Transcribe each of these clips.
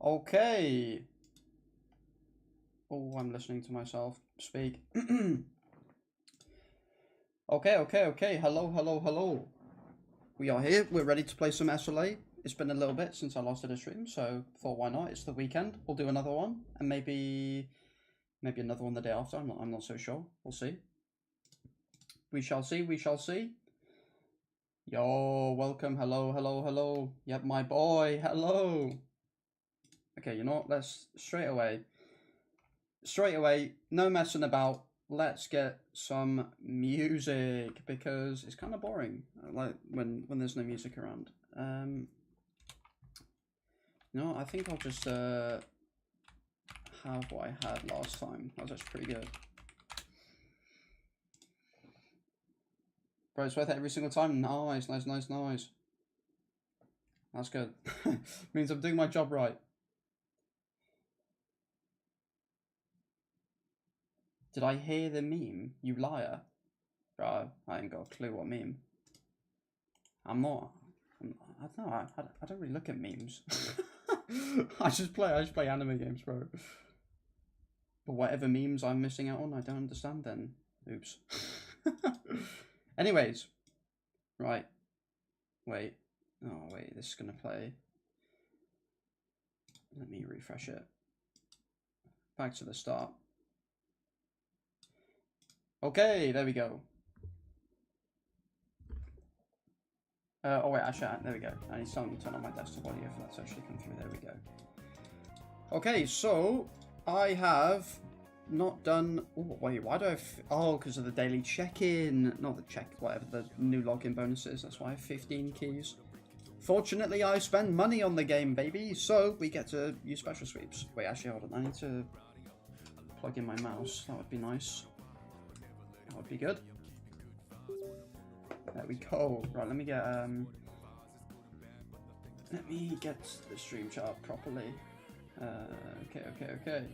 Okay. Oh, I'm listening to myself speak. Okay. Hello. We are here. We're ready to play some SLA. It's been a little bit since I last did a stream, so thought why not? It's the weekend. We'll do another one, and maybe another one the day after. I'm not so sure. We'll see. We shall see. Yo, welcome. Hello. Yep, my boy. Hello. Okay, you know what? Let's straight away, no messing about. Let's get some music because it's kind of boring, like when there's no music around. No, I think I'll just have what I had last time. That was actually pretty good. Bro, it's worth it every single time. Nice. That's good. Means I'm doing my job right. Did I hear the meme? You liar. Bro, I ain't got a clue what meme. I don't know. I don't really look at memes. I just play anime games, bro. But whatever memes I'm missing out on, I don't understand then. Oops. Anyways. Right. Wait. Oh, wait. This is going to play. Let me refresh it. Back to the start. Okay, there we go. Oh wait, actually, there we go. I need to turn on my desktop audio for that to actually come through. There we go. Okay, so I have not done. Oh wait, why do I have? Oh, because of the daily check-in, not the check, whatever the new login bonuses. That's why I have 15 keys. Fortunately, I spend money on the game, baby, so we get to use special sweeps. Wait, actually, hold on. I need to plug in my mouse. That would be nice. That would be good. There we go. Right, let me get the stream chart properly. Okay.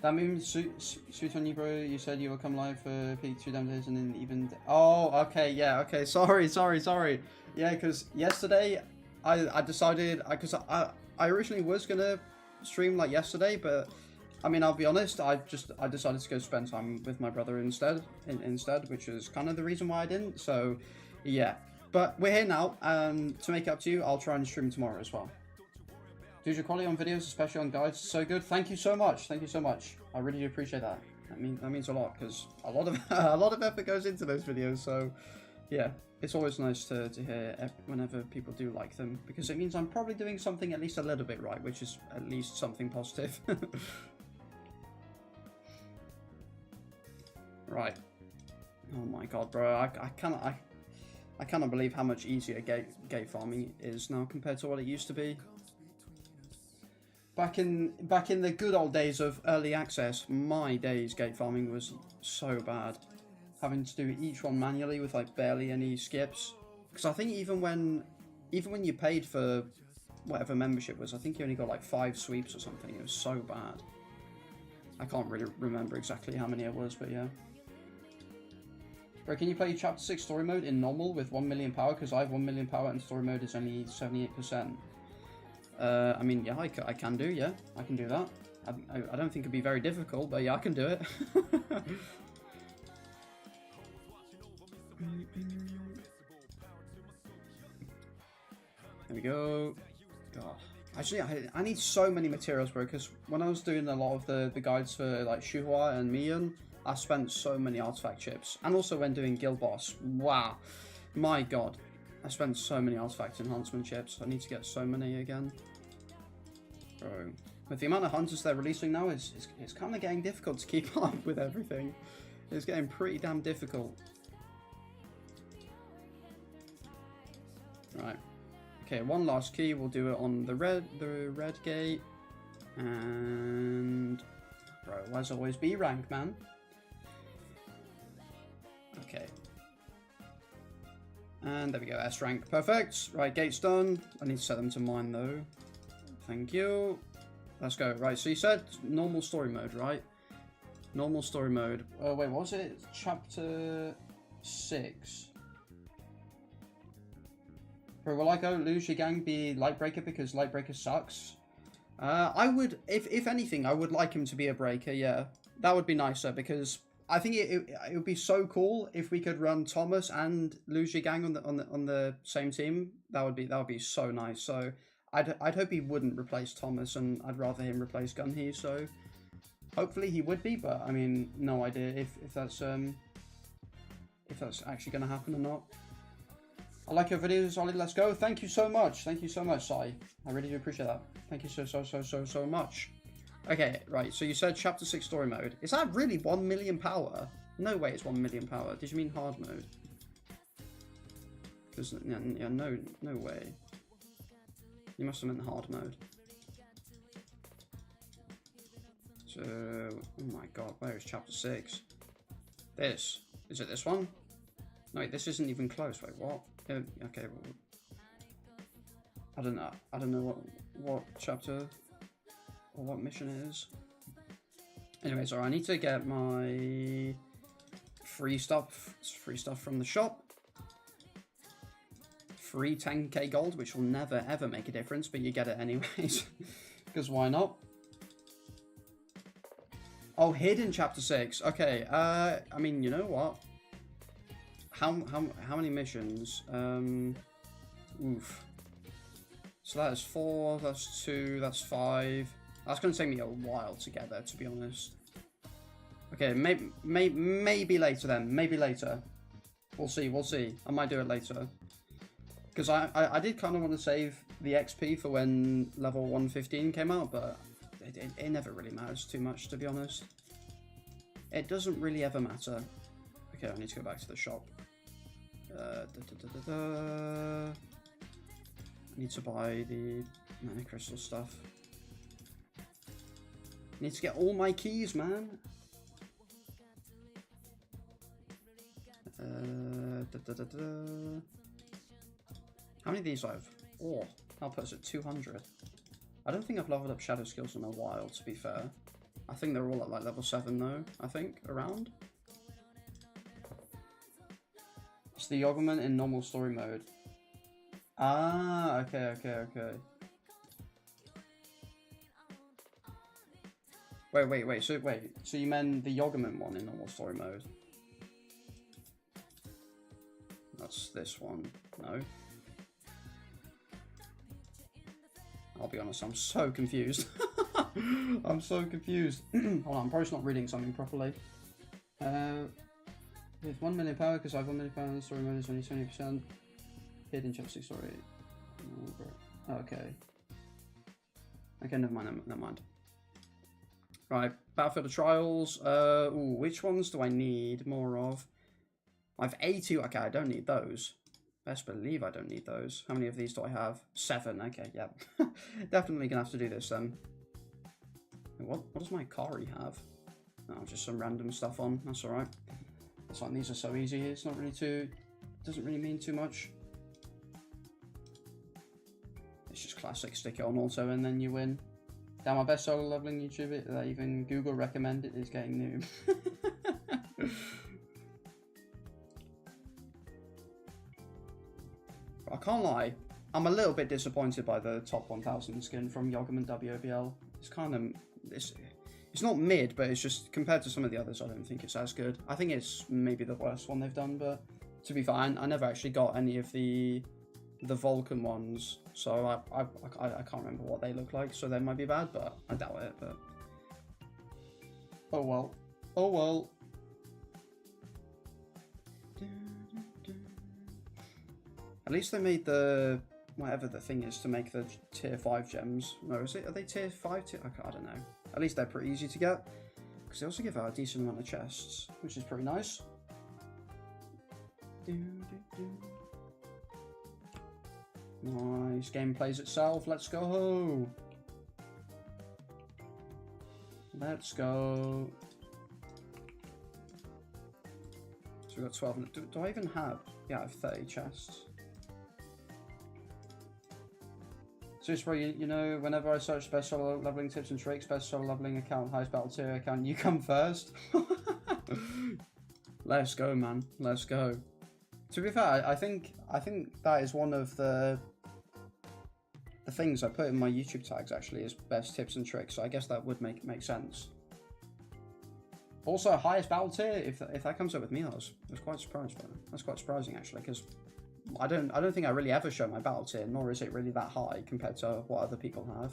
That meme suit on you, bro. You said you will come live for peak 2 damn days and then even. Oh, okay, yeah, okay. Sorry. Yeah, because yesterday I decided because I originally was gonna stream like yesterday, but. I mean, I'll be honest, I decided to go spend time with my brother instead, which is kind of the reason why I didn't, so, yeah. But we're here now, and to make it up to you, I'll try and stream tomorrow as well. Dude, your quality on videos, especially on guides, is so good. Thank you so much. I really do appreciate that. That means a lot, because a lot of effort goes into those videos, so, yeah. It's always nice to hear whenever people do like them, because it means I'm probably doing something at least a little bit right, which is at least something positive. Right. Oh my god, bro. I cannot believe how much easier gate farming is now compared to what it used to be. Back in the good old days of early access, my days gate farming was so bad. Having to do each one manually with like barely any skips. Because I think even when you paid for whatever membership was, I think you only got like 5 sweeps or something. It was so bad. I can't really remember exactly how many it was, but yeah. Bro, can you play Chapter 6 Story Mode in normal with 1 million power? Because I have 1 million power and Story Mode is only 78%. I mean, yeah, I can do, yeah. I can do that. I don't think it'd be very difficult, but yeah, I can do it. There we go. God. Actually, I need so many materials, bro, because when I was doing a lot of the guides for, like, Shuhua and Mian, I spent so many artifact chips. And also when doing Guild Boss. Wow. My god. I spent so many artifact enhancement chips. I need to get so many again. Bro. With the amount of hunters they're releasing now, it's kind of getting difficult to keep up with everything. It's getting pretty damn difficult. Right. Okay, one last key. We'll do it on the red gate. And... Bro, as always, B rank, man. Okay. And there we go, S rank. Perfect. Right, gate's done. I need to set them to mine, though. Thank you. Let's go. Right, so you said normal story mode, right? Normal story mode. Oh, wait, what was it? Chapter 6. Bro, will I go lose your gang be Lightbreaker because Lightbreaker sucks? I would, if anything, I would like him to be a breaker, yeah. That would be nicer because I think it would be so cool if we could run Thomas and lose your gang on the same team. That would be so nice. So I'd hope he wouldn't replace Thomas, and I'd rather him replace Gunhee. So hopefully he would be, but I mean, no idea if that's actually gonna happen or not. I like your videos, Ollie. Let's go. Thank you so much. Thank you so much, Sai. I really do appreciate that. Thank you so much. Okay, right. So you said Chapter 6 story mode. Is that really 1 million power? No way it's 1 million power. Did you mean hard mode? Because, yeah, no way. You must have meant hard mode. So, oh my god, where is Chapter 6? This. Is it this one? No, wait, this isn't even close. Wait, what? Okay, well, I don't know what chapter or what mission it is. Anyway, so I need to get my free stuff from the shop. Free 10k gold, which will never ever make a difference, but you get it anyways. Because why not? Oh, hidden chapter 6. Okay, I mean, you know what? How many missions? Oof. So that is 4, that's 2, that's 5. That's going to take me a while to get there, to be honest. Okay, maybe later then. Maybe later. We'll see. I might do it later. Because I did kind of want to save the XP for when level 115 came out, but it never really matters too much, to be honest. It doesn't really ever matter. Okay, I need to go back to the shop. I need to buy the mana crystal stuff. I need to get all my keys, man. How many of these do I have? Oh, I'll put us at 200. I don't think I've leveled up shadow skills in a while, to be fair. I think they're all at like level 7 though, I think, around. It's the Yoggerman in normal story mode. Ah, okay. Wait, so you meant the Yoggerman one in normal story mode? That's this one, no? I'll be honest, I'm so confused. I'm so confused. Hold on, I'm probably not reading something properly. With 1 million power, because I have 1 million power, the story mode is only 20%. Hidden chapter 6 story. Oh, okay. Okay, never mind. Right, Battlefield of Trials. Ooh, which ones do I need more of? I have 80. Okay, I don't need those. Best believe I don't need those. How many of these do I have? 7. Okay, yeah. Definitely gonna have to do this then. What does my Kari have? Oh, just some random stuff on. That's alright. It's like these are so easy. It's not really doesn't really mean too much. It's just classic. Stick it on auto and then you win. Damn, my best solo leveling YouTuber that even Google recommended is getting noob. I can't lie. I'm a little bit disappointed by the top 1000 skin from Yoggerman WOBL. It's kind of it's not mid, but it's just compared to some of the others, I don't think it's as good. I think it's maybe the worst one they've done, but to be fair, I never actually got any of the Vulcan ones, so I can't remember what they look like, so they might be bad, but I doubt it. But oh well. At least they made the whatever the thing is to make the tier 5 gems. No, are they tier 5? I don't know. At least they're pretty easy to get, because they also give out a decent amount of chests, which is pretty nice. Nice, game plays itself. Let's go. Let's go. So we got 12. Do I even have? Yeah, I have 30 chests. Seriously, bro, you know, whenever I search best solo leveling tips and tricks, best solo leveling account, highest battle tier account, you come first. Let's go, man. Let's go. To be fair, I think that is one of the things I put in my YouTube tags actually is best tips and tricks. So I guess that would make sense. Also, highest battle tier. If that comes up with me, I was quite surprised by that. That's quite surprising actually, because I don't think I really ever show my battle tier, nor is it really that high compared to what other people have.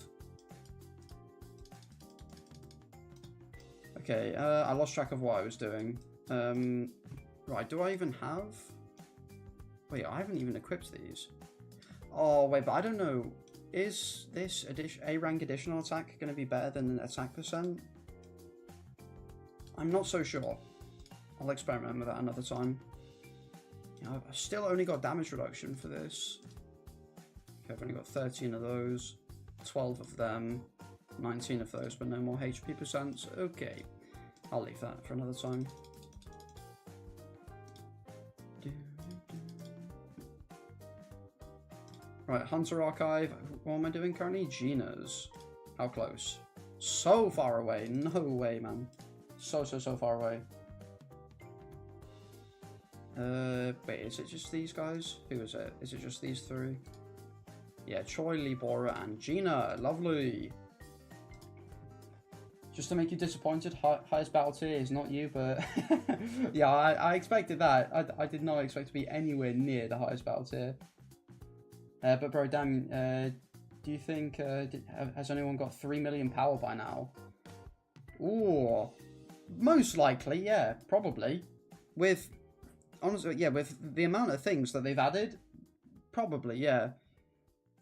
Okay, I lost track of what I was doing. Right, do I even have? Wait, I haven't even equipped these. Oh wait, but I don't know. Is this A rank additional attack going to be better than attack percent? I'm not so sure. I'll experiment with that another time. Yeah, I've still only got damage reduction for this. Okay, I've only got 13 of those, 12 of them, 19 of those, but no more HP percent. Okay, I'll leave that for another time. Right, Hunter Archive. What am I doing currently? Gina's. How close? So far away. No way, man. So far away. Wait, is it just these guys? Who is it? Is it just these three? Yeah, Choi, Libora, and Gina. Lovely. Just to make you disappointed, highest battle tier is not you, but yeah, I expected that. I did not expect to be anywhere near the highest battle tier. But bro, damn, do you think, has anyone got 3 million power by now? Ooh, most likely, yeah, probably. Honestly, yeah, with the amount of things that they've added, probably, yeah.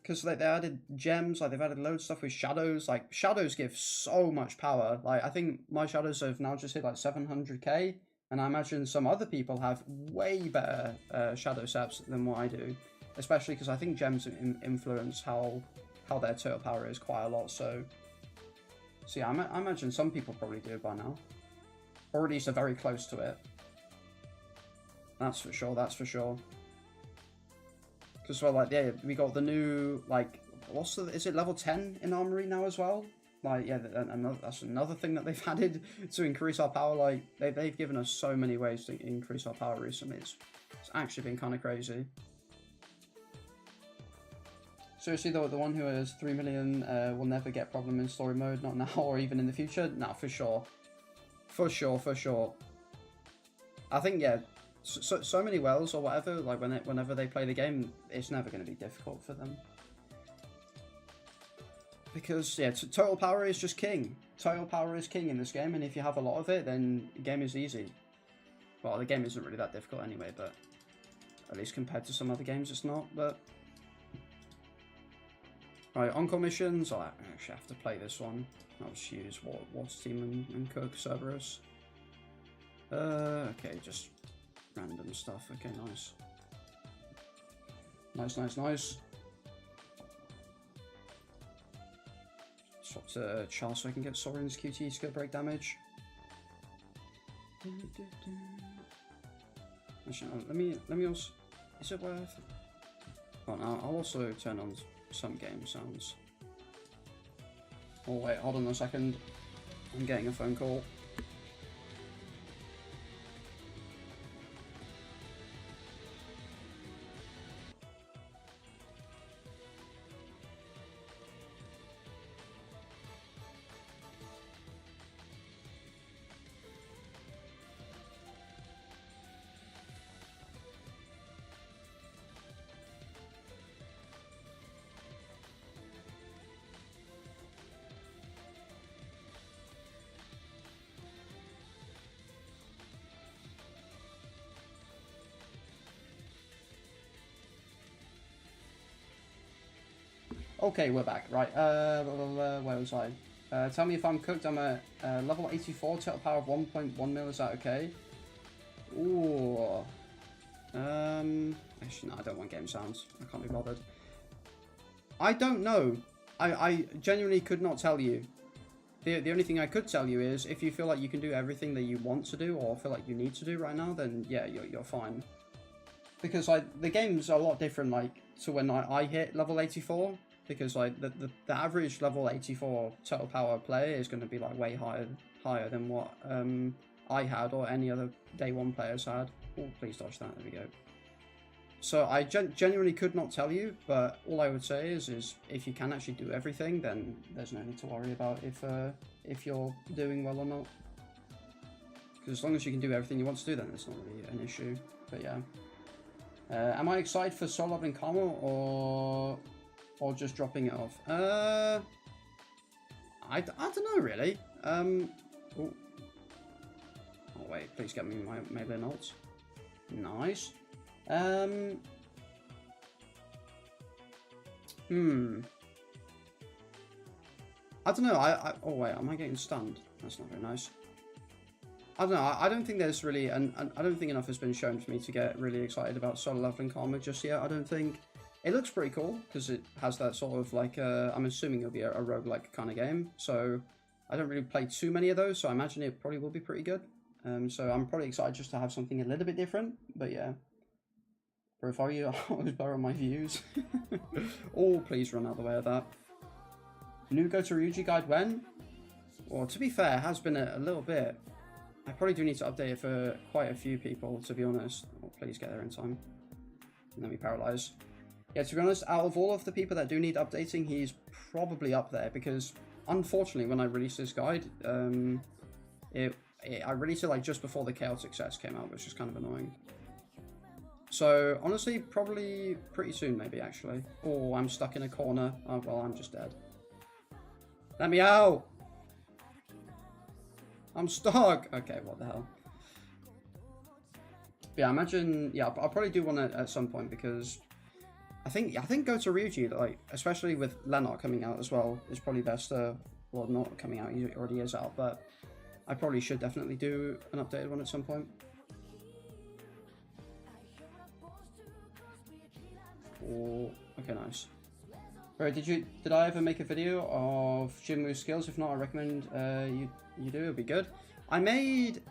Because they added gems, like they've added loads of stuff with shadows. Like shadows give so much power. Like I think my shadows have now just hit like 700k, and I imagine some other people have way better shadow sets than what I do. Especially because I think gems influence how their total power is quite a lot. So yeah, I imagine some people probably do it by now, or at least are very close to it. That's for sure. That's for sure. Because well, like yeah, we got the new like is it level 10 in Armory now as well? Like yeah, that's another thing that they've added to increase our power. Like they've given us so many ways to increase our power recently. It's actually been kind of crazy. Seriously though, the one who has 3 million will never get problem in story mode, not now or even in the future. Nah, for sure. For sure. I think yeah. So many wells or whatever, like whenever they play the game, it's never going to be difficult for them. Because, yeah, total power is just king. Total power is king in this game, and if you have a lot of it, then the game is easy. Well, the game isn't really that difficult anyway, but at least compared to some other games, it's not, but... Right, encore missions. I actually have to play this one. I'll just use Water Team and Cook Cerberus. Okay, just... random stuff. Okay, nice. Nice. Swap to Charles so I can get Soren's QT skill break damage. Actually, let me also... Is it worth... Oh, no, I'll also turn on some game sounds. Oh wait, hold on a second. I'm getting a phone call. Okay, we're back. Right, where was I? Tell me if I'm cooked. I'm at level 84, total power of 1.1 mil. Is that okay? Ooh. Actually, no, I don't want game sounds. I can't be bothered. I don't know. I genuinely could not tell you. The only thing I could tell you is if you feel like you can do everything that you want to do or feel like you need to do right now, then yeah, you're fine. Because like the game's a lot different like to when I hit level 84. Because like the average level 84 total power player is going to be like way higher than what I had or any other day one players had. Oh, please dodge that. There we go. So I genuinely could not tell you, but all I would say is if you can actually do everything, then there's no need to worry about if you're doing well or not. Because as long as you can do everything you want to do, then it's not really an issue. But yeah. Am I excited for solo leveling karma or just dropping it off? I don't know really. Oh wait, please get me my Melee notes. Nice. I don't know. Oh wait, am I getting stunned? That's not very nice. I don't know. I don't think there's really, and I don't think enough has been shown for me to get really excited about solo leveling karma just yet. I don't think it looks pretty cool because it has that sort of like. I'm assuming it'll be a roguelike kind of game. So I don't really play too many of those. So I imagine it probably will be pretty good. So I'm probably excited just to have something a little bit different. But yeah. Bro, if I were you, I always borrow my views. Oh, please run out of the way of that. New Go to Ryuji guide when? Well, to be fair, it has been a little bit. I probably do need to update it for quite a few people, to be honest. Oh, please get there in time. And then we paralyze. Yeah, to be honest, out of all of the people that do need updating, he's probably up there because, unfortunately, when I released this guide, I released it like just before the Chaotic sets came out, which is kind of annoying. So, honestly, probably pretty soon, maybe, actually. Oh, I'm stuck in a corner. Oh, well, I'm just dead. Let me out! I'm stuck! Okay, what the hell. Yeah, imagine... Yeah, I'll probably do one at some point, because... I think Go to Ryuji, like, especially with Lenart coming out as well, is probably best to... Well, not coming out, he already is out, but... I probably should definitely do an updated one at some point. Oh, okay, nice. Bro, did I ever make a video of Jinwoo's skills? If not, I recommend you do. It'd be good. I made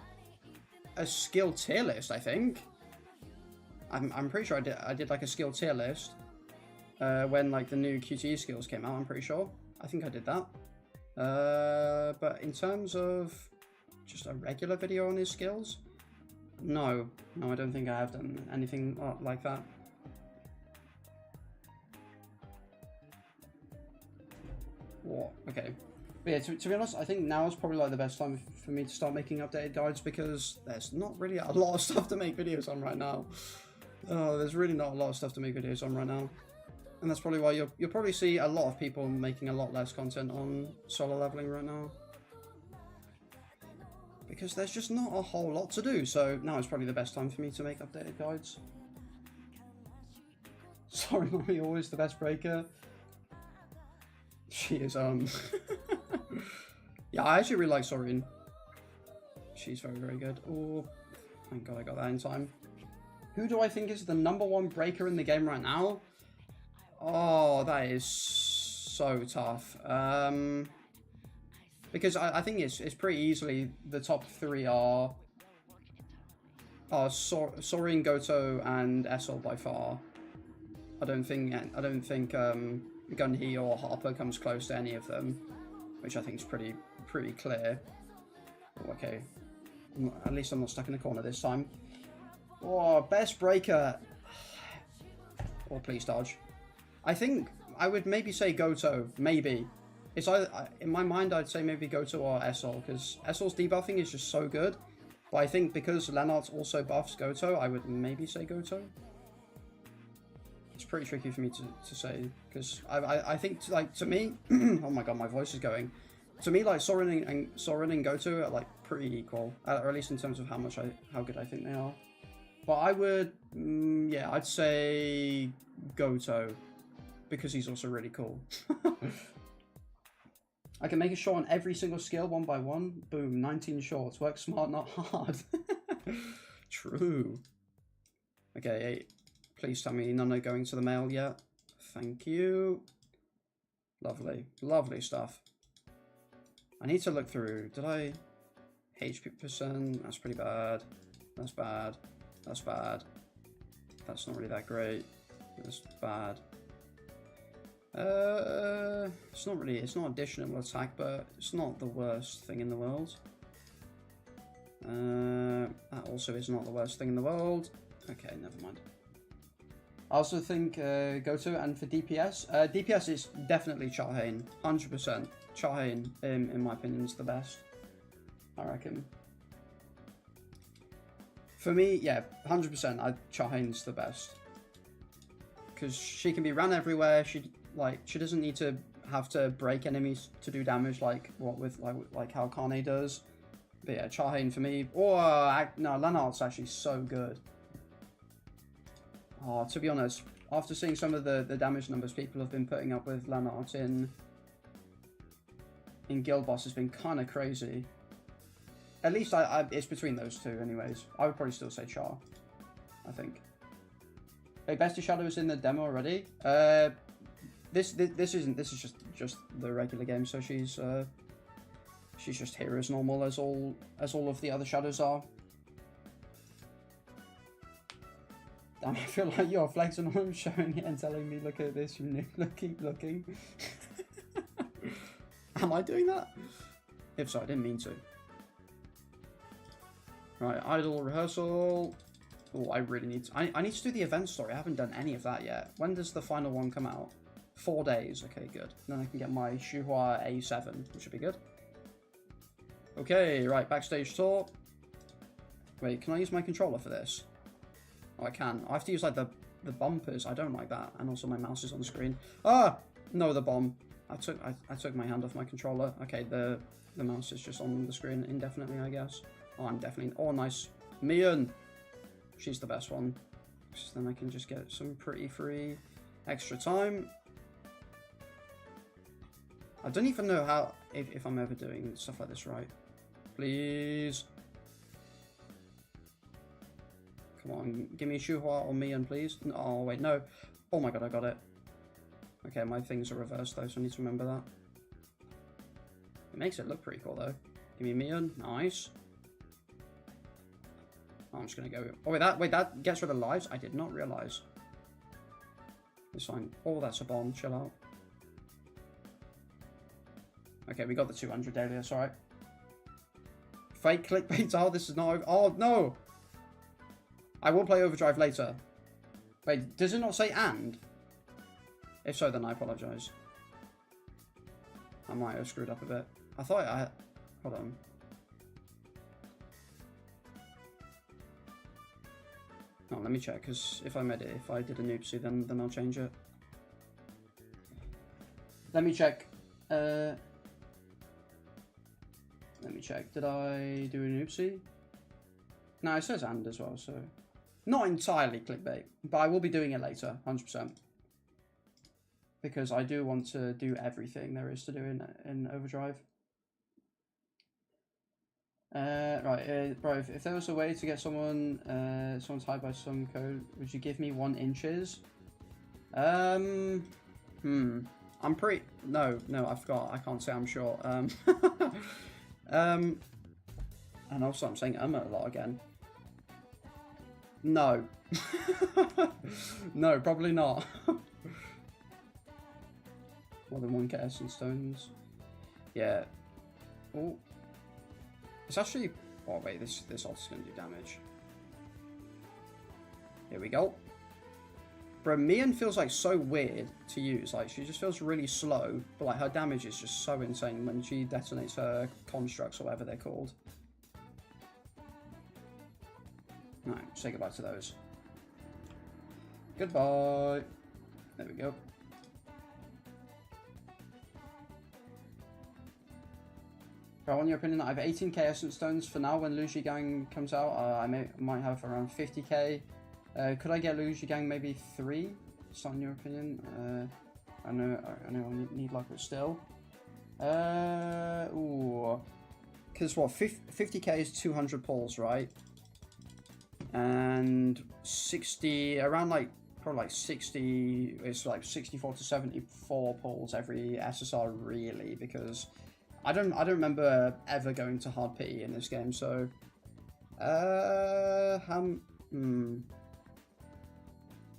a skill tier list. I think. I'm pretty sure I did like a skill tier list when like the new QTE skills came out. I'm pretty sure. I think I did that. But in terms of just a regular video on his skills, no, I don't think I have done anything like that. What? Okay. But yeah, to be honest, I think now is probably like the best time for me to start making updated guides because there's not really a lot of stuff to make videos on right now. Oh, there's really not a lot of stuff to make videos on right now. And that's probably why you'll probably see a lot of people making a lot less content on solo leveling right now. Because there's just not a whole lot to do, so now is probably the best time for me to make updated guides. Sorry, Mommy, always the best breaker. She is, yeah, I actually really like Sorin. She's very, very good. Oh, thank God I got that in time. Who do I think is the #1 breaker in the game right now? Oh, that is so tough. Because I think it's pretty easily the top 3 are Sorin, Goto, and SL by far. I don't think Gunhee or Harper comes close to any of them, which I think is pretty clear. Oh, okay, at least I'm not stuck in a corner this time. Oh, best breaker. Oh, please dodge. I think I would maybe say Goto, maybe. It's either, in my mind, I'd say maybe Goto or SL, because SL's debuffing is just so good. But I think because Lenart also buffs Goto, I would maybe say Goto. It's pretty tricky for me to say, because I think, like, to me, oh my God, my voice is going. To me, like, Sorin and Goto are, like, pretty equal, or at least in terms of how good I think they are. But I would, yeah, I'd say Goto, because he's also really cool. I can make a shot on every single skill, 1 by 1. Boom, 19 shorts. Work smart, not hard. True. Okay, please tell me none are going to the mail yet. Thank you. Lovely. Lovely stuff. I need to look through. Did I... HP percent? That's pretty bad. That's bad. That's bad. That's not really that great. That's bad. It's not additional attack, but it's not the worst thing in the world. That also is not the worst thing in the world. Okay, never mind. I also think go to, and for DPS, DPS is definitely Charhain, 100%. Charhain, in my opinion, is the best, I reckon. For me, yeah, 100%, Charhain's the best. Because she can be ran everywhere, she doesn't need to have to break enemies to do damage like how Kane does. But yeah, Charhain for me. Or, no, Lennart's actually so good. Oh, to be honest, after seeing some of the damage numbers people have been putting up with Lennart in Guild Boss has been kind of crazy. At least it's between those two anyways. I would probably still say Char, I think. Hey, Bestie Shadow is in the demo already. This is just the regular game, so she's just here as normal as all of the other shadows are. Damn, I feel like you're flexing on, showing it and telling me, look at this, you keep looking. Am I doing that? If so, I didn't mean to. Right, idle rehearsal. Oh, I really need to... I need to do the event story. I haven't done any of that yet. When does the final one come out? 4 days. Okay, good. Then I can get my Shuhua A7, which should be good. Okay, right, backstage tour. Wait, can I use my controller for this? Oh, I can. I have to use, like, the bumpers. I don't like that. And also my mouse is on the screen. Ah! No, the bomb. I took my hand off my controller. Okay, the mouse is just on the screen indefinitely, I guess. Oh, I'm definitely... Oh, nice. Mian! She's the best one. So then I can just get some pretty free extra time. I don't even know how... If I'm ever doing stuff like this right. Please. Come on, give me Shuhua or Mian, please. Oh, wait, no. Oh my god, I got it. Okay, my things are reversed though, so I need to remember that. It makes it look pretty cool though. Give me Mian, nice. Oh, I'm just gonna go. Oh, wait, that gets rid of lives? I did not realize. It's fine. Oh, that's a bomb. Chill out. Okay, we got the 200 daily. That's alright. Fake clickbait. Oh, this is not. Oh, no! I will play Overdrive later. Wait, does it not say and? If so, then I apologise. I might have screwed up a bit. I thought I... Hold on. Oh, let me check, because if I did a noopsie, then I'll change it. Let me check. Let me check. Did I do a noopsie? No, it says and as well, so... Not entirely clickbait, but I will be doing it later, 100%. Because I do want to do everything there is to do in Overdrive. Right, bro, if there was a way to get someone's hired by some code, would you give me 1 inches? I'm pretty... No, I forgot. I can't say I'm sure. And also I'm saying a lot again. No. No, probably not. More than 1 Essence Stones. Yeah. Oh. It's actually... Oh, wait, this ult is going to do damage. Here we go. Bro, Mian feels, like, so weird to use. Like, she just feels really slow. But, like, her damage is just so insane when she detonates her constructs or whatever they're called. Alright, say goodbye to those. Goodbye. There we go. Bro, in your opinion, I have 18k Essence Stones for now. When Luigi Gang comes out, I might have around 50k. Could I get Luigi Gang maybe 3? Just in your opinion? I know I need like it still. Ooh. Because what, 50k is 200 pulls, right? And 60, around like, probably like 60, it's like 64 to 74 pulls every SSR really, because I don't remember ever going to hard PE in this game, so how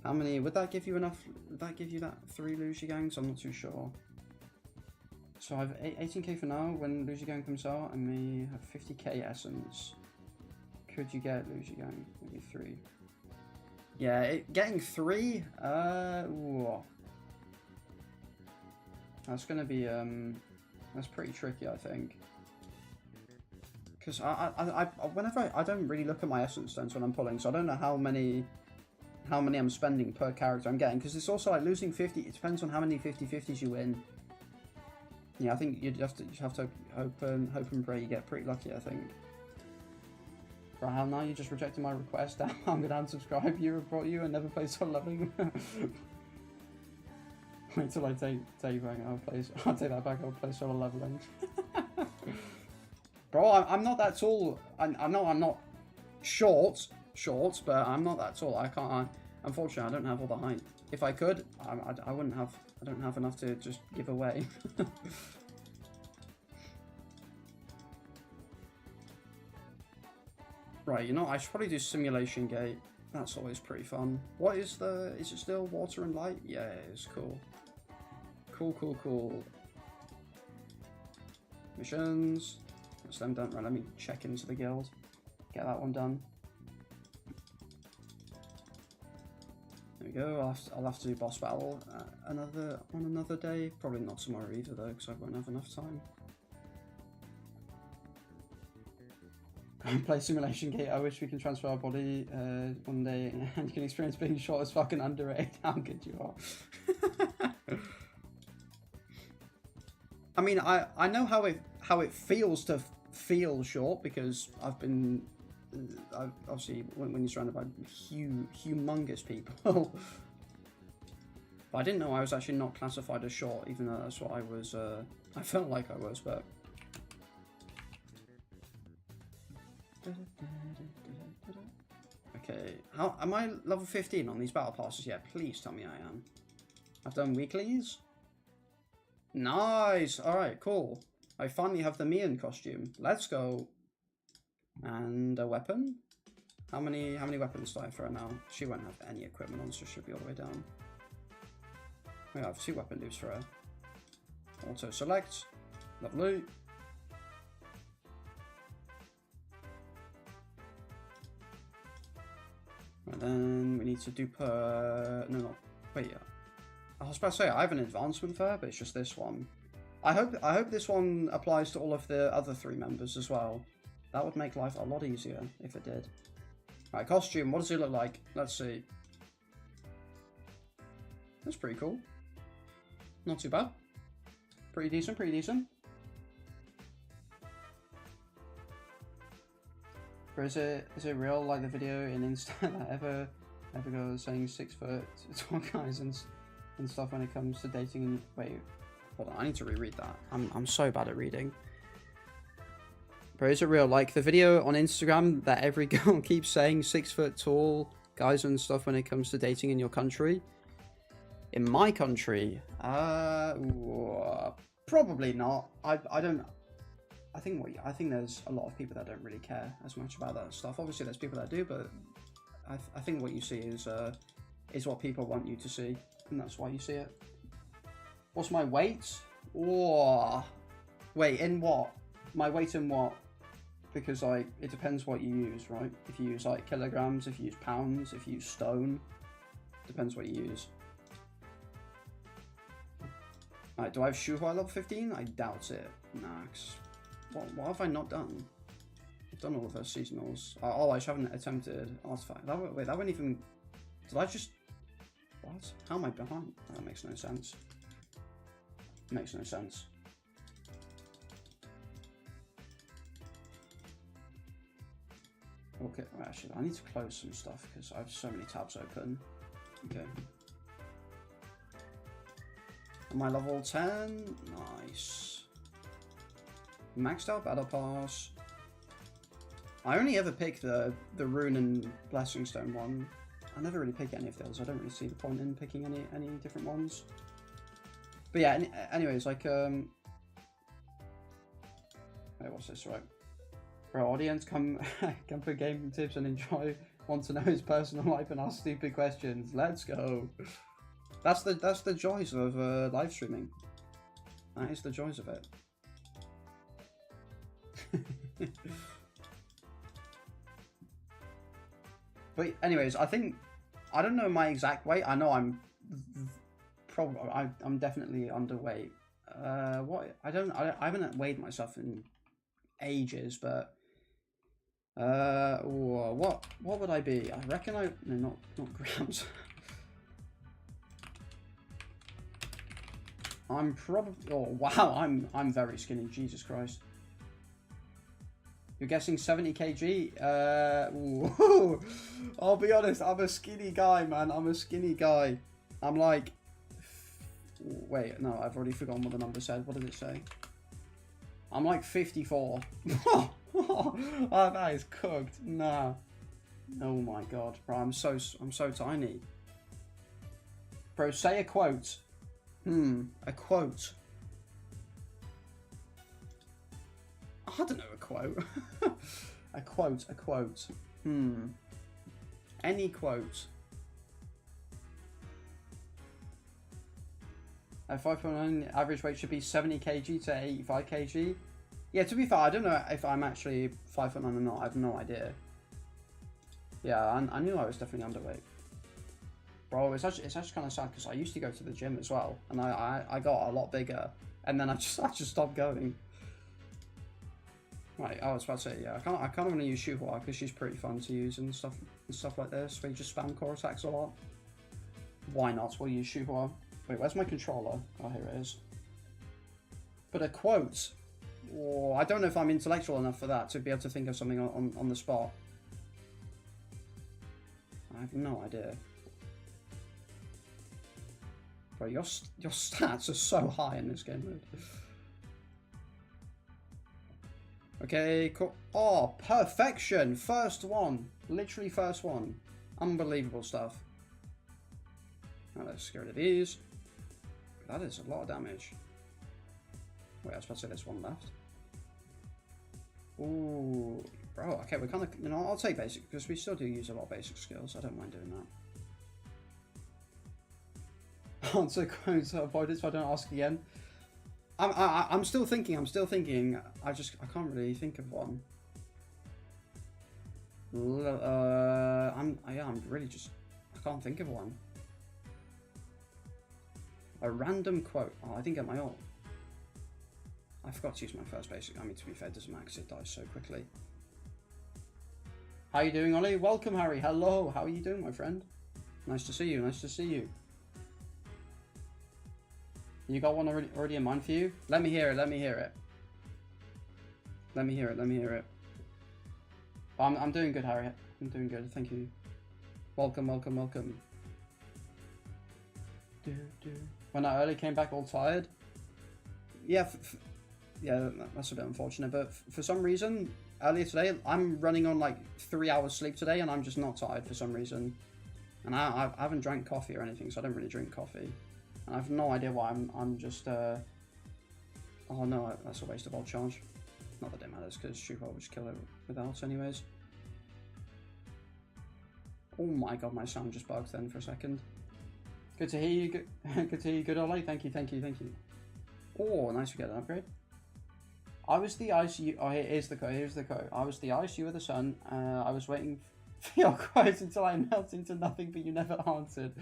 many would that give you enough? Would that give you that 3 Luigi Gangs? I'm not too sure. So I have 18k for now. When Luigi Gang comes out, I may have 50k essence. Could you get Luigi Gang? Maybe 3. Yeah, getting 3, ooh. That's gonna be, that's pretty tricky, I think. Because whenever I don't really look at my essence stones when I'm pulling, so I don't know how many I'm spending per character I'm getting. Because it's also like losing 50. It depends on how many 50/50s you win. Yeah, I think you'd have to hope and pray you get pretty lucky. I think. Rahal, now you just rejected my request. I'm gonna unsubscribe you, report you, and never play solo leveling. Wait till I take back. I'll take that back. I'll play solo leveling. Bro, I'm not that tall. I know I'm not short, but I'm not that tall. I can't. Unfortunately, I don't have all the height. If I could, I wouldn't have. I don't have enough to just give away. Right, you know, I should probably do Simulation Gate. That's always pretty fun. What is is it still water and light? Yeah, it is. Cool. Cool. Missions. That's them done. Right, let me check into the guild. Get that one done. There we go. I'll have to do boss battle on another day. Probably not tomorrow either though, because I won't have enough time. Play Simulation Gate. I wish we can transfer our body one day and you can experience being short as fucking underrated. How good you are. I mean, I know how it feels to feel short because I've obviously when you're surrounded by humongous people. But I didn't know I was actually not classified as short, even though that's what I was. I felt like I was, but. Okay, how am I level 15 on these battle passes yet? Please tell me I am. I've done weeklies. Nice. All right, cool. I finally have the Mian costume. Let's go. And a weapon. How many weapons do I throw now? She won't have any equipment on, so she'll be all the way down. I have 2 weapon loops for her. Auto select. Lovely. And then we need to do wait. I was about to say I have an advancement for her, but it's just this one. I hope this one applies to all of the other 3 members as well. That would make life a lot easier if it did. Right, costume. What does it look like? Let's see. That's pretty cool. Not too bad. Pretty decent. Or is it real like the video in Insta that ever goes saying 6 foot tall guys and stuff when it comes to dating? And wait, hold on, I need to reread that. I'm so bad at reading. But is it real like the video on Instagram that every girl keeps saying 6 foot tall guys and stuff when it comes to dating in your country? In my country, probably not. I think there's a lot of people that don't really care as much about that stuff. Obviously, there's people that do, but I think what you see is what people want you to see, and that's why you see it. What's my weight? Oh, wait, in what? My weight in what? Because like it depends what you use, right? If you use like kilograms, if you use pounds, if you use stone, depends what you use. Alright, do I have Shuhai level 15? I doubt it. Nah. What have I not done? I've done all of those seasonals. Oh, I just haven't attempted artifact. Wait, that wouldn't even. Did I just? What? How am I behind? That makes no sense. Makes no sense. Okay, well, actually, I need to close some stuff because I have so many tabs open. Okay. Am I level 10? Nice. Maxed out battle pass. I only ever pick the rune and blessing stone one. I never really pick any of those. I don't really see the point in picking any different ones. But yeah, anyways, like wait, what's this, right? For our audience, come for gaming tips and enjoy. Want to know his personal life and ask stupid questions. Let's go. That's the joys of live streaming. That is the joys of it. But anyways, I think I don't know my exact weight. I know I'm probably I'm definitely underweight. What I haven't weighed myself in ages, but what would I be? I reckon no, not grams. I'm probably, oh wow, I'm very skinny. Jesus Christ. You're guessing 70 kg? I'll be honest, I'm a skinny guy, man. I'm a skinny guy. I'm like, wait, no, I've already forgotten what the number said. What did it say? I'm like 54. Oh, that is cooked. Nah. Oh my god, bro, I'm so tiny. Bro, say a quote. A quote. I don't know, a quote. a quote. Any quote. A 5.9 average weight should be 70 kg to 85 kg. Yeah, to be fair, I don't know if I'm actually 5'9" or not. I have no idea. Yeah, I knew I was definitely underweight. Bro, it's actually kind of sad because I used to go to the gym as well, and I got a lot bigger, and then I just stopped going. Right, I was about to say, yeah, I kind of want to use Shuhua because she's pretty fun to use and stuff like this, where you just spam core attacks a lot. Why not? We'll use Shuhua. Wait, where's my controller? Oh, here it is. But a quote. Oh, I don't know if I'm intellectual enough for that to be able to think of something on the spot. I have no idea. Bro, your stats are so high in this game mode. Okay, cool. Oh, perfection! First one. Literally first one. Unbelievable stuff. Now let's get rid of these. That is a lot of damage. Wait, I was about to say there's one left. Ooh, bro, okay, we're kind of, you know, I'll take basic, because we still do use a lot of basic skills. I don't mind doing that. Answer quotes, avoid it so I don't ask again. I'm still thinking, I can't really think of one. I'm really just, I can't think of one. A random quote. Oh, I didn't get my ult. I forgot to use my first basic. I mean, to be fair, it doesn't matter because it dies so quickly. How you doing, Ollie? Welcome, Harry. Hello. How are you doing, my friend? Nice to see you. Nice to see you. You got one already in mind for you? Let me hear it. Let me hear it. Let me hear it. Let me hear it. I'm doing good, Harry. I'm doing good. Thank you. Welcome, welcome, welcome. When I early came back all tired. Yeah, yeah, that's a bit unfortunate. But for some reason, earlier today, I'm running on like 3 hours sleep today, and I'm just not tired for some reason. And I haven't drank coffee or anything, so I don't really drink coffee. And I have no idea why I'm just. Oh no, that's a waste of old charge. Not that it matters, because Shuhua will just kill it without, anyways. Oh my god, my sound just bugged then for a second. Good to hear you. Good to hear you. Good, Ollie. Thank you. Thank you. Thank you. Oh, nice to get an upgrade. I was the ice. Oh, here's the code. Here's the code. I was the ice. You were the sun. I was waiting for your quotes until I melted into nothing, but you never answered.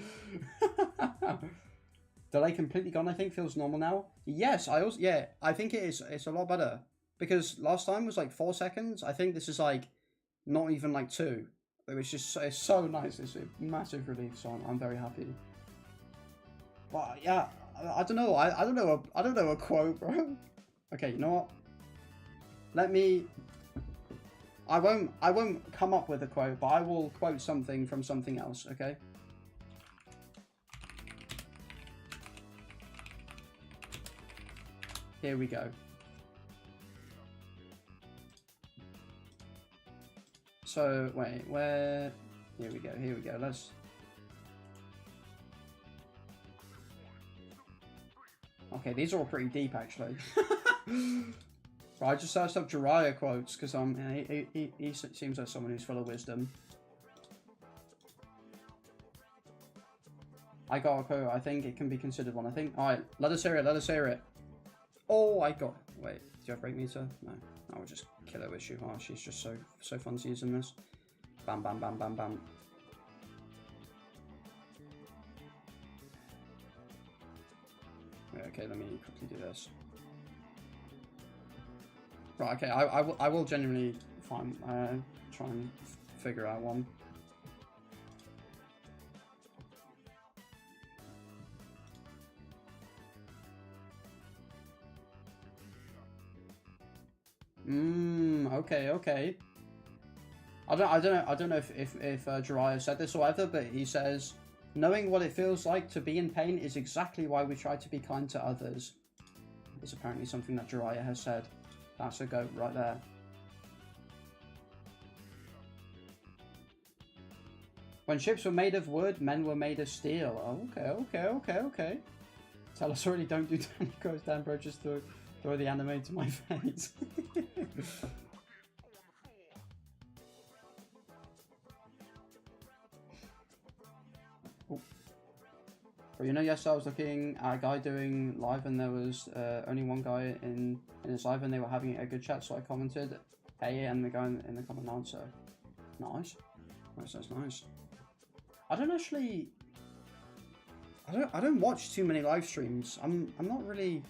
Delay completely gone. I think feels normal now. Yes, yeah. I think it is. It's a lot better because last time was like 4 seconds. I think this is like not even like 2. It was just it's so nice. It's a massive relief. So I'm very happy. But yeah, I don't know. I don't know a quote, bro. Okay, you know what? Let me. I won't come up with a quote, but I will quote something from something else. Okay. Here we go. So wait, where? Here we go. Here we go. Let's. Okay, these are all pretty deep, actually. But I just searched up Jiraiya quotes because he seems like someone who's full of wisdom. I got a quote. I think it can be considered one. I think. All right, let us hear it. Let us hear it. Oh, I got. Wait, do you have break meter? No, I will just kill her with Shuhua. She's just so fun to use in this. Bam, bam, bam, bam, bam. Okay, let me quickly do this. Right, okay, I will genuinely find, try and figure out one. Okay. I don't know if Jiraiya said this or ever, but he says, knowing what it feels like to be in pain is exactly why we try to be kind to others. It's apparently something that Jiraiya has said. That's a goat right there. When ships were made of wood, men were made of steel. Oh, okay. Tell us already, don't do Danny goes down, bro. Just throw the anime to my face. But you know, yesterday I was looking at a guy doing live, and there was only one guy in his live, and they were having a good chat. So I commented, "Hey," and the guy in the comment answer, "Nice, that's nice." I don't actually. I don't watch too many live streams. I'm not really.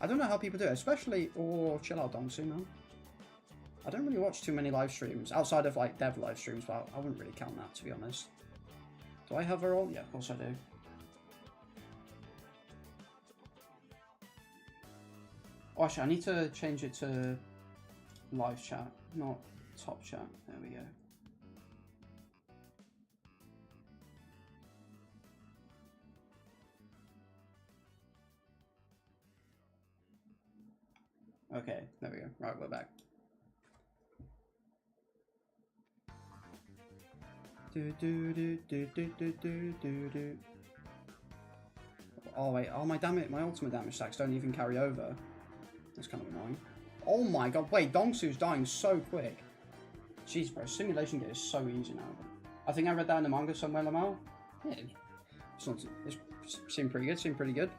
I don't know how people do it, especially chill out, Dongsu, man. I don't really watch too many live streams outside of like dev live streams, but I wouldn't really count that, to be honest. Do I have her on? Yeah, of course I do. Oh, actually, I need to change it to live chat, not top chat. There we go. Okay, there we go. Right, we're back. Oh wait, my ultimate damage stacks don't even carry over. That's kind of annoying. Oh my god, wait, Dongsu's dying so quick. Jeez, bro, simulation game is so easy now. I think I read that in the manga somewhere, Lamal. Yeah, it seemed pretty good.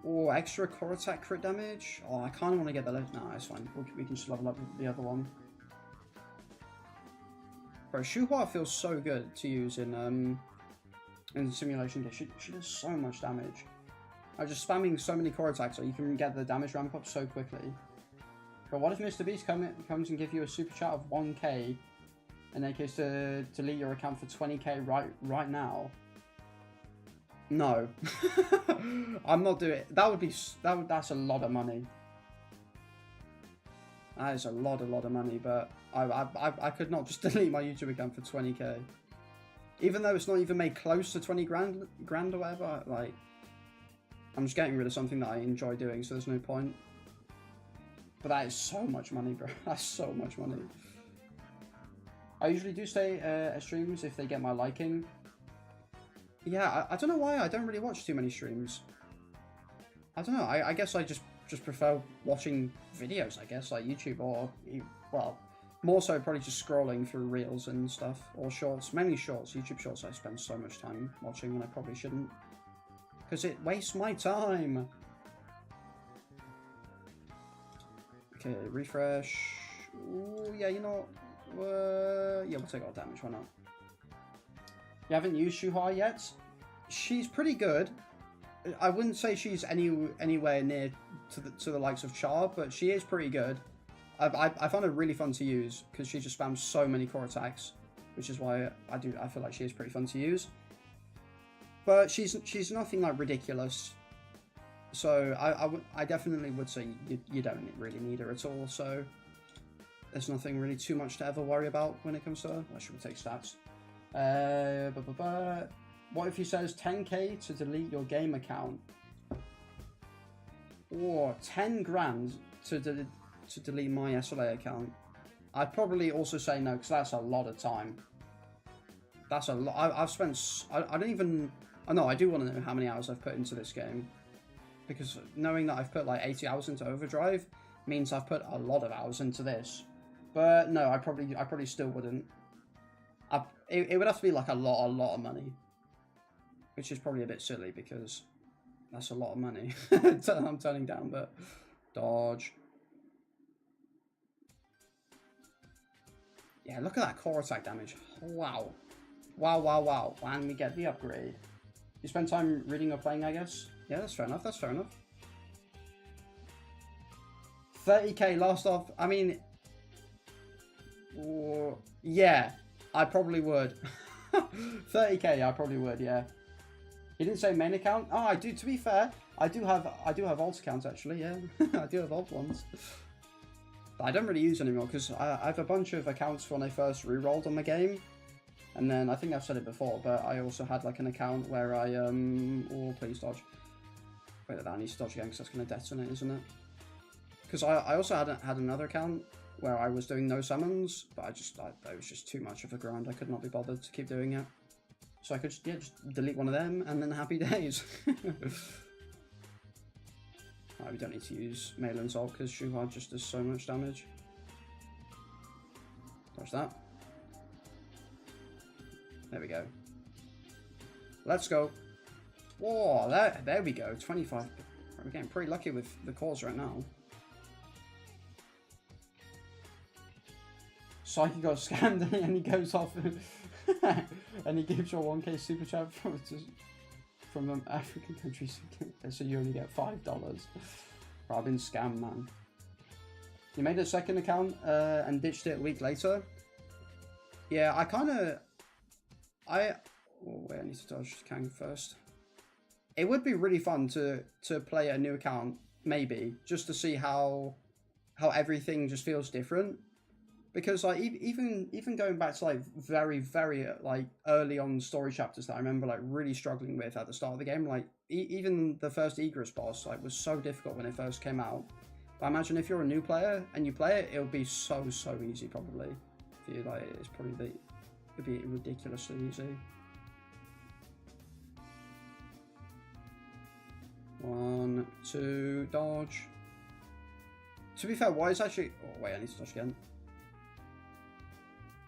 Oh, extra core attack crit damage. Oh, I kind of want to get the left. No, it's fine. We can just level up the other one. Bro, Shuhua feels so good to use in simulation game. She does so much damage. I'm just spamming so many core attacks so you can get the damage ramp up so quickly. But what if Mr. Beast comes and gives you a super chat of 1k and then goes to delete your account for 20k right now? No. I'm not doing it. That's a lot of money. That is a lot of money, but I could not just delete my YouTube account for 20k. Even though it's not even made close to 20 grand or whatever, like, I'm just getting rid of something that I enjoy doing, so there's no point. But that is so much money, bro. That's so much money. I usually do stay at streams if they get my liking. Yeah, I don't know why I don't really watch too many streams. I don't know. I guess I just prefer watching videos, I guess, like YouTube or, well, more so probably just scrolling through reels and stuff, or shorts. Mainly shorts. YouTube shorts I spend so much time watching when I probably shouldn't. Because it wastes my time. Okay, refresh. Ooh, yeah, you know, yeah, we'll take our damage. Why not? You haven't used Shuhai yet? She's pretty good. I wouldn't say she's anywhere near to the likes of Char, but she is pretty good. I found her really fun to use because she just spams so many core attacks, which is why I feel like she is pretty fun to use. But she's nothing like ridiculous. So I definitely would say you don't really need her at all. So there's nothing really too much to ever worry about when it comes to her. I should take stats. What if he says 10k to delete your game account? Or 10 grand to delete my SLA account? I'd probably also say no, because that's a lot of time. That's a lot. I've spent... I don't even... Oh no, I do want to know how many hours I've put into this game. Because knowing that I've put like 80 hours into Overdrive means I've put a lot of hours into this. But no, I probably still wouldn't. It would have to be like a lot of money. Which is probably a bit silly because that's a lot of money. I'm turning down, but dodge. Yeah, look at that core attack damage. Wow. Wow. And we get the upgrade. You spend time reading or playing, I guess? Yeah, that's fair enough. 30k last off. I mean, yeah, I probably would. 30k, I probably would. Yeah. He didn't say main account. Oh, I do. To be fair, I do have alt accounts actually. Yeah, I do have alt ones. But I don't really use anymore because I have a bunch of accounts when I first re-rolled on the game, and then I think I've said it before, but I also had like an account where I oh, please dodge. Wait, I need to dodge again because that's going to detonate, isn't it? Because I also had another account where I was doing no summons, but it was just too much of a grind. I could not be bothered to keep doing it. So I could just delete one of them and then happy days. Right, we don't need to use Malin's ult because Shuhai just does so much damage. There's that. There we go. Let's go. Whoa, there we go. 25. We're getting pretty lucky with the calls right now. Psyche got scammed and he goes off and he gives you a 1k super chat from an African country, so you only get $5. I've been scammed, man. You made a second account and ditched it a week later. Yeah, oh wait, I need to dodge Kang first. It would be really fun to play a new account, maybe, just to see how everything just feels different. Because like even going back to like very like early on story chapters that I remember like really struggling with at the start of the game, like even the first Egress boss like was so difficult when it first came out. But I imagine if you're a new player and you play it, it'll be so easy probably. For you, like it's probably it'd be ridiculously easy. 1, 2, dodge. To be fair, why is actually? Oh wait, I need to dodge again.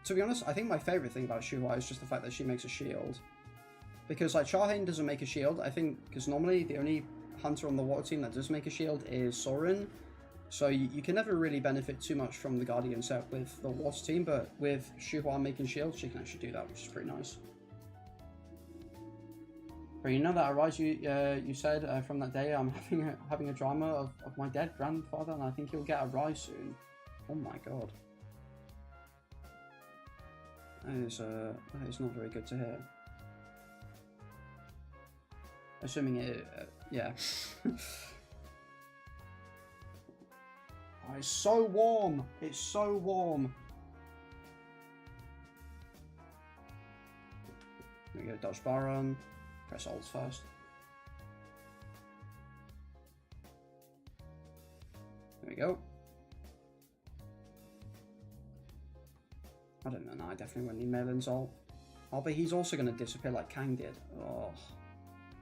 To be honest, I think my favourite thing about Shuhai is just the fact that she makes a shield. Because, like, Charhain doesn't make a shield, I think, because normally the only hunter on the water team that does make a shield is Sorin. So you can never really benefit too much from the Guardian set with the water team, but with Shuhai making shields, she can actually do that, which is pretty nice. But you know that Arise you said from that day, I'm having a drama of my dead grandfather, and I think he'll get a rise soon. Oh my god. That is not very good to hear. Assuming it, yeah. Oh, it's so warm. It's so warm. There we go, dodge Baron. Press ults first. There we go. I don't know, no, I definitely won't need Malin's ult. Oh, but he's also going to disappear like Kang did. Oh,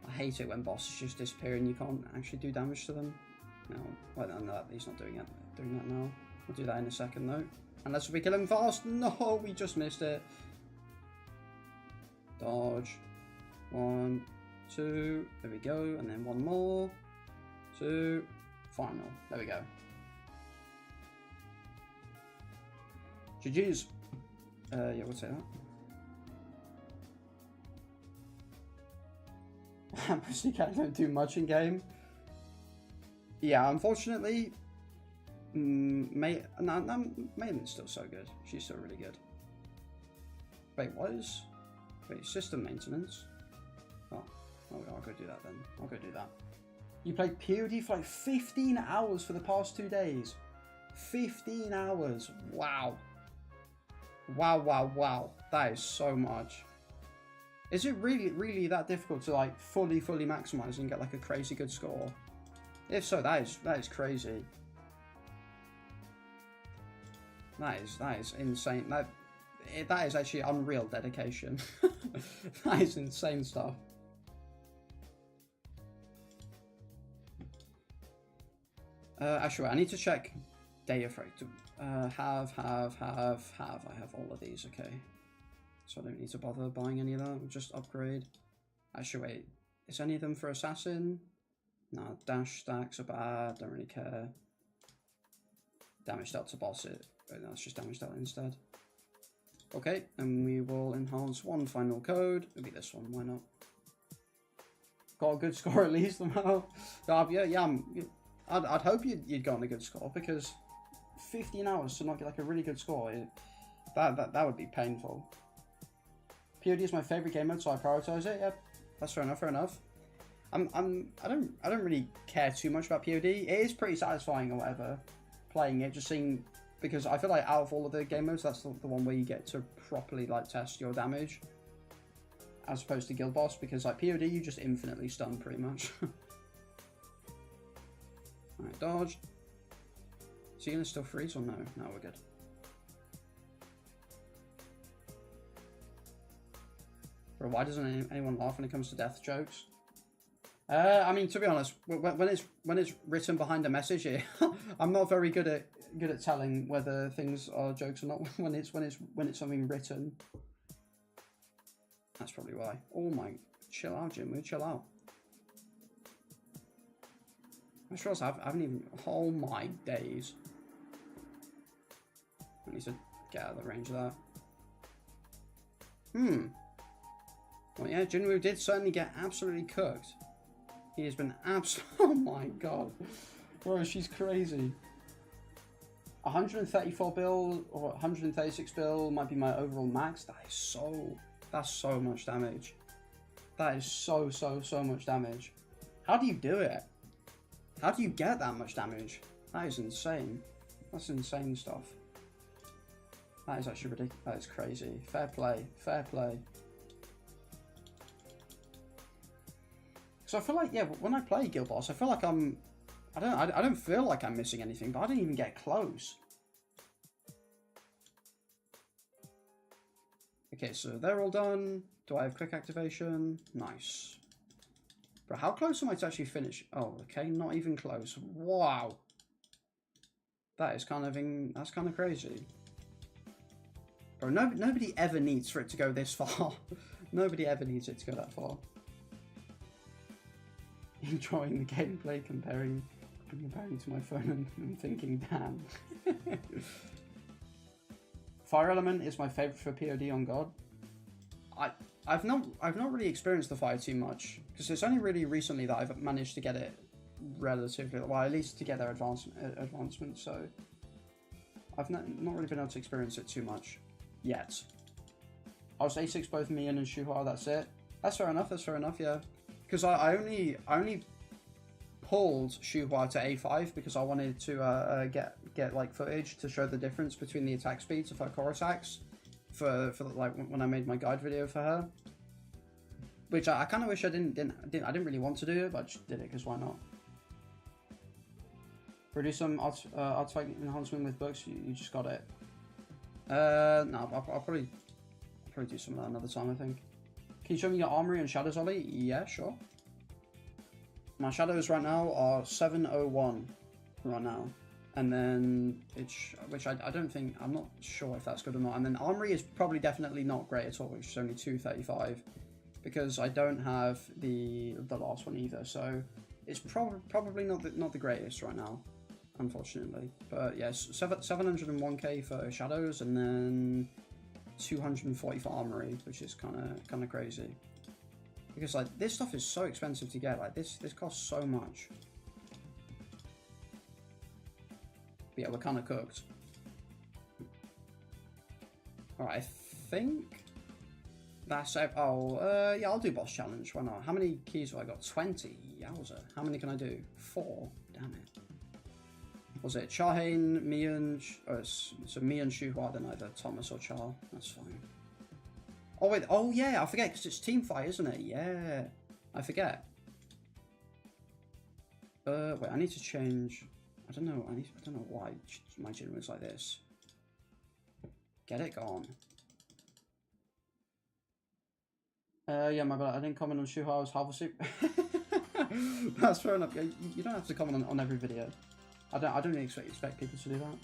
I hate it when bosses just disappear and you can't actually do damage to them. No, well, no, he's not doing it. Doing that now. We'll do that in a second though. Unless we kill him fast. No, we just missed it. Dodge. 1, 2. There we go. And then one more. 2. Final. There we go. GG's. Yeah, we'll say that. Pussycat don't do much in game. Yeah, unfortunately, Malin's still so good. She's still really good. Wait, wait, system maintenance? Oh, I'll go do that then. I'll go do that. You played POD for like 15 hours for the past 2 days. 15 hours. Wow. Wow. That is so much. Is it really that difficult to like fully maximize and get like a crazy good score? If so, that is crazy. That is insane. That is actually unreal dedication. That is insane stuff. Actually, I need to check data for it. Have. I have all of these, okay. So I don't need to bother buying any of that. We'll just upgrade. Actually, wait. Is any of them for Assassin? No, dash stacks are bad. Don't really care. Damage dealt to boss it. Wait, no, let's just damage dealt instead. Okay, and we will enhance one final code. It'll be this one, why not? Got a good score at least somehow. Yeah, I'd hope you'd gotten a good score, because 15 hours to not get like a really good score, that would be painful. POD is my favorite game mode, so I prioritize it. Yep, that's fair enough. Fair enough. I don't really care too much about POD. It is pretty satisfying or whatever, playing it, just seeing, because I feel like out of all of the game modes, that's the one where you get to properly like test your damage, as opposed to Guild Boss, because like POD you just infinitely stun pretty much. Alright, dodge. Is he gonna still freeze or no? No, we're good. Bro, why doesn't anyone laugh when it comes to death jokes? I mean, to be honest, when it's written behind a message, I'm not very good at telling whether things are jokes or not when it's something written. That's probably why. Oh my, chill out, Jimmy, chill out. I'm sure I haven't even. Oh my days! I need to get out of the range of that. Well, yeah, Jinwoo did certainly get absolutely cooked. He has been oh my god. Bro, she's crazy. 134 bill or 136 bill might be my overall max. That's so much damage. That is so much damage. How do you do it? How do you get that much damage? That is insane. That's insane stuff. That is actually ridiculous. That is crazy. Fair play. Fair play. So I feel like, yeah, when I play Guild Boss, I feel like I don't feel like I'm missing anything, but I didn't even get close. Okay, so they're all done. Do I have quick activation? Nice. But how close am I to actually finish? Oh, okay, not even close. Wow. That's kind of crazy. Bro, nobody ever needs for it to go this far. Nobody ever needs it to go that far. Enjoying the gameplay, comparing to my phone and thinking, damn. Fire Element is my favorite for POD on God. I've not really experienced the fire too much, because it's only really recently that I've managed to get it relatively well, at least to get their advancement. So I've not really been able to experience it too much yet. I was A6 both Mian and Shuhua. That's it. That's fair enough. That's fair enough. Yeah. Because I only pulled Shuhua to A5 because I wanted to get like footage to show the difference between the attack speeds of her core attacks for like when I made my guide video for her, which I kind of wish I didn't really want to do it, but I just did it because why not? Produce some artifact enhancement with books. You just got it. No, I'll probably do some of that another time, I think. Can you show me your armory and shadows, Ollie? Yeah, sure. My shadows right now are 701 right now. And then, which I don't think, I'm not sure if that's good or not. And then armory is probably definitely not great at all, which is only 235. Because I don't have the last one either. So it's probably not the greatest right now, unfortunately. But yes, 701k for shadows, and then 240 for armory, which is kind of crazy, because like this stuff is so expensive to get. Like this costs so much. But yeah, we're kind of cooked. All right, I think that's it. Oh, yeah, I'll do boss challenge. Why not? How many keys have I got? 20. Yowza. How many can I do? 4. Damn it. Was it Charhain, Mian, so Mian, Shuhua, then either Thomas or Char. That's fine. Oh wait, oh yeah, I forget, because it's team fight, isn't it? Yeah, I forget. Wait, I need to change. I don't know. I don't know why my gym was like this. Get it gone. Yeah, my bad. I didn't comment on Shuhua's harvest. That's fair enough. You don't have to comment on every video. I don't really expect people to do that.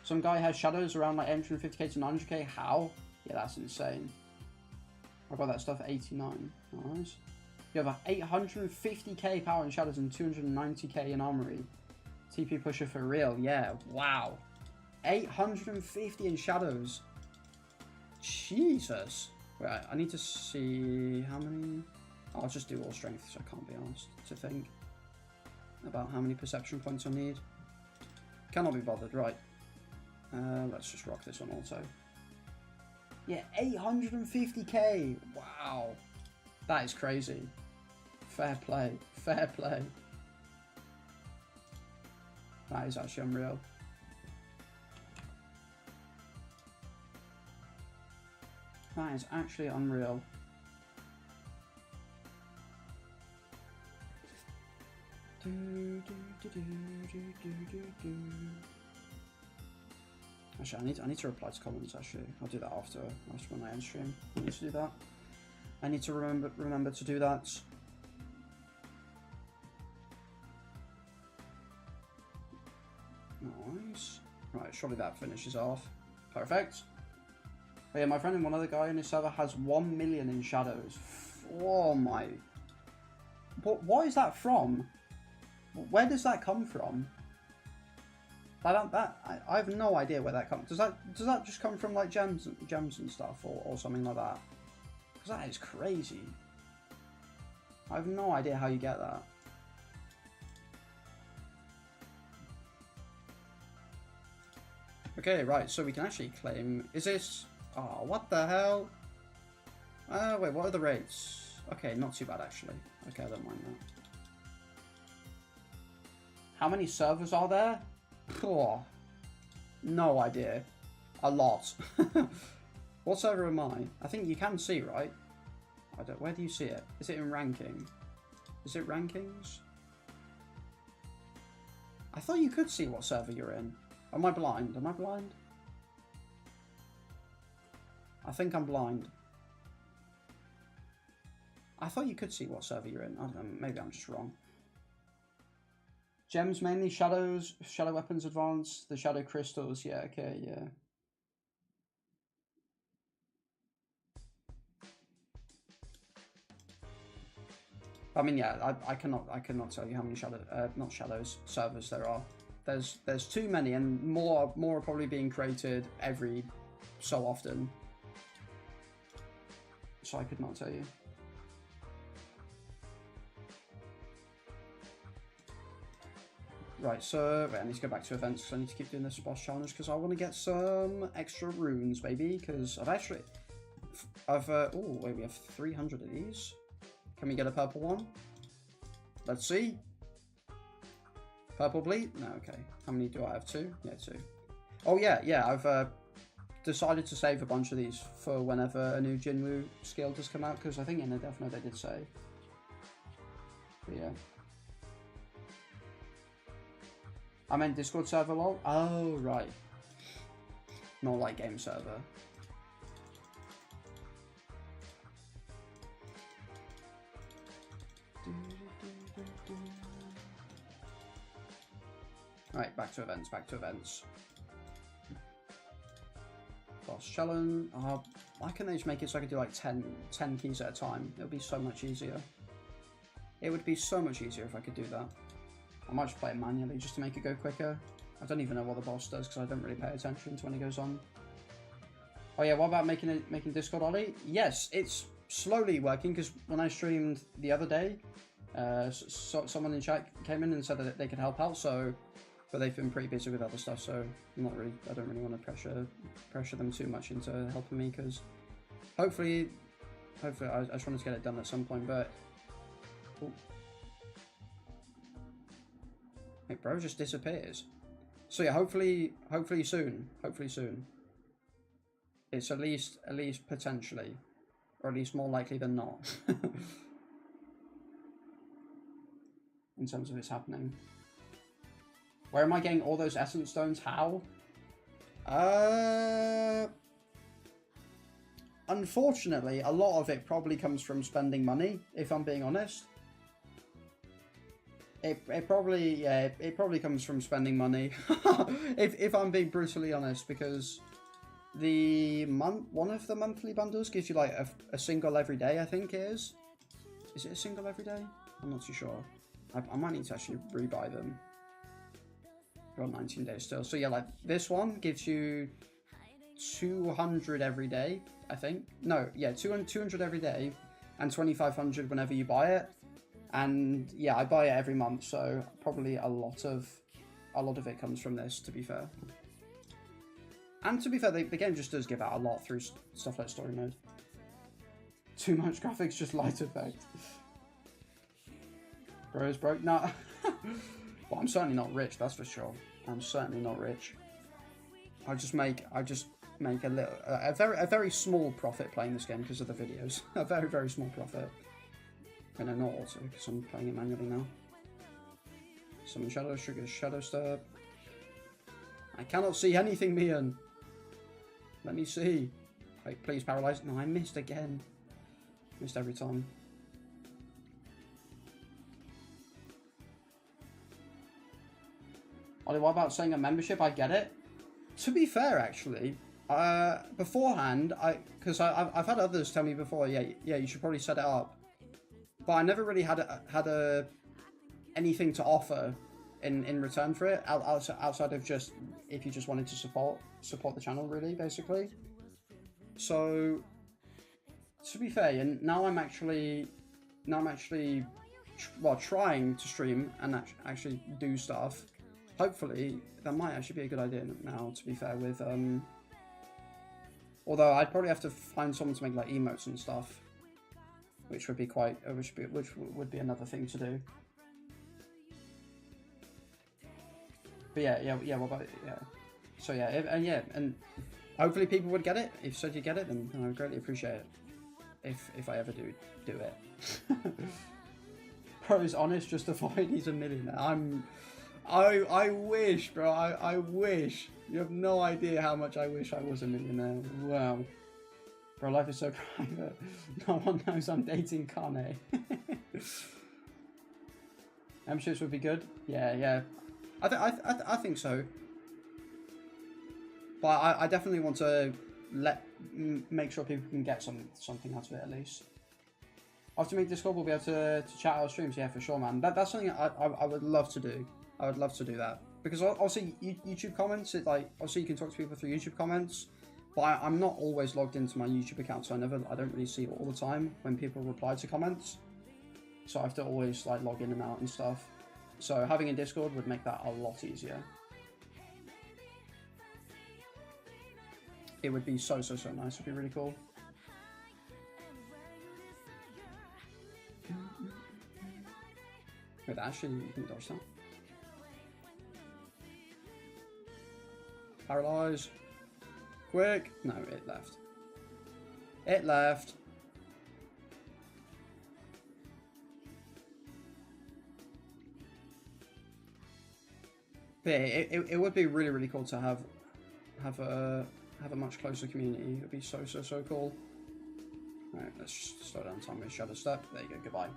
Some guy has shadows around like 850k to 900k. How? Yeah, that's insane. I got that stuff at 89. Nice. You have a 850k power in shadows and 290k in armory. TP pusher for real. Yeah. Wow. 850 in shadows. Jesus. Wait, I need to see how many. I'll just do all strength, so I can't be asked to think. about how many perception points I need. Cannot be bothered, right. Let's just rock this on auto. Yeah, 850k! Wow! That is crazy. Fair play. Fair play. That is actually unreal. That is actually unreal. Actually, I need to reply to comments. Actually, I'll do that after when I end stream. I need to do that. I need to remember to do that. Nice. Right, surely that finishes off. Perfect. But yeah, my friend and one other guy in his server has 1 million in shadows. Oh my. What is that from? Where does that come from? I have no idea where that comes. Does that just come from like gems and stuff or something like that? Because that is crazy. I have no idea how you get that. Okay, right. So we can actually claim. Is this? Oh, what the hell? Wait. What are the rates? Okay, not too bad actually. Okay, I don't mind that. How many servers are there? Oh, no idea. A lot. What server am I? I think you can see, right? I don't. Where do you see it? Is it in ranking? Is it rankings? I thought you could see what server you're in. Am I blind? Am I blind? I think I'm blind. I thought you could see what server you're in. I don't know, maybe I'm just wrong. Gems mainly, shadows, shadow weapons advanced, the shadow crystals, yeah, okay, yeah. I mean, yeah, I cannot tell you how many servers there are. There's too many, and more are probably being created every so often. So I could not tell you. Right, so wait, I need to go back to events because I need to keep doing this boss challenge because I want to get some extra runes, baby. Because oh wait, we have 300 of these. Can we get a purple one? Let's see. Purple bleed? No, okay. How many do I have? 2? Yeah, 2. Oh yeah. I've decided to save a bunch of these for whenever a new Jinwoo skill does come out because I think in the Death Note they did say. But yeah. I meant Discord server, lol. Oh, right. Not like game server. Right, back to events. Boss challenge. Why can't they just make it so I could do like 10 keys at a time? It would be so much easier. It would be so much easier if I could do that. I might just play it manually just to make it go quicker. I don't even know what the boss does because I don't really pay attention to when it goes on. Oh yeah, what about making Discord Ollie? Yes, it's slowly working because when I streamed the other day, someone in chat came in and said that they could help out. But they've been pretty busy with other stuff, so I don't really want to pressure them too much into helping me because hopefully I just wanted to get it done at some point. But ooh. Hey, bro just disappears. So yeah, hopefully soon. It's at least potentially, or at least more likely than not, in terms of it's happening. Where am I getting all those essence stones? How? Unfortunately, a lot of it probably comes from spending money, if I'm being honest. It probably comes from spending money, if I'm being brutally honest, because one of the monthly bundles gives you like a single every day, I think it is. Is it a single every day? I'm not too sure. I might need to actually rebuy them. Got 19 days still. So yeah, like this one gives you 200 every day, I think. No, yeah, 200 every day and 2,500 whenever you buy it. And yeah, I buy it every month, so probably a lot of it comes from this, to be fair. And to be fair, the game just does give out a lot through stuff like story mode. Too much graphics, just light effect. Bro is broke? Nah. Well, I'm certainly not rich, that's for sure. I'm certainly not rich. I just make a very small profit playing this game because of the videos. A very, very small profit. And I not also because I'm playing it manually now. Summon Shadow, Trigger Shadow Step. I cannot see anything, Mian. Let me see. Wait, please paralyze. No, I missed again. Missed every time. Ollie, what about saying a membership? I get it. To be fair, actually, beforehand, because I've had others tell me before, yeah, you should probably set it up. But I never really had anything to offer in return for it outside of just if you just wanted to support the channel, really, basically. So to be fair, and now I'm actually trying to stream and actually do stuff. Hopefully that might actually be a good idea now, to be fair, with although I'd probably have to find someone to make like emotes and stuff, which would be which would be another thing to do. But yeah. What about it? Yeah? So yeah, and hopefully people would get it. If you get it, then I would greatly appreciate it. If I ever do it. Bro is honest, justified. He's a millionaire. I wish, bro. I wish. You have no idea how much I wish I was a millionaire. Wow. Bro, life is so private. No one knows I'm dating Kane. Memberships would be good. Yeah. I think so. But I definitely want to make sure people can get something out of it at least. After make Discord, we'll be able to chat our streams. Yeah, for sure, man. That's something I would love to do. I would love to do that because obviously YouTube comments. Obviously you can talk to people through YouTube comments, but I'm not always logged into my YouTube account, so I don't really see it all the time when people reply to comments. So I have to always like log in and out and stuff. So having a Discord would make that a lot easier. It would be so nice. It'd be really cool. Wait, actually, you can dodge that. Paralyze. Quick. No, it left. It left. But it would be really cool to have a much closer community. It would be so cool. Alright, let's just slow down time with Shadow Step. There you go, goodbye.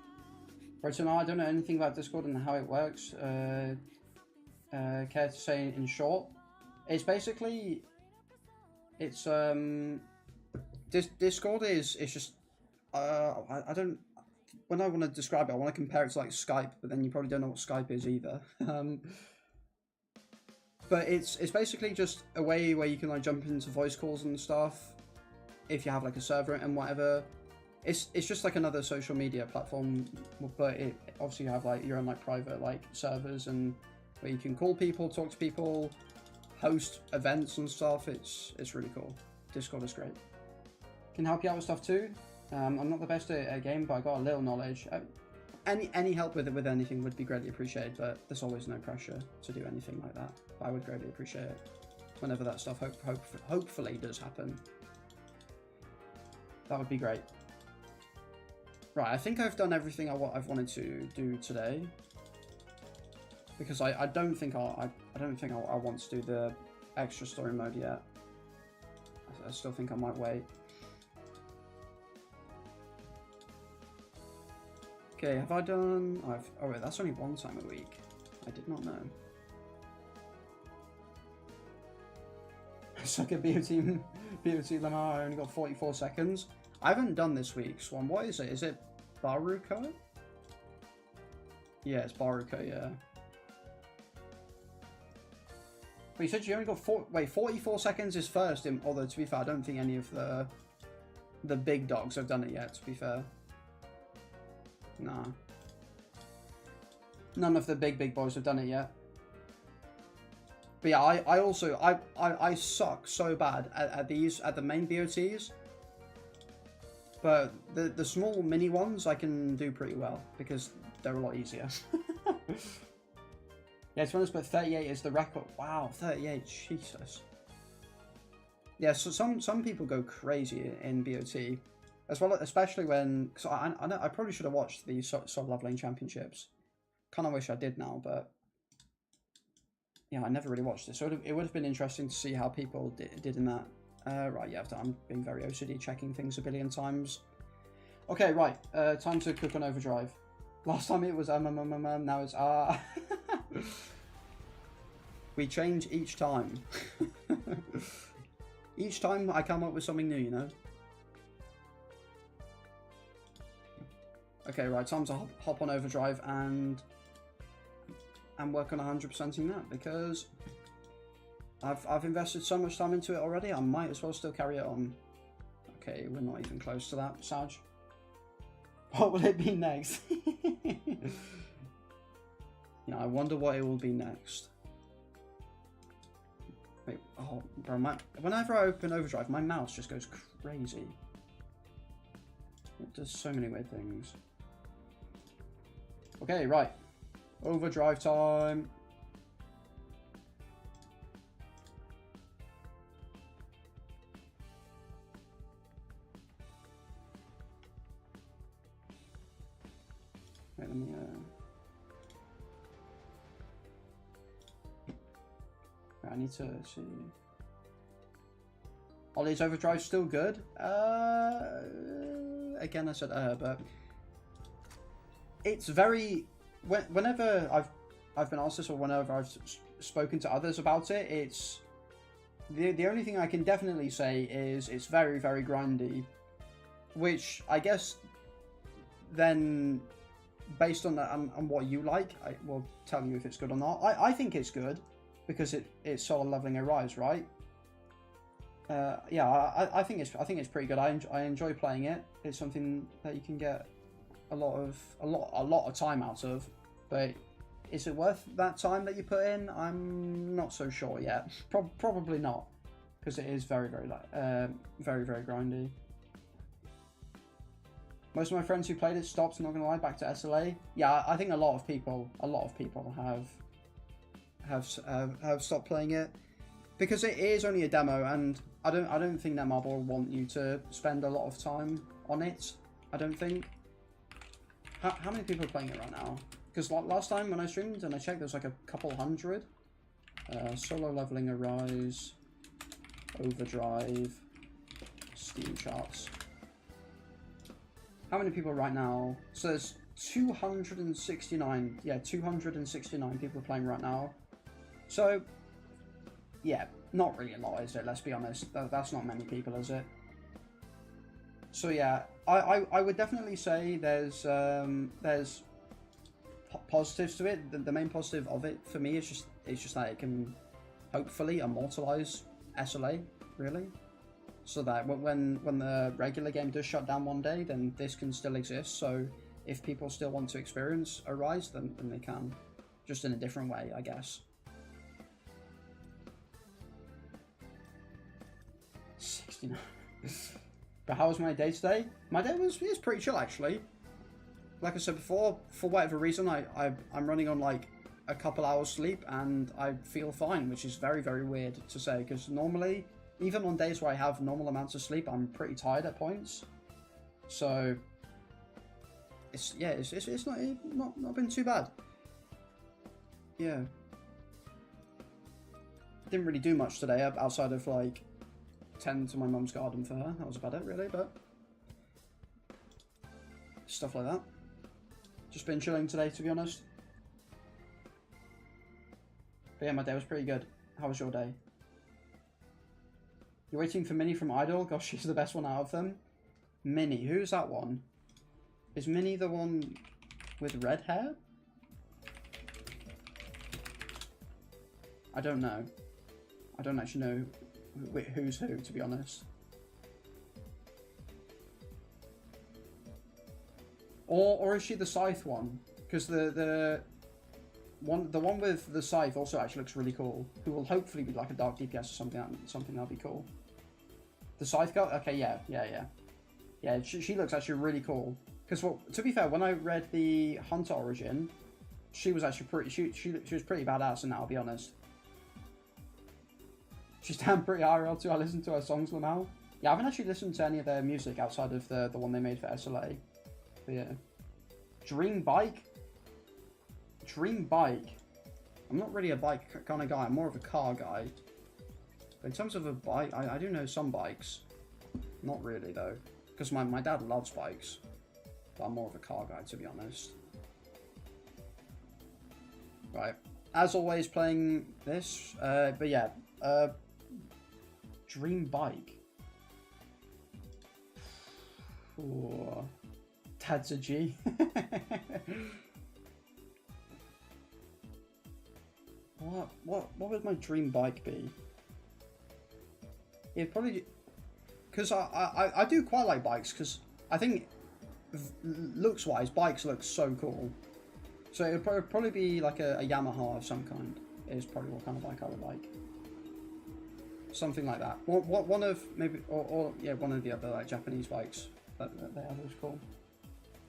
Right, so now I don't know anything about Discord and how it works. Care to say in short? It's basically, Discord is just, I don't, when I want to describe it, I want to compare it to like Skype, but then you probably don't know what Skype is either. But it's basically just a way where you can like jump into voice calls and stuff if you have like a server and whatever. It's just like another social media platform, but obviously you have like your own like private like servers and where you can call people, talk to people, host events and stuff. It's really cool. Discord is great. Can help you out with stuff too. I'm not the best at a game, but I got a little knowledge. Any help with anything would be greatly appreciated, but there's always no pressure to do anything like that. But I would greatly appreciate it whenever that stuff hopefully does happen. That would be great. Right, I think I've done everything I've wanted to do today. Because I don't think I want to do the extra story mode yet. I still think I might wait. Okay, have I done? Oh wait, that's only one time a week. I did not know. Suck at BOT Lamar. I only got 44 seconds. I haven't done this week, Swan. What is it? Is it Baruko? Yeah, it's Baruko, yeah. But you said you only got 44 seconds is first, although to be fair, I don't think any of the big dogs have done it yet, to be fair. Nah. None of the big boys have done it yet. But yeah, I suck so bad at the main BOTs. But the small mini ones I can do pretty well because they're a lot easier. Yeah, to be honest, but 38 is the record. Wow, 38, Jesus. Yeah, so some people go crazy in BOT, as well, especially when, because I probably should have watched the solo leveling championships. Kind of wish I did now, but yeah, I never really watched it, so it would have been interesting to see how people did in that. Right, yeah, I'm being very OCD, checking things a billion times. Okay, right, time to cook on Overdrive. Last time it was now it's We change each time. Each time I come up with something new, you know? Okay, right, time to hop on Overdrive and work on 100%ing that, because I've invested so much time into it already, I might as well still carry it on. Okay, we're not even close to that, Saj. What will it be next? Yeah, I wonder what it will be next. Wait, oh, bro, whenever I open Overdrive, my mouse just goes crazy. It does so many weird things. Okay, right. Overdrive time. Wait, let me, I need to see. Ollie's Overdrive still good? Again, I said but it's very, whenever I've been asked this, or whenever I've spoken to others about it, it's the only thing I can definitely say is it's very, very grindy, which I guess then based on that on what you like, I will tell you if it's good or not. I think it's good because it's solo leveling a rise, right? Yeah, I think it's pretty good. I enjoy playing it. It's something that you can get a lot of time out of, but is it worth that time that you put in? I'm not so sure yet. Probably not, because it is very very grindy. Most of my friends who played it stopped. Not gonna lie, back to SLA. Yeah, I think a lot of people have stopped playing it because it is only a demo, and I don't think that Marble will want you to spend a lot of time on it. I don't think. How many people are playing it right now? Because last time when I streamed and I checked, there was like a couple hundred. Solo leveling Arise, Overdrive, Steam charts. How many people right now? So there's 269. Yeah, 269 people playing right now. So, yeah, not really a lot, is it? Let's be honest. That's not many people, is it? So yeah, I would definitely say there's positives to it. The main positive of it for me is just that it can hopefully immortalize SLA, really, so that when the regular game does shut down one day, then this can still exist. So if people still want to experience a rise, then they can, just in a different way, I guess. 69. But how was my day today? My day was pretty chill, actually. Like I said before, for whatever reason, I'm running on like a couple hours sleep and I feel fine, which is very, very weird to say, because normally, even on days where I have normal amounts of sleep, I'm pretty tired at points. So it's not been too bad. Yeah. Didn't really do much today outside of like tend to my mum's garden for her. That was about it, really, but stuff like that. Just been chilling today, to be honest. But yeah, my day was pretty good. How was your day? You're waiting for Minnie from Idol? Gosh, she's the best one out of them. Minnie, who's that one? Is Minnie the one with red hair? I don't know. I don't actually know who's who, to be honest. Or is she the Scythe one? Because the the one with the scythe also actually looks really cool. Who will hopefully be like a dark DPS or something that'll be cool. The scythe girl, okay, yeah. She looks actually really cool. Because well, to be fair, when I read the Hunter origin, she was actually pretty. She was pretty badass in that. I'll be honest. She's down pretty IRL too. I listened to her songs now. Yeah, I haven't actually listened to any of their music outside of the one they made for SLA. But yeah, Dream Bike. I'm not really a bike kind of guy. I'm more of a car guy. But in terms of a bike, I do know some bikes. Not really though, because my dad loves bikes. But I'm more of a car guy, to be honest. Right. As always, playing this. But yeah. Dream Bike. Ooh. Dad's a G. What would my dream bike be? It'd probably... Because I do quite like bikes, because I think... looks-wise, bikes look so cool. So it would probably be like a Yamaha of some kind. Is probably what kind of bike I would like. Something like that. One of maybe or yeah, one of the other like Japanese bikes that they have is cool.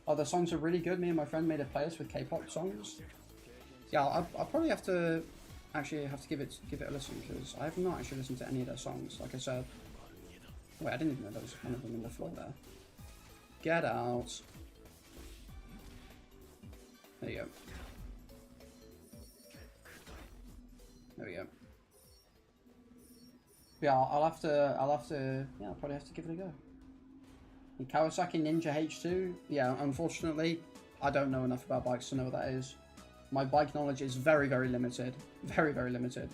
Oh, the songs are really good. Me and my friend made a playlist with K-pop songs. Yeah, I'll probably have to give it a listen, because I have not actually listened to any of their songs. Like I said. Wait, I didn't even know there was one of them in the floor there. Get out. There you go. There we go. Yeah, I'll probably have to give it a go. The Kawasaki Ninja H2, yeah, unfortunately, I don't know enough about bikes to know what that is. My bike knowledge is very, very limited. Very, very limited.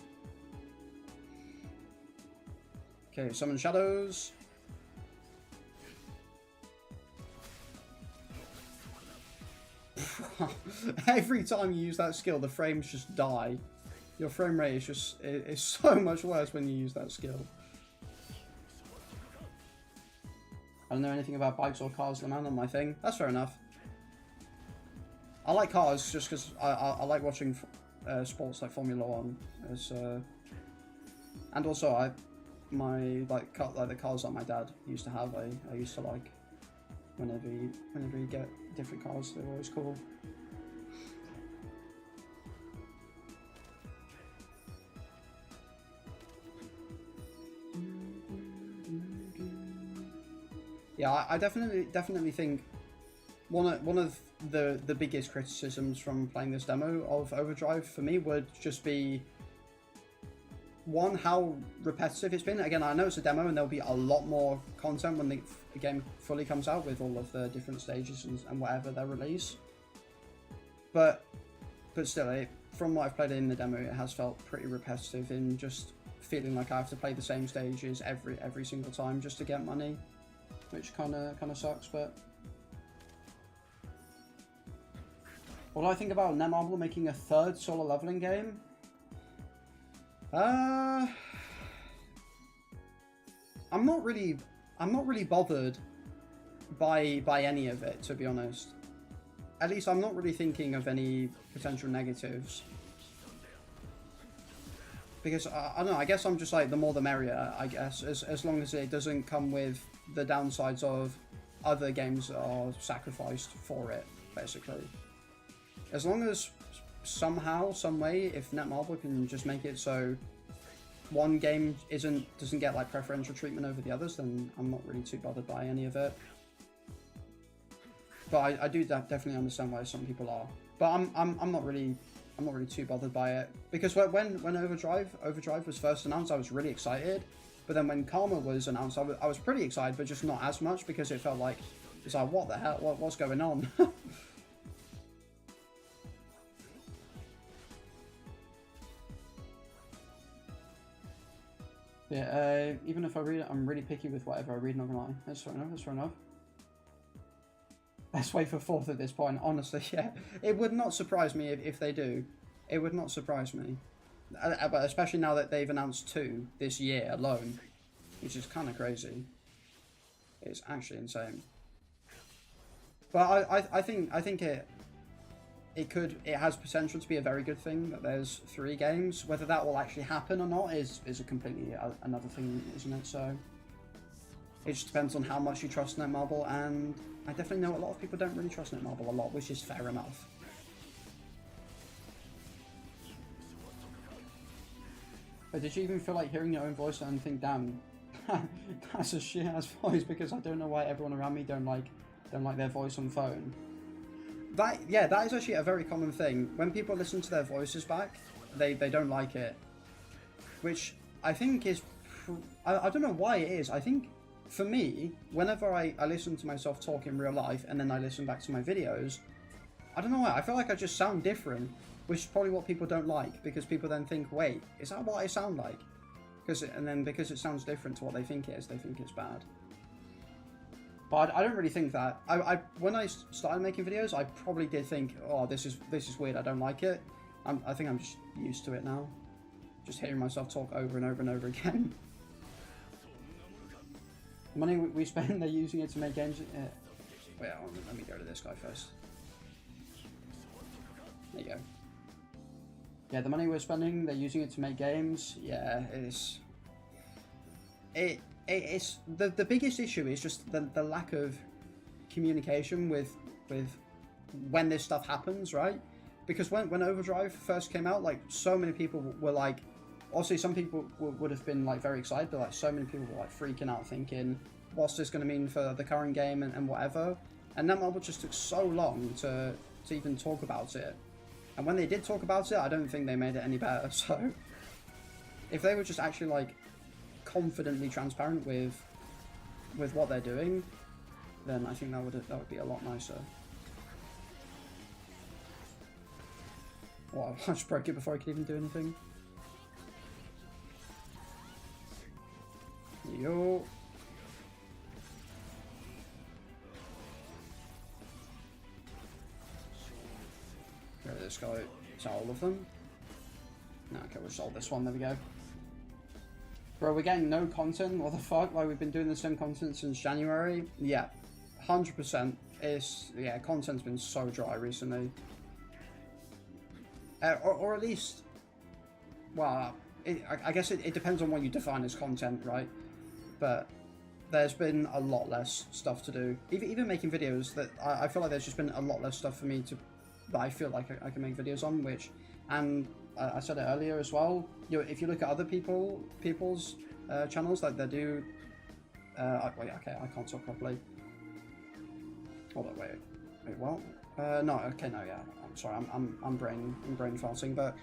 Okay, summon shadows. Every time you use that skill, the frames just die. Your frame rate is just it's so much worse when you use that skill. I don't know anything about bikes or cars, man, on my thing. That's fair enough. I like cars just because I like watching sports like Formula 1. And also the cars that my dad used to have. I used to like whenever you get different cars, they're always cool. Yeah, I definitely think one of the biggest criticisms from playing this demo of Overdrive for me would just be one, how repetitive it's been. Again, I know it's a demo and there'll be a lot more content when the game fully comes out with all of the different stages and whatever they release. But still, from what I've played in the demo, it has felt pretty repetitive in just feeling like I have to play the same stages every single time just to get money. Which kind of sucks, but what do I think about Netmarble making a third solo leveling game? I'm not really bothered by any of it, to be honest. At least I'm not really thinking of any potential negatives. Because I don't know, I guess I'm just like the more the merrier, I guess, as long as it doesn't come with the downsides of other games that are sacrificed for it, basically. As long as somehow, some way, if Netmarble can just make it so one game doesn't get like preferential treatment over the others, then I'm not really too bothered by any of it. But I do definitely understand why some people are. But I'm not really too bothered by it, because when Overdrive was first announced, I was really excited. But then when Karma was announced, I was pretty excited, but just not as much, because it felt like it's like, what the hell, what's going on? Yeah, even if I read it, I'm really picky with whatever I read, not gonna lie. That's fair enough. Let's wait for 4th at this point, honestly, yeah. It would not surprise me if they do. It would not surprise me. But especially now that they've announced 2 this year alone, which is kind of crazy. It's actually insane. But I think it has potential to be a very good thing that there's 3 games. Whether that will actually happen or not is a completely another thing, isn't it? So it just depends on how much you trust Netmarble, and I definitely know a lot of people don't really trust Netmarble a lot, which is fair enough. But did you even feel like hearing your own voice and think, damn, that's a shit ass voice, because I don't know why everyone around me don't like their voice on phone. That is actually a very common thing. When people listen to their voices back, they don't like it. Which I think is, I don't know why it is. I think for me, whenever I listen to myself talk in real life and then I listen back to my videos, I don't know why, I feel like I just sound different, which is probably what people don't like, because people then think, wait, is that what I sound like? Because it sounds different to what they think it is, they think it's bad. But I don't really think that. When I started making videos, I probably did think, oh, this is weird, I don't like it. I think I'm just used to it now. Just hearing myself talk over and over and over again. The money we spend, they're using it to make games. Wait, let me go to this guy first. There you go. Yeah, the money we're spending, they're using it to make games. Yeah, it's the biggest issue is just the lack of communication with when this stuff happens, right? Because when Overdrive first came out, like, so many people were like, obviously some people would have been like very excited, but like so many people were like freaking out, thinking, what's this going to mean for the current game and whatever. And Netmarble just took so long to even talk about it. And when they did talk about it, I don't think they made it any better. So if they were just actually like confidently transparent with what they're doing, then I think that would be a lot nicer. Well, I just broke it before I could even do anything. Yo. Go to this guy. Is that all of them? No, okay, we'll solve this one. There we go. Bro, we're getting no content. What the fuck? Like, we've been doing the same content since January. Yeah, 100%. Yeah, content's been so dry recently. Or at least, well, I guess it depends on what you define as content, right? But there's been a lot less stuff to do. Even making videos, that I feel like there's just been a lot less stuff for me that I feel like I can make videos on, which, and I said it earlier as well, if you look at other people's channels, like they do, wait, okay, I can't talk properly. Hold on, wait, what? No, okay, no, yeah, I'm sorry, I'm brain farting, but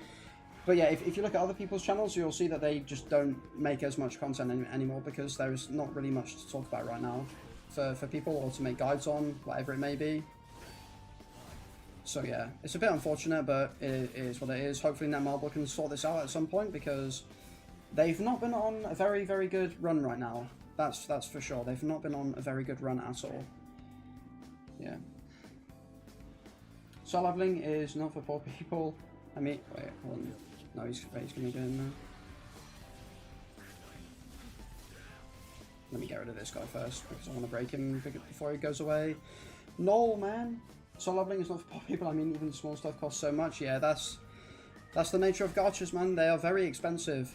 yeah, if you look at other people's channels, you'll see that they just don't make as much content anymore, because there's not really much to talk about right now for people, or to make guides on, whatever it may be. So yeah, it's a bit unfortunate, but it is what it is. Hopefully Netmarble can sort this out at some point, because they've not been on a very, very good run right now. That's for sure. They've not been on a very good run at all. Yeah. Soul leveling is not for poor people. I mean, wait, hold on. No, he's gonna get in there. Let me get rid of this guy first, because I want to break him before he goes away. No, man. Soul leveling is not for poor people. I mean, even small stuff costs so much. Yeah, that's the nature of gachas, man. They are very expensive.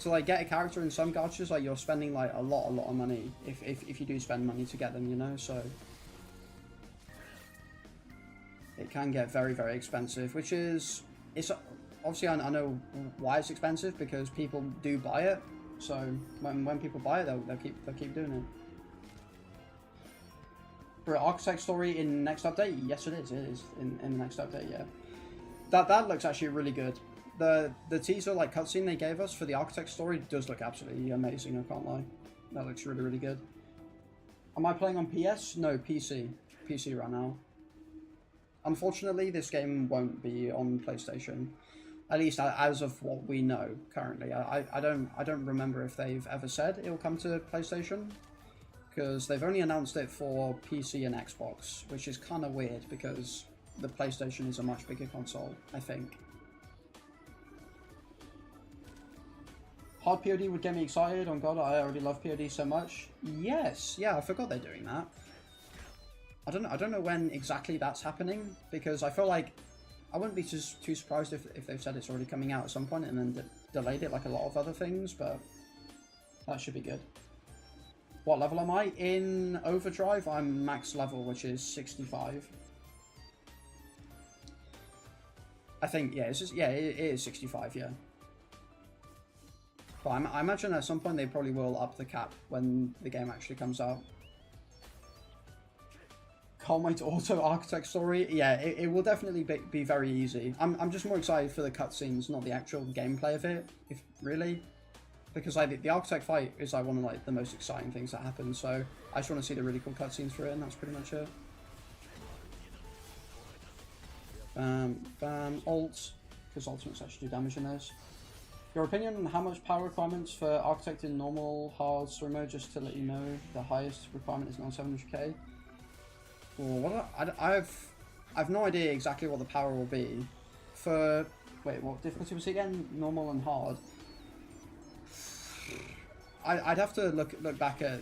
To like get a character in some gachas, like you're spending like a lot of money if you do spend money to get them, you know. So it can get very, very expensive, which is, it's obviously, I know why it's expensive, because people do buy it. So when people buy it, they'll keep doing it. For Architect story in next update, yes it is. It is in the next update. Yeah, that looks actually really good. The teaser like cutscene they gave us for the Architect story does look absolutely amazing. I can't lie. That looks really, really good. Am I playing on PS? No, PC. PC right now. Unfortunately, this game won't be on PlayStation. At least as of what we know currently. I don't remember if they've ever said it'll come to PlayStation, because they've only announced it for PC and Xbox, which is kind of weird, because the PlayStation is a much bigger console, I think. Hard POD would get me excited. On God, I already love POD so much. Yes, yeah, I forgot they're doing that. I don't know when exactly that's happening, because I feel like I wouldn't be too surprised if they've said it's already coming out at some point and then delayed it like a lot of other things, but that should be good. What level am I? In Overdrive, I'm max level, which is 65. I think, yeah, it's just, yeah, it is 65, yeah. But I imagine at some point they probably will up the cap when the game actually comes out. Can't wait to auto architect story. Yeah, it will definitely be very easy. I'm just more excited for the cutscenes, not the actual gameplay of it, if really. Because like the architect fight is like one of like the most exciting things that happen, so I just want to see the really cool cutscenes for it, and that's pretty much it. Bam, ult, because ultimates actually do damage in this. Your opinion on how much power requirements for architect in normal, hard, story mode, just to let you know, the highest requirement is now 700k. Well, I've no idea exactly what the power will be. For, wait, what difficulty was it again? Normal and hard. I'd have to look back at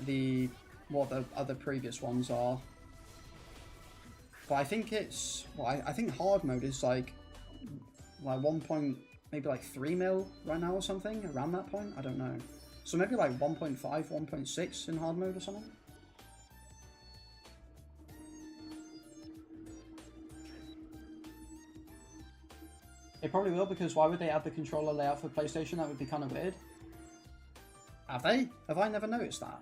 what the other previous ones are. But I think it's, well, I think hard mode is like 3 mil right now or something, around that point, I don't know. So maybe like 1.5, 1.6 in hard mode or something? It probably will, because why would they add the controller layout for PlayStation? That would be kind of weird. Have they? Have I never noticed that?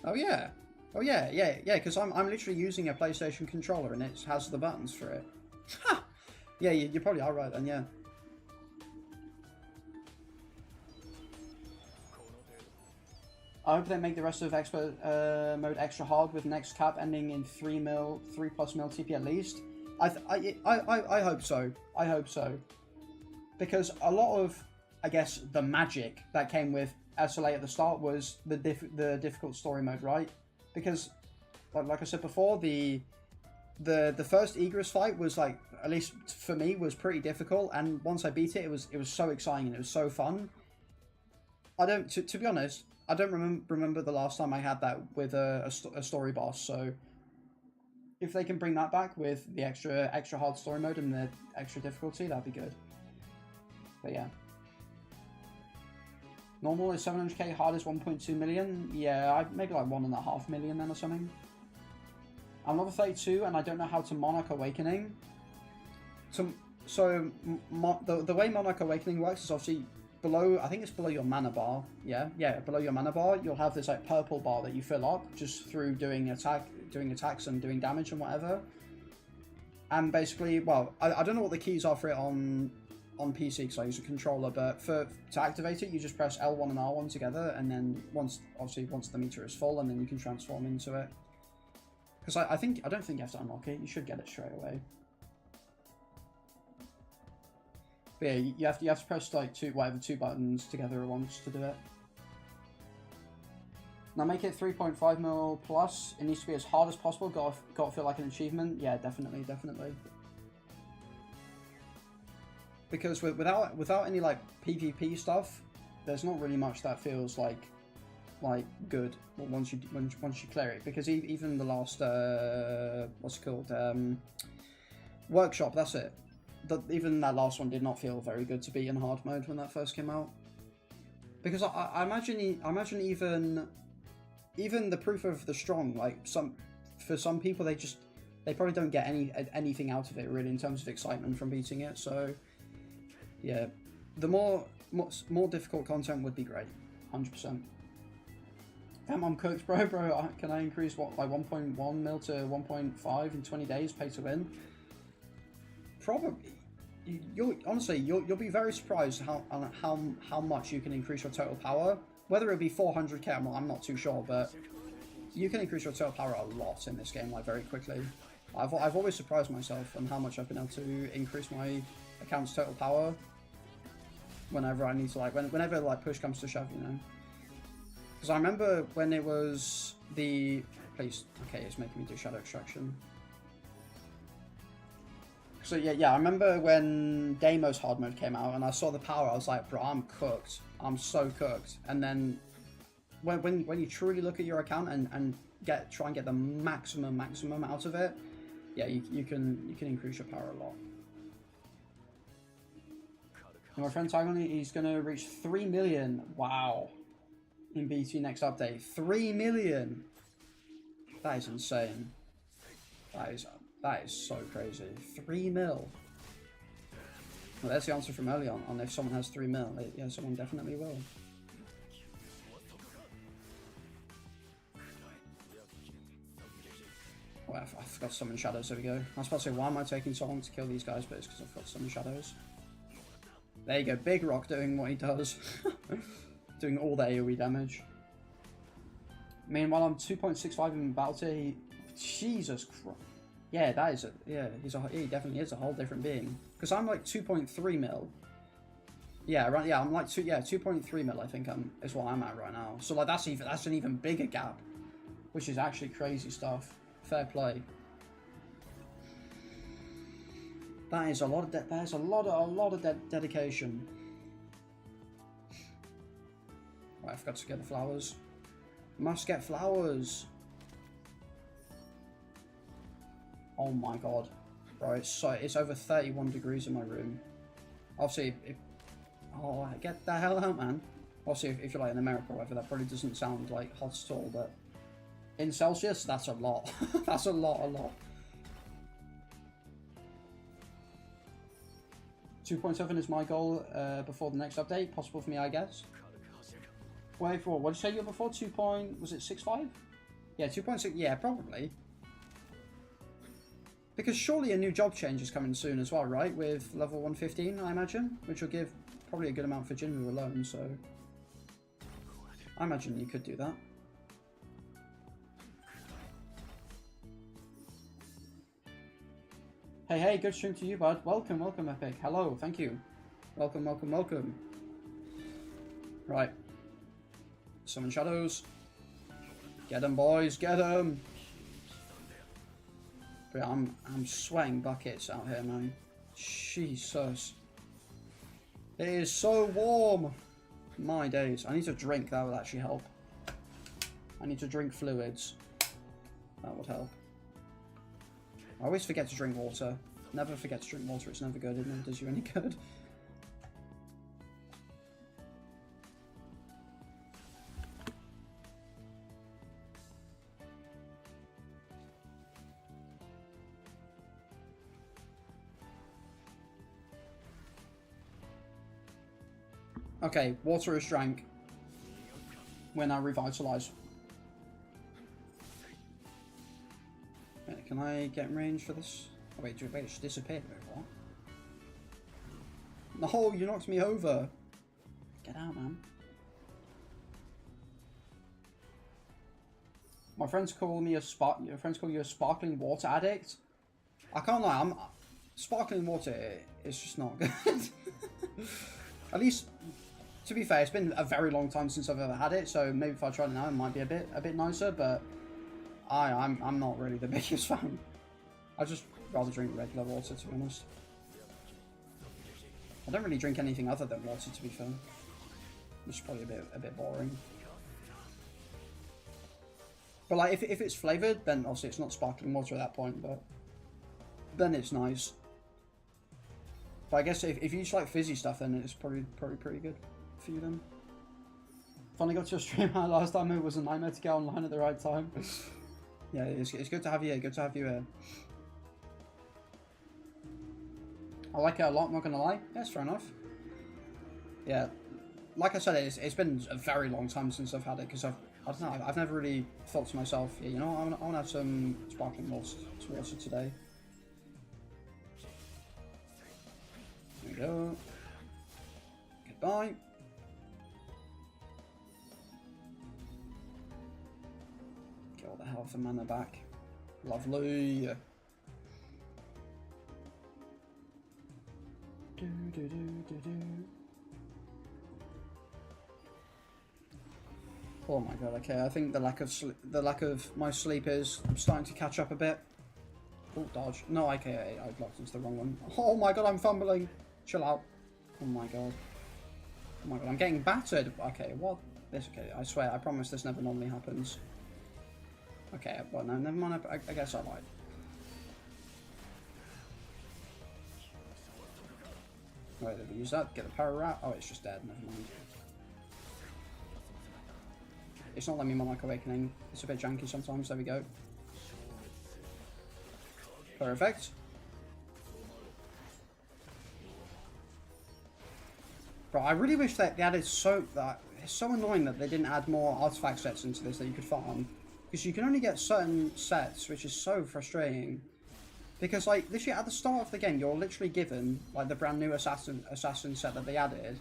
Oh yeah. Oh yeah, because I'm literally using a PlayStation controller and it has the buttons for it. Ha! Yeah, you probably are right then, yeah. I hope they make the rest of expert mode extra hard with next cap ending in 3 plus mil TP at least. I hope so. I hope so. Because a lot of, I guess, the magic that came with SLA at the start was the difficult story mode, right? Because, like I said before, the first Egress fight was like, at least for me, was pretty difficult, and once I beat it, it was so exciting and it was so fun. To be honest, I don't remember the last time I had that with a story boss. So if they can bring that back with the extra hard story mode and the extra difficulty, that'd be good. But yeah. Normal is 700k, hard is 1.2 million. Yeah, maybe like 1.5 million then or something. I'm level 32 and I don't know how to Monarch Awakening. So the way Monarch Awakening works is obviously below, I think it's below your mana bar. Yeah, below your mana bar, you'll have this like purple bar that you fill up just through doing attacks and doing damage and whatever. And basically, well, I don't know what the keys are for it on PC because I use a controller, but to activate it, you just press L1 and R1 together, and then once the meter is full, and then you can transform into it. Because I don't think you have to unlock it. You should get it straight away. But yeah, you have to press like two buttons together at once to do it. Now make it 3.5 mil plus. It needs to be as hard as possible. Got to feel like an achievement. Yeah, definitely. Because without any like PvP stuff, there's not really much that feels like good once you clear it. Because even the last what's it called, workshop, that's it. Even that last one did not feel very good to be in hard mode when that first came out. Because I imagine even the proof of the strong, like for some people they probably don't get anything out of it really in terms of excitement from beating it. So yeah, the more difficult content would be great, 100%. Damn, I'm cooked, bro. Can I increase what by 1.1 mil to 1.5 in 20 days? Pay to win. Probably. You'll be very surprised how much you can increase your total power. Whether it be 400k, I'm not too sure, but you can increase your total power a lot in this game, like very quickly. I've always surprised myself on how much I've been able to increase my account's total power whenever I need to, whenever push comes to shove, you know. Because I remember when it was the it's making me do shadow extraction. So yeah, I remember when Deimos hard mode came out and I saw the power, I was like, bro, I'm cooked. I'm so cooked. And then when you truly look at your account and try and get the maximum out of it, yeah, you can increase your power a lot. And my friend Tagoni, he's gonna reach 3 million. Wow. In BT next update. 3 million. That is insane. That is so crazy. 3 mil. Well, there's the answer from early on if someone has 3 mil. Yeah, someone definitely will. Oh, I forgot to summon shadows. There we go. I was about to say, why am I taking so long to kill these guys? But it's because I forgot to summon shadows. There you go. Big Rock doing what he does. Doing all the AoE damage. Meanwhile, I'm 2.65 in battle tier. Jesus Christ. Yeah, that is he definitely is a whole different being. Because I'm like 2.3 mil. Yeah, right. Yeah, I'm like 2.3 mil. I think is what I'm at right now. So like that's an even bigger gap, which is actually crazy stuff. Fair play. That is a lot of dedication. Right, I forgot to get the flowers. Must get flowers. Oh my god. Right, so it's over 31 degrees in my room. Obviously, oh, get the hell out, man. Obviously, if you're like in America or whatever, that probably doesn't sound like hot at all, but in Celsius, that's a lot. That's a lot. 2.7 is my goal before the next update. Possible for me, I guess. Wait for what did you say you were before? 2. Was it 6.5? Yeah, 2.6. Yeah, probably. Because surely a new job change is coming soon as well, right? With level 115, I imagine, which will give probably a good amount for Jinwoo alone. So I imagine you could do that. Hey, good stream to you, bud. Welcome, Epic. Hello, thank you. Welcome. Right. Summon shadows. Get them, boys, get them. But I'm sweating buckets out here, man. Jesus. It is so warm. My days. I need to drink, that would actually help. I need to drink fluids. That would help. I always forget to drink water. Never forget to drink water, it's never good, it never does you any good. Okay, water is drank. We're now revitalized. Can I get in range for this? Oh, wait, it just disappeared. What? No, you knocked me over. Get out, man. My friends call me your friends call you a sparkling water addict. I can't lie. Sparkling water is just not good. At least, to be fair, it's been a very long time since I've ever had it. So maybe if I tried it now, it might be a bit nicer. But I'm not really the biggest fan. I just rather drink regular water, to be honest. I don't really drink anything other than water, to be fair. Which is probably a bit boring. But like, if it's flavoured, then obviously it's not sparkling water at that point, but then it's nice. But I guess if you just like fizzy stuff, then it's probably pretty good for you then. Finally got to your stream last time. It was a nightmare to get online at the right time. Yeah, it's good to have you here. Good to have you here. I like it a lot, I'm not gonna lie. Yeah, it's fair enough. Yeah, like I said, it's been a very long time since I've had it, because I don't know, I've never really thought to myself, yeah, you know, I want to have some sparkling water today. There we go. Goodbye. Get all the health and mana back. Lovely. Oh my god, okay, I think the lack of my sleep is starting to catch up a bit. Oh, dodge. No, okay, I blocked into the wrong one. Oh my god, I'm fumbling. Chill out. Oh my god. Oh my god, I'm getting battered. Okay, what? This, okay, I swear, I promise this never normally happens. Okay, well, no, never mind. I guess I lied. Wait, did we use that? Get the power rat? Oh, it's just dead. Never mind. It's not letting me Monarch Awakening. It's a bit janky sometimes. There we go. Perfect. Bro, I really wish that they added it's so annoying that they didn't add more artifact sets into this that you could farm. Because you can only get certain sets, which is so frustrating. Because, like, literally at the start of the game, you're literally given, like, the brand new assassin set that they added.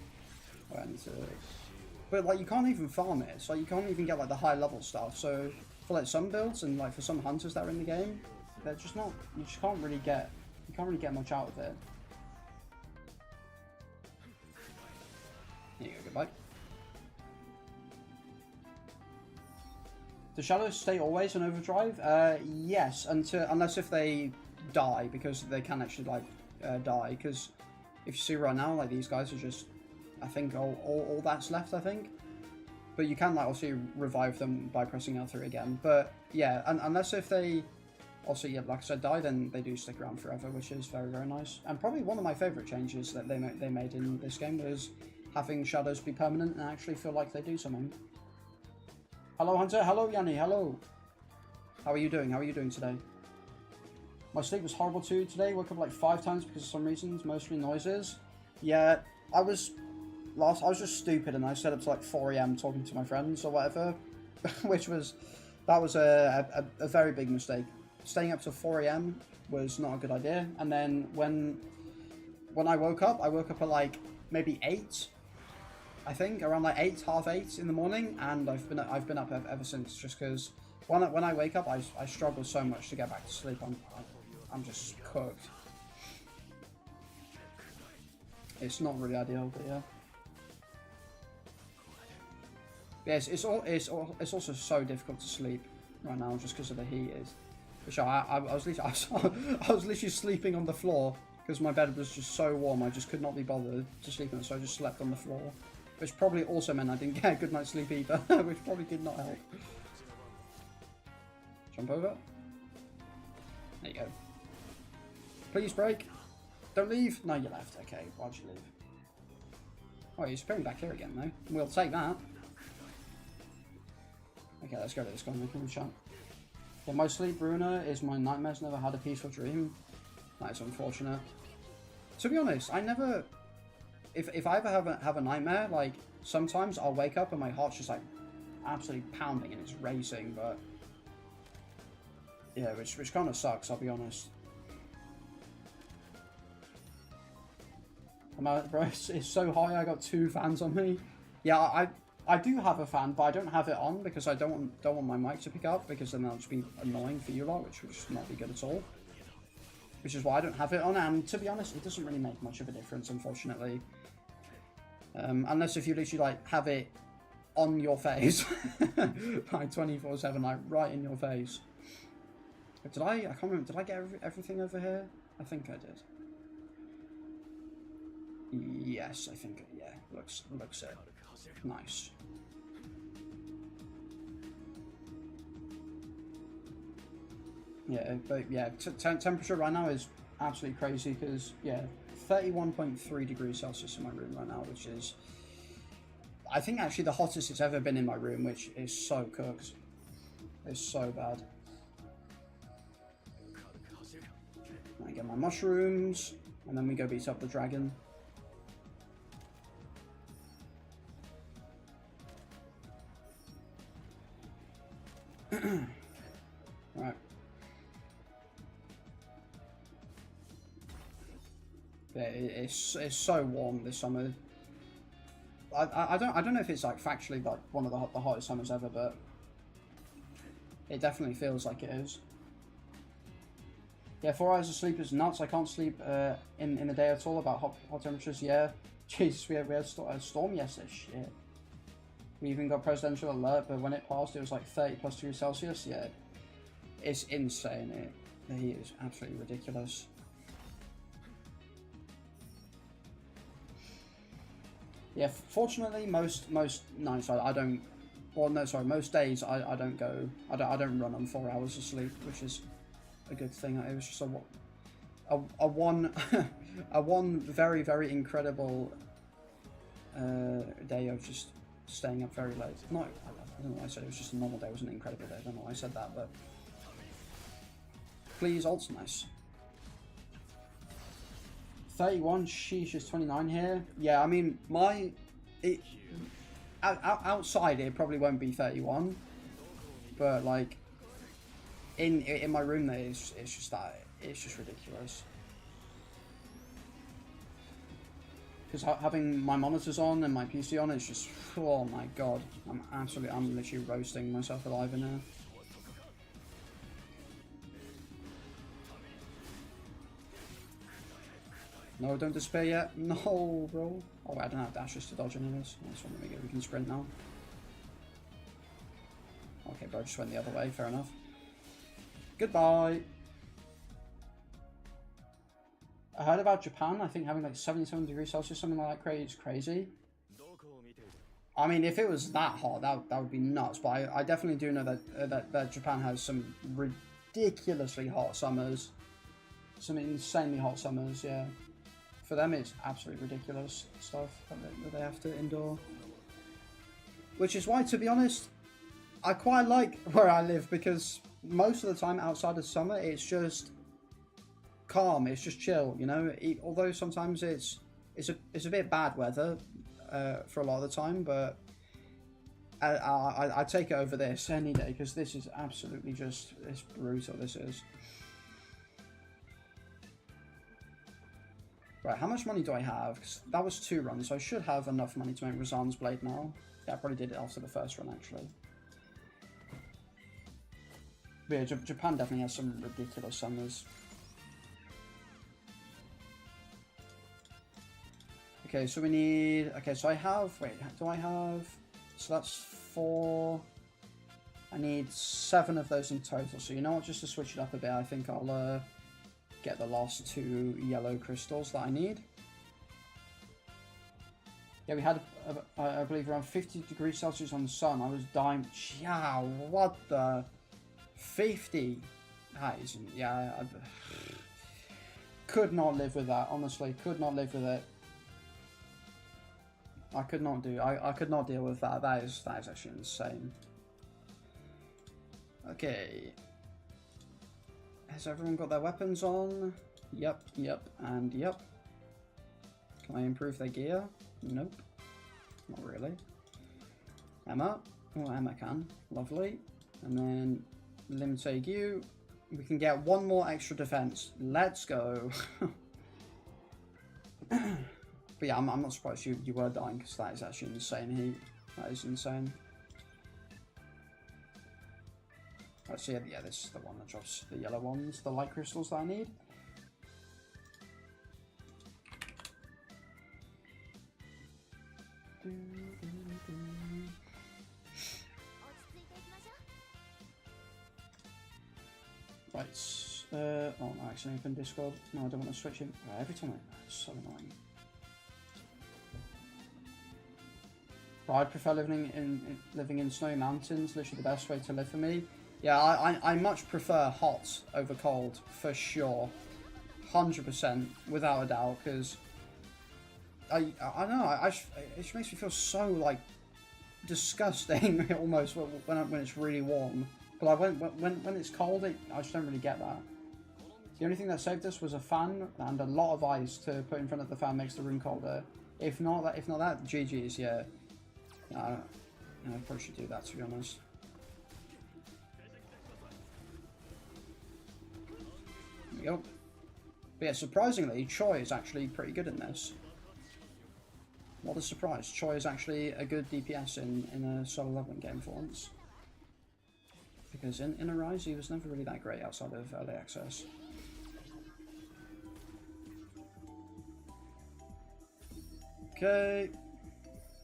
But, like, you can't even farm it. So, you can't even get, like, the high level stuff. So, for, like, some builds and, like, for some hunters that are in the game, they're just not, you can't really get much out of it. Here you go, goodbye. Do shadows stay always in overdrive? Yes, unless if they die, because they can actually like die. Because if you see right now, like these guys are just, I think all that's left. I think, but you can like also revive them by pressing L3 again. But yeah, unless if they also like I said die, then they do stick around forever, which is very very nice. And probably one of my favorite changes that they made in this game was having shadows be permanent and actually feel like they do something. Hello Hunter, hello Yanni, hello. How are you doing? How are you doing today? My sleep was horrible too today. Woke up like 5 times because of some reasons, mostly noises. Yeah, I was just stupid and I stayed up to like 4 AM talking to my friends or whatever, that was a very big mistake. Staying up till 4 AM was not a good idea. And then when I woke up at like maybe 8. I think around like 8, half 8 in the morning, and I've been up ever since. Just because when I wake up, I struggle so much to get back to sleep. I'm just cooked. It's not really ideal, but yeah. Yes, it's also so difficult to sleep right now just because of the heat. Which I was literally sleeping on the floor because my bed was just so warm. I just could not be bothered to sleep on it, so I just slept on the floor. Which probably also meant I didn't get a good night's sleep either, which probably did not help. Jump over. There you go. Please break. Don't leave. No, you left. Okay, why'd you leave? Oh, he's appearing back here again, though. We'll take that. Okay, let's go to this guy and make him chat. Yeah, my sleep ruiner is my nightmares. Never had a peaceful dream. That is unfortunate. To be honest, I never... If I ever have a nightmare, like, sometimes I'll wake up and my heart's just, like, absolutely pounding and it's racing, but... Yeah, which kind of sucks, I'll be honest. Bro, it's so high, I got 2 fans on me. Yeah, I do have a fan, but I don't have it on because I don't want my mic to pick up, because then that'll just be annoying for you lot, which would just not be good at all. Which is why I don't have it on, and to be honest, it doesn't really make much of a difference, unfortunately. Unless if you literally like have it on your face, like 24/7, like right in your face. But I can't remember. Did I get everything over here? I think I did. Yes, I think. Yeah, looks it. Nice. Yeah, but yeah, temperature right now is absolutely crazy because yeah, 31.3 degrees Celsius in my room right now, which is, I think actually the hottest it's ever been in my room, which is so cooked. It's so bad. I get my mushrooms, and then we go beat up the dragon. Right. Yeah, it's so warm this summer. I don't know if it's like factually like one of the hottest summers ever, but it definitely feels like it is. Yeah, 4 hours of sleep is nuts. I can't sleep in the day at all about hot temperatures. Yeah, Jesus, we had a storm yesterday. Shit. We even got presidential alert, but when it passed, it was like 30+ degrees Celsius. Yeah, it's insane. The heat is absolutely ridiculous. Yeah, fortunately, most nights I don't Well, no, sorry. Most days I don't go. I don't run on 4 hours of sleep, which is a good thing. It was just a one a one very, very incredible day of just staying up very late. Not, I don't know why I said it was just a normal day. It was an incredible day. I don't know why I said that, but please, ult's nice. 31, sheesh, is 29 here. Yeah, I mean, outside it probably won't be 31, but like in my room there, it's just ridiculous. Because having my monitors on and my PC on, it's just, oh my god, I'm literally roasting myself alive in here. No, don't despair yet. No, bro. Oh, I don't have dashes to dodge any of this. That's what we can sprint now. Okay, bro, just went the other way. Fair enough. Goodbye. I heard about Japan. I think having like 77 degrees Celsius, something like that, is crazy. I mean, if it was that hot, that would be nuts. But I definitely do know that Japan has some ridiculously hot summers. Some insanely hot summers, yeah. For them, it's absolutely ridiculous stuff that they have to endure. Which is why, to be honest, I quite like where I live, because most of the time outside of summer, it's just calm, it's just chill, you know. Although sometimes it's a bit bad weather for a lot of the time, but I take it over this any day, because this is absolutely just, it's brutal. This is. Right, how much money do I have? 'Cause that was 2 runs, so I should have enough money to make Razan's Blade now. Yeah, I probably did it after the first run, actually. But yeah, Japan definitely has some ridiculous summers. Okay, so we need... Okay, so I have... Wait, do I have... So that's 4... I need 7 of those in total. So you know what, just to switch it up a bit, I think I'll get the last 2 yellow crystals that I need. Yeah, we had, I believe, around 50 degrees Celsius on the sun. I was dying. Yeah, what the... 50? That isn't... Yeah, I could not live with that, honestly. Could not live with it. I could not do... I could not deal with that. That is actually insane. Okay. Has everyone got their weapons on? Yep, and yep. Can I improve their gear? Nope. Not really. Emma. Oh, Emma can. Lovely. And then Lim Tae-gyu. We can get 1 more extra defense. Let's go. But yeah, I'm not surprised you were dying, because that is actually insane heat. That is insane. Right, so yeah, this is the one that drops the yellow ones, the light crystals that I need. Right, oh no, actually open Discord. No, I don't want to switch him. Right, every time it's so annoying. But I'd prefer living in snowy mountains. Literally the best way to live for me. Yeah, I much prefer hot over cold, for sure. 100%, without a doubt, because I don't know, it just makes me feel so, like, disgusting, almost, when it's really warm. But when it's cold, I just don't really get that. The only thing that saved us was a fan and a lot of ice to put in front of the fan makes the room colder. If not that, GG's, yeah. I probably should do that, to be honest. There we go. But yeah, surprisingly, Choi is actually pretty good in this. What a surprise. Choi is actually a good DPS in a solo leveling game for once. Because in Arise, he was never really that great outside of early access. Okay.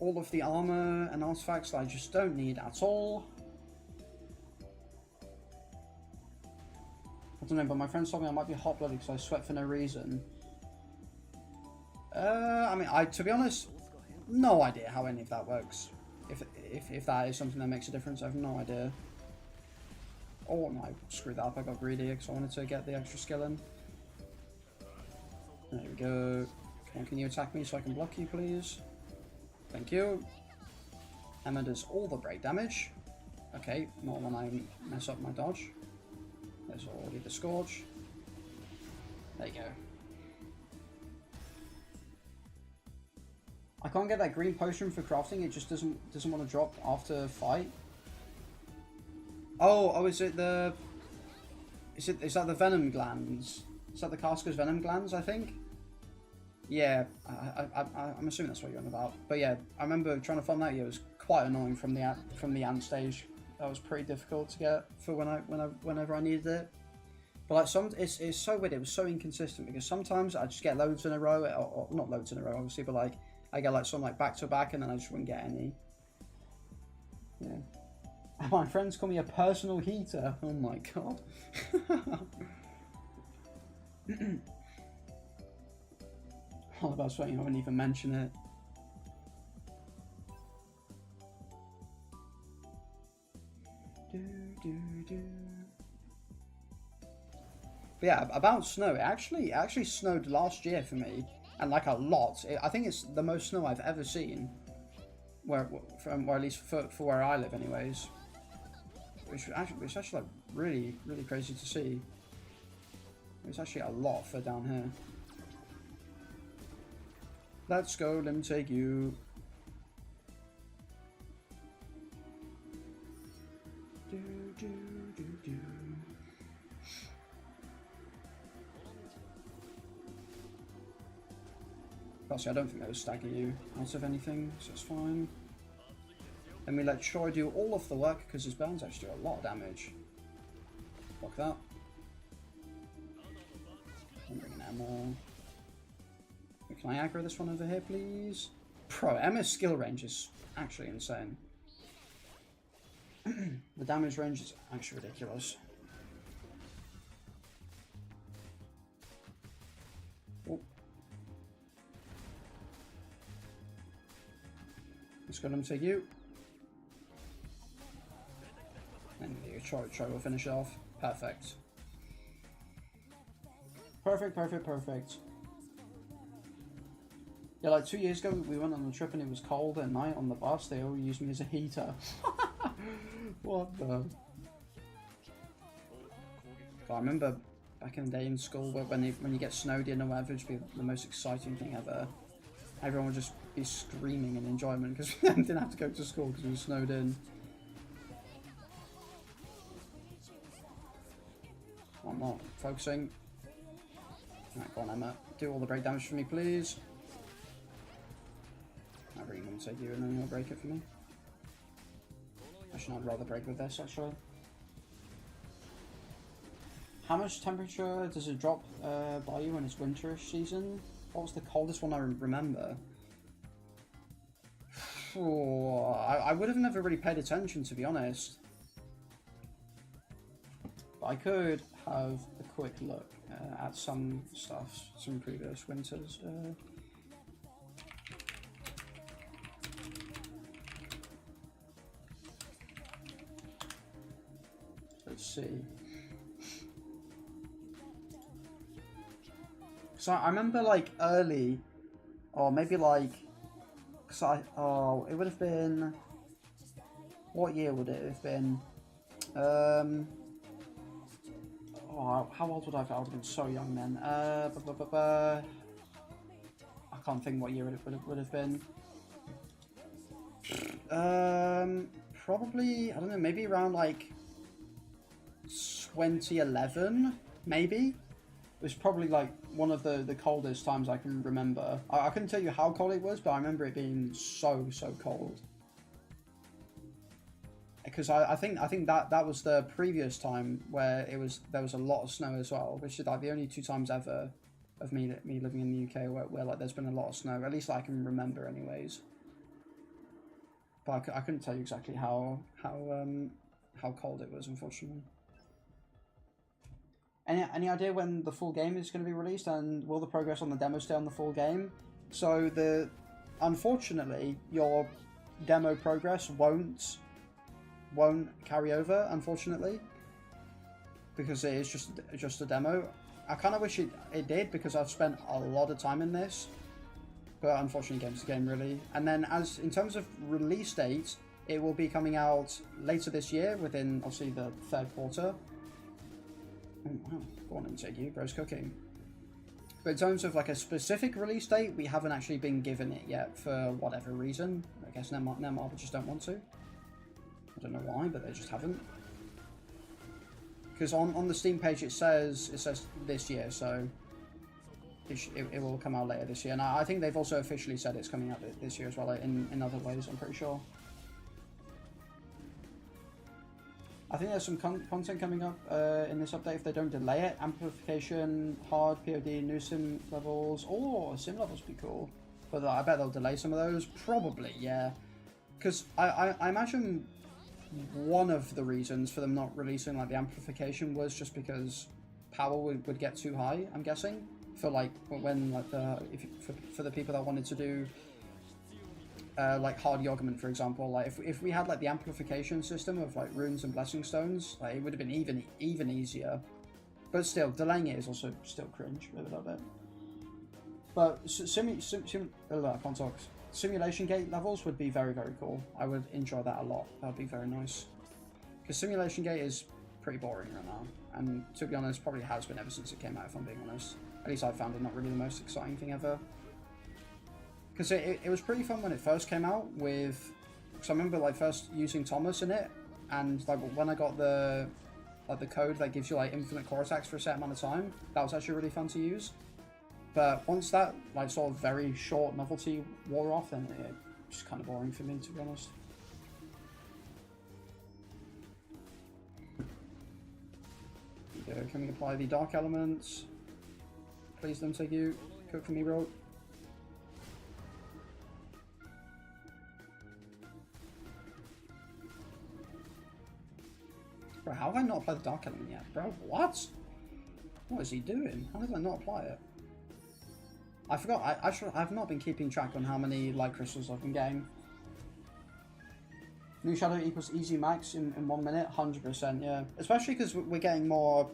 All of the armor and artifacts that I just don't need at all. I don't know, but my friends told me I might be hot-blooded because I sweat for no reason. I mean, to be honest, no idea how any of that works. if that is something that makes a difference, I have no idea. Oh no, screw that up, I got greedy because I wanted to get the extra skill in. There we go. Come on, can you attack me so I can block you, please? Thank you. Emma does all the break damage. Okay, not when I mess up my dodge. There's already the Scourge. There you go. I can't get that green potion for crafting, it just doesn't want to drop after fight. Oh, is it the... Is that the venom glands? Is that the Casca's venom glands, I think? Yeah, I'm assuming that's what you're on about. But yeah, I remember trying to farm that. It was quite annoying from the ant stage. That was pretty difficult to get for whenever I needed it. But like it's so weird. It was so inconsistent because sometimes I just get loads in a row, or not loads in a row, obviously, but like I get like some like back to back, and then I just wouldn't get any. Yeah. My friends call me a personal heater. Oh my god. All about sweating, I wouldn't even mention it. But yeah, about snow, it actually snowed last year for me, and like a lot. I think it's the most snow I've ever seen, or at least for where I live, anyways. Which it's actually like really crazy to see. It's actually a lot for down here. Let's go, let me take you. Actually, I don't think that would stagger you out of anything, so it's fine. And we let Troy do all of the work because his burns actually do a lot of damage. Block that. I'm bringing Emma. Can I aggro this one over here, please? Bro, Emma's skill range is actually insane. The damage range is actually ridiculous. Oh. Let's go and take you. And you try will finish it off. Perfect. Perfect. Yeah, like 2 years ago, we went on a trip and it was cold at night on the bus. They all used me as a heater. What the? I remember back in the day in school when you get snowed in or whatever, it'd be the most exciting thing ever. Everyone would just be screaming in enjoyment because we didn't have to go to school because we were snowed in. I'm not focusing. Alright, go on, Emma. Do all the break damage for me, please. I really want to take you and then you'll break it for me. Actually, I'd rather break with this, actually. How much temperature does it drop by you when it's winterish season? What was the coldest one I remember? Oh, I would have never really paid attention, to be honest. But I could have a quick look at some stuff, some previous winters. Let's see. So I remember like early, or maybe like, it would have been, what year would it have been? How old would I have? I would have been so young then. I can't think what year it would have been. Probably, I don't know, maybe around like 2011, maybe. It was probably like one of the coldest times I can remember. I couldn't tell you how cold it was, but I remember it being so cold. Because I think that was the previous time where there was a lot of snow as well, which is like the only 2 times ever of me living in the UK where like there's been a lot of snow, at least I can remember anyways. But I couldn't tell you exactly how cold it was, unfortunately. Any idea when the full game is going to be released, and will the progress on the demo stay on the full game? So unfortunately, your demo progress won't carry over, unfortunately, because it is just a demo. I kind of wish it did, because I've spent a lot of time in this, but unfortunately game's the game, really. And then in terms of release date, it will be coming out later this year, within obviously the third quarter. Oh, wow, go on and take you, bro's cooking. But in terms of like a specific release date, we haven't actually been given it yet for whatever reason. I guess Netmarble just don't want to. I don't know why, but they just haven't. Because on the Steam page it says this year, so it will come out later this year. And I think they've also officially said it's coming out this year as well, in other ways, I'm pretty sure. I think there's some content coming up in this update if they don't delay it. Amplification, hard, POD, new sim levels. Oh, sim levels would be cool. But I bet they'll delay some of those. Probably, yeah. Because I imagine one of the reasons for them not releasing like the amplification was just because power would get too high, I'm guessing. For like when like for the people that wanted to do like hard Yogament, for example, like if we had like the amplification system of like runes and blessing stones, like it would have been even easier. But still, delaying it is also still cringe a little bit. But simulation gate levels would be very, very cool. I would enjoy that a lot. That would be very nice. Because simulation gate is pretty boring right now, and to be honest, probably has been ever since it came out, if I'm being honest. At least I found it not really the most exciting thing ever. Because it was pretty fun when it first came out with... Because I remember like first using Thomas in it, and like when I got the code that gives you like infinite core attacks for a set amount of time, that was actually really fun to use. But once that like sort of very short novelty wore off, then it was just kind of boring for me, to be honest. Can we apply the dark elements? Please don't take you. Cook for me, bro. Bro, how have I not applied the dark element yet? Bro, what? What is he doing? How did I not apply it? I forgot. I've not been keeping track on how many light crystals I've been getting. New shadow equals easy max in 1 minute, 100%, yeah. Especially because we're getting more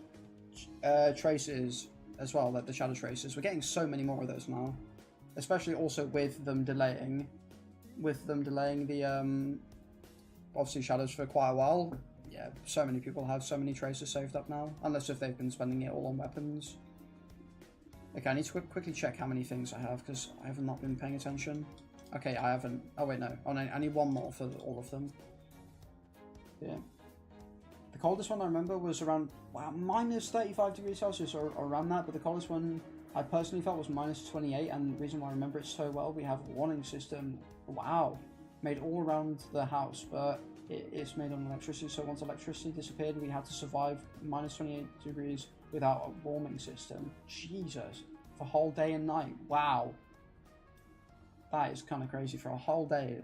traces as well, like the shadow traces. We're getting so many more of those now. Especially also with them delaying the obviously shadows for quite a while. Yeah, so many people have so many traces saved up now, unless if they've been spending it all on weapons. Okay, I need to quickly check how many things I have, because I have not been paying attention. Okay, I haven't. Oh wait, no. Oh, no, I need one more for all of them. Yeah. The coldest one I remember was around, wow, minus 35 degrees Celsius or around that, but the coldest one I personally felt was minus 28, and the reason why I remember it so well, we have a warning system, wow, made all around the house, but it's made on electricity, so once electricity disappeared, we had to survive minus 28 degrees without a warming system. Jesus, for a whole day and night, wow. That is kind of crazy for a whole day.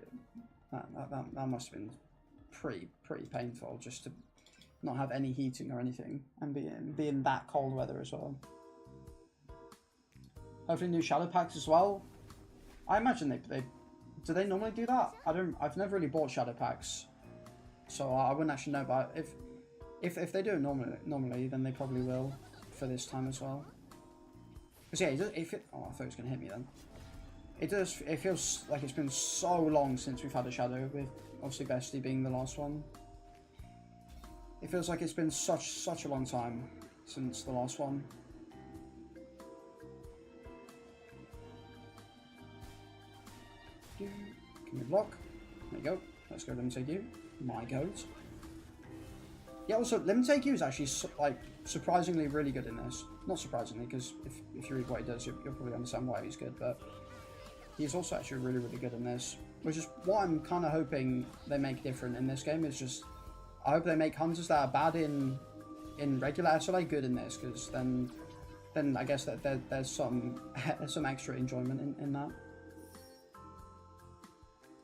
That must have been pretty painful, just to not have any heating or anything, and be in that cold weather as well. Hopefully new shadow packs as well. I imagine they do they normally do that? I've never really bought shadow packs, so I wouldn't actually know. But if they do it normally, then they probably will for this time as well. Because yeah, oh, I thought it was gonna hit me then. It feels like it's been so long since we've had a shadow, with obviously Bestie being the last one. It feels like it's been such a long time since the last one. Can we block? There you go. Let's go Limit Take You. My goat. Yeah, also Limit Take You is actually like surprisingly really good in this. Not surprisingly, because if you read what he does, you'll probably understand why he's good, but he's also actually really good in this. Which is what I'm kind of hoping they make different in this game, is just I hope they make hunters that are bad in regular SLA good in this, because then I guess that there's some extra enjoyment in that.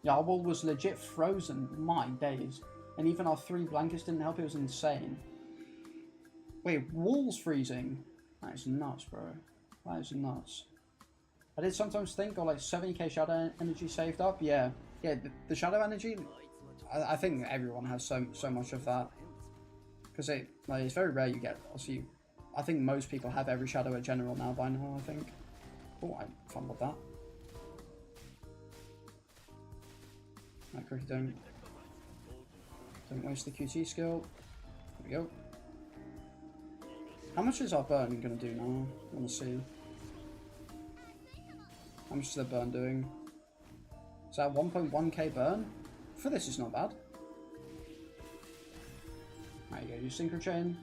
Yarwhal was legit frozen, my days. And even our 3 blankets didn't help, it was insane. Wait, Wall's freezing? That is nuts, bro. That is nuts. I did sometimes think, like 70k shadow energy saved up, yeah. Yeah, the shadow energy, I think everyone has so much of that. Because it's very rare you get, obviously, I think most people have every shadow at general now by now, I think. Oh, I fumbled that. Right, quickly don't waste the QT skill. There we go. How much is our burn going to do now? I want to see. How much is the burn doing? Is that 1.1k burn? For this, it's not bad. There you go, use Synchro Chain.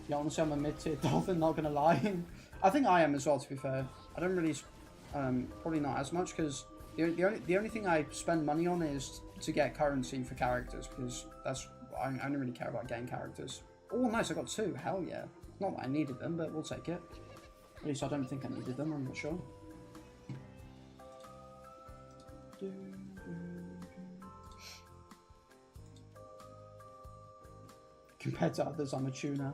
Yeah, honestly, I'm a mid-tier dolphin, not gonna lie. I think I am as well, to be fair. I don't really, probably not as much, because the only thing I spend money on is to get currency for characters, because I don't really care about getting characters. Oh, nice, I got 2, hell yeah. Not that I needed them, but we'll take it. At least I don't think I needed them, I'm not sure. Compared to others, I'm a tuner.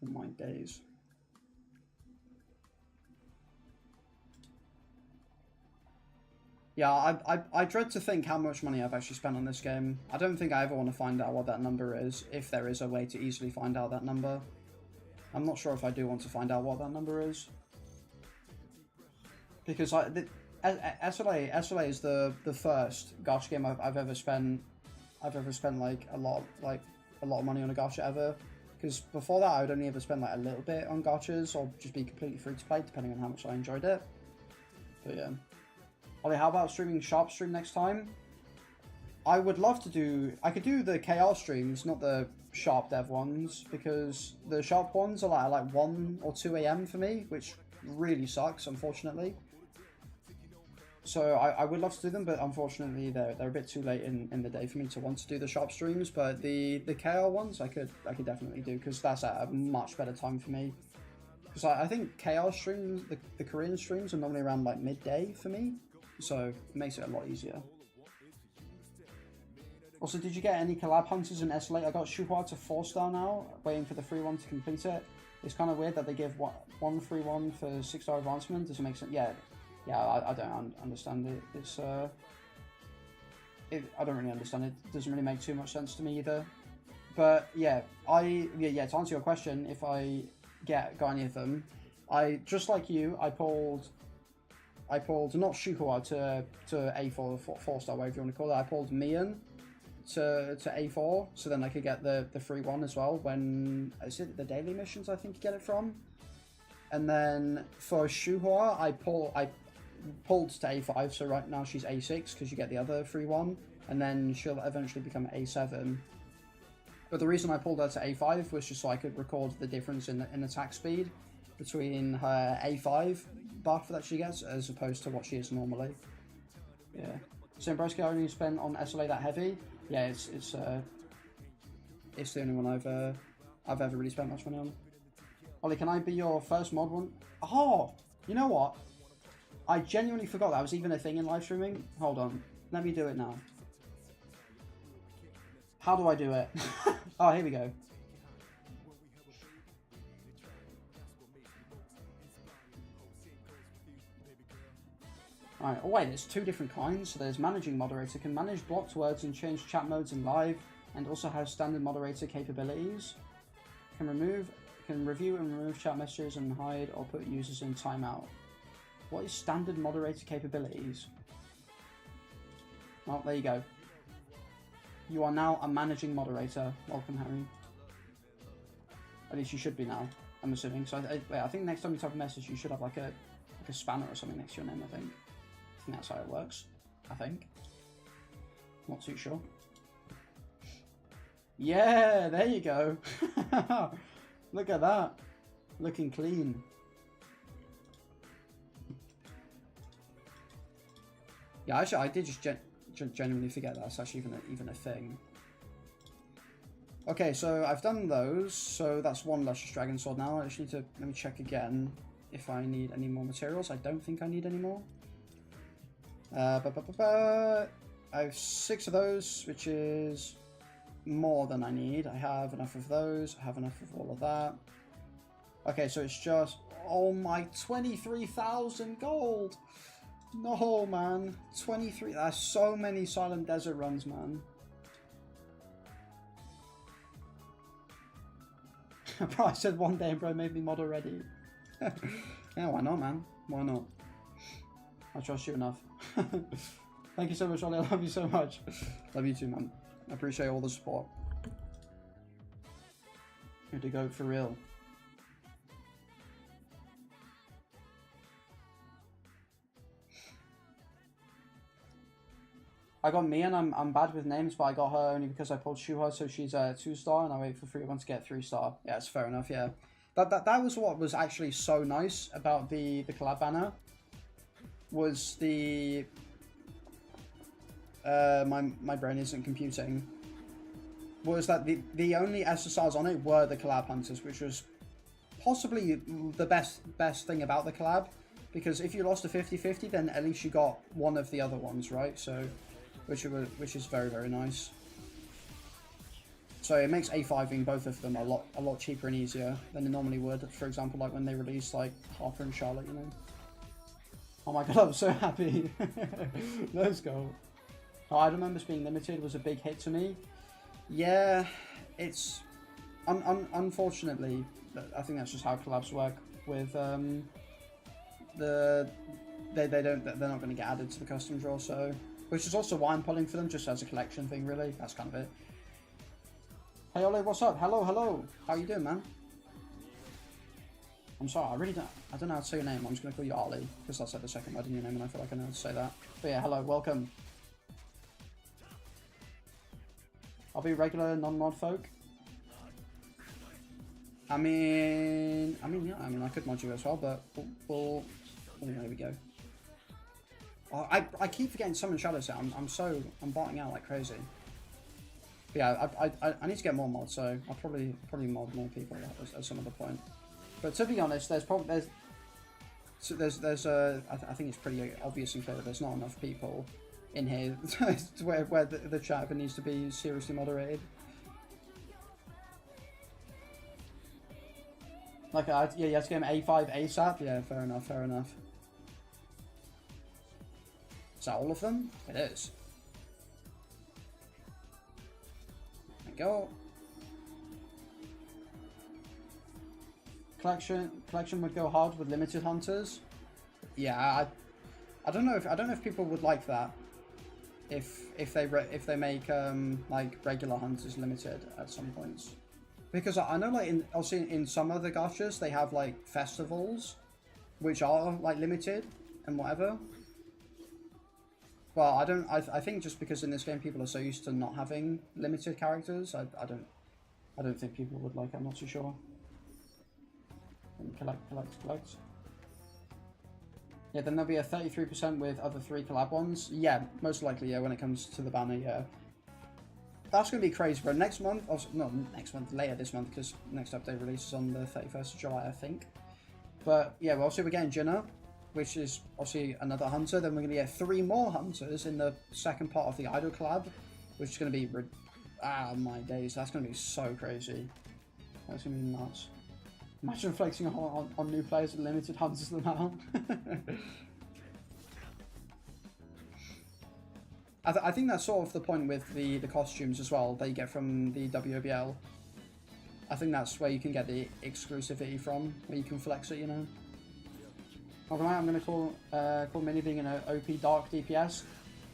Oh my days. Yeah, I dread to think how much money I've actually spent on this game. I don't think I ever want to find out what that number is, if there is a way to easily find out that number. I'm not sure if I do want to find out what that number is. Because SLA is the first gacha game I've ever spent like a lot of money on a gacha ever. Because before that I would only ever spend like a little bit on gachas or just be completely free to play depending on how much I enjoyed it. But yeah. Ollie, how about streaming Sharp Stream next time? I would love to do... I could do the KR streams, not the Sharp Dev ones, because the Sharp ones are like 1 or 2 AM for me, which really sucks, unfortunately. So I would love to do them, but unfortunately they're a bit too late in the day for me to want to do the Sharp streams. But the KR ones I could definitely do, because that's at a much better time for me. Because I think KR streams, the Korean streams are normally around like midday for me, so it makes it a lot easier. Also, did you get any collab hunters in SLA? I got Shuhua to 4-star now, waiting for the free one to complete it. It's kind of weird that they give one free one for 6-star advancement. Does it make sense? Yeah, I don't understand it. It's I don't really understand it. It doesn't really make too much sense to me either. But yeah, to answer your question, if I got any of them, just like you, I pulled not Shuhua to A4, 4-star, whatever you want to call it. I pulled Mian to A4, so then I could get the free one as well. When is it the daily missions? I think you get it from. And then for Shuhua, I pulled to A5, so right now she's A6 because you get the other free one, and then she'll eventually become A7. But the reason I pulled her to A5 was just so I could record the difference in attack speed between her A5 buff that she gets as opposed to what she is normally. Yeah. So Broski, I only spent on SLA that heavy. Yeah, it's the only one I've ever really spent much money on. Ollie, can I be your first mod one? Oh, you know what? I genuinely forgot that was even a thing in live streaming. Hold on, let me do it now. How do I do it? Oh, here we go. Alright, oh wait, there's 2 different kinds. So there's Managing Moderator, can manage blocked words and change chat modes in live, and also has standard moderator capabilities. Can review and remove chat messages and hide or put users in timeout. What is standard moderator capabilities? Oh, there you go. You are now a managing moderator. Welcome, Harry. At least you should be now, I'm assuming. So I think next time you type a message, you should have like a spanner or something next to your name, I think. I think that's how it works. I think. Not too sure. Yeah, there you go. Look at that. Looking clean. Yeah, actually, I did just genuinely forget that's actually even a thing. Okay, so I've done those. So that's 1 Luscious Dragon Sword now. I just need to, let me check again if I need any more materials. I don't think I need any more. I have 6 of those, which is more than I need. I have enough of those. I have enough of all of that. Okay, so it's just... Oh my, 23,000 gold! No, man. 23... That's so many Silent Desert runs, man. Bro, I said one day, bro, made me mod already. Yeah, why not, man? Why not? I trust you enough. Thank you so much, Ollie. I love you so much. Love you too, man. I appreciate all the support. Good to go for real. I got Mia, and I'm bad with names, but I got her only because I pulled Shuha, so she's a 2-star, and I wait for 3-1 to get 3-star. Yeah, it's fair enough, yeah. That was what was actually so nice about the collab banner. Was the... my brain isn't computing. Was that the only SSRs on it were the collab hunters, which was possibly the best thing about the collab. Because if you lost a 50-50, then at least you got one of the other ones, right? So... Which is very, very nice. So it makes A5ing both of them a lot cheaper and easier than it normally would. For example, like when they released like Harper and Charlotte, you know. Oh my god, I'm so happy. Let's go. Oh, I remember being limited was a big hit to me. Yeah, it's unfortunately, I think that's just how collabs work with they're not going to get added to the custom draw, so. Which is also why I'm pulling for them, just as a collection thing, really. That's kind of it. Hey, Ollie, what's up? Hello, hello. How you doing, man? I'm sorry, I don't know how to say your name. I'm just going to call you Ollie, because that's like the second word in your name, and I feel like I know how to say that. But yeah, hello, welcome. I'll be regular non-mod folk. I mean, yeah, I could mod you as well, but we'll oh, there we go. Oh, I keep forgetting Summon Shadows out. I'm botting out like crazy. But yeah, I need to get more mods, so I'll probably mod more people at some other point. But to be honest, I think it's pretty obvious and clear that there's not enough people in here where the chat needs to be seriously moderated. Like, yeah, you have to get him A5 ASAP. Yeah, fair enough, fair enough. Is that all of them? It is. There we go. Collection would go hard with limited hunters. Yeah, I don't know if people would like that. If they make like regular hunters limited at some points. Because I know, like, obviously in some other gachas they have like festivals, which are like limited and whatever. Well, I think just because in this game people are so used to not having limited characters, I don't think people would like it. I'm not too sure. And collect. Yeah, then there'll be a 33% with other 3 collab ones. Yeah, most likely. Yeah, when it comes to the banner, yeah. That's going to be crazy, bro. Next month, also, not next month, later this month, because next update releases on the 31st of July, I think. But yeah, well, obviously we're getting Jinna, which is obviously another hunter. Then we're going to get 3 more hunters in the second part of the Idol collab, which is going to be, my days, that's going to be so crazy. That's going to be nuts. Imagine flexing on new players with limited hunters now. I think that's sort of the point with the costumes as well that you get from the WOBL. I think that's where you can get the exclusivity from, where you can flex it, you know. Alright, I'm going to call Minnie being an OP Dark DPS.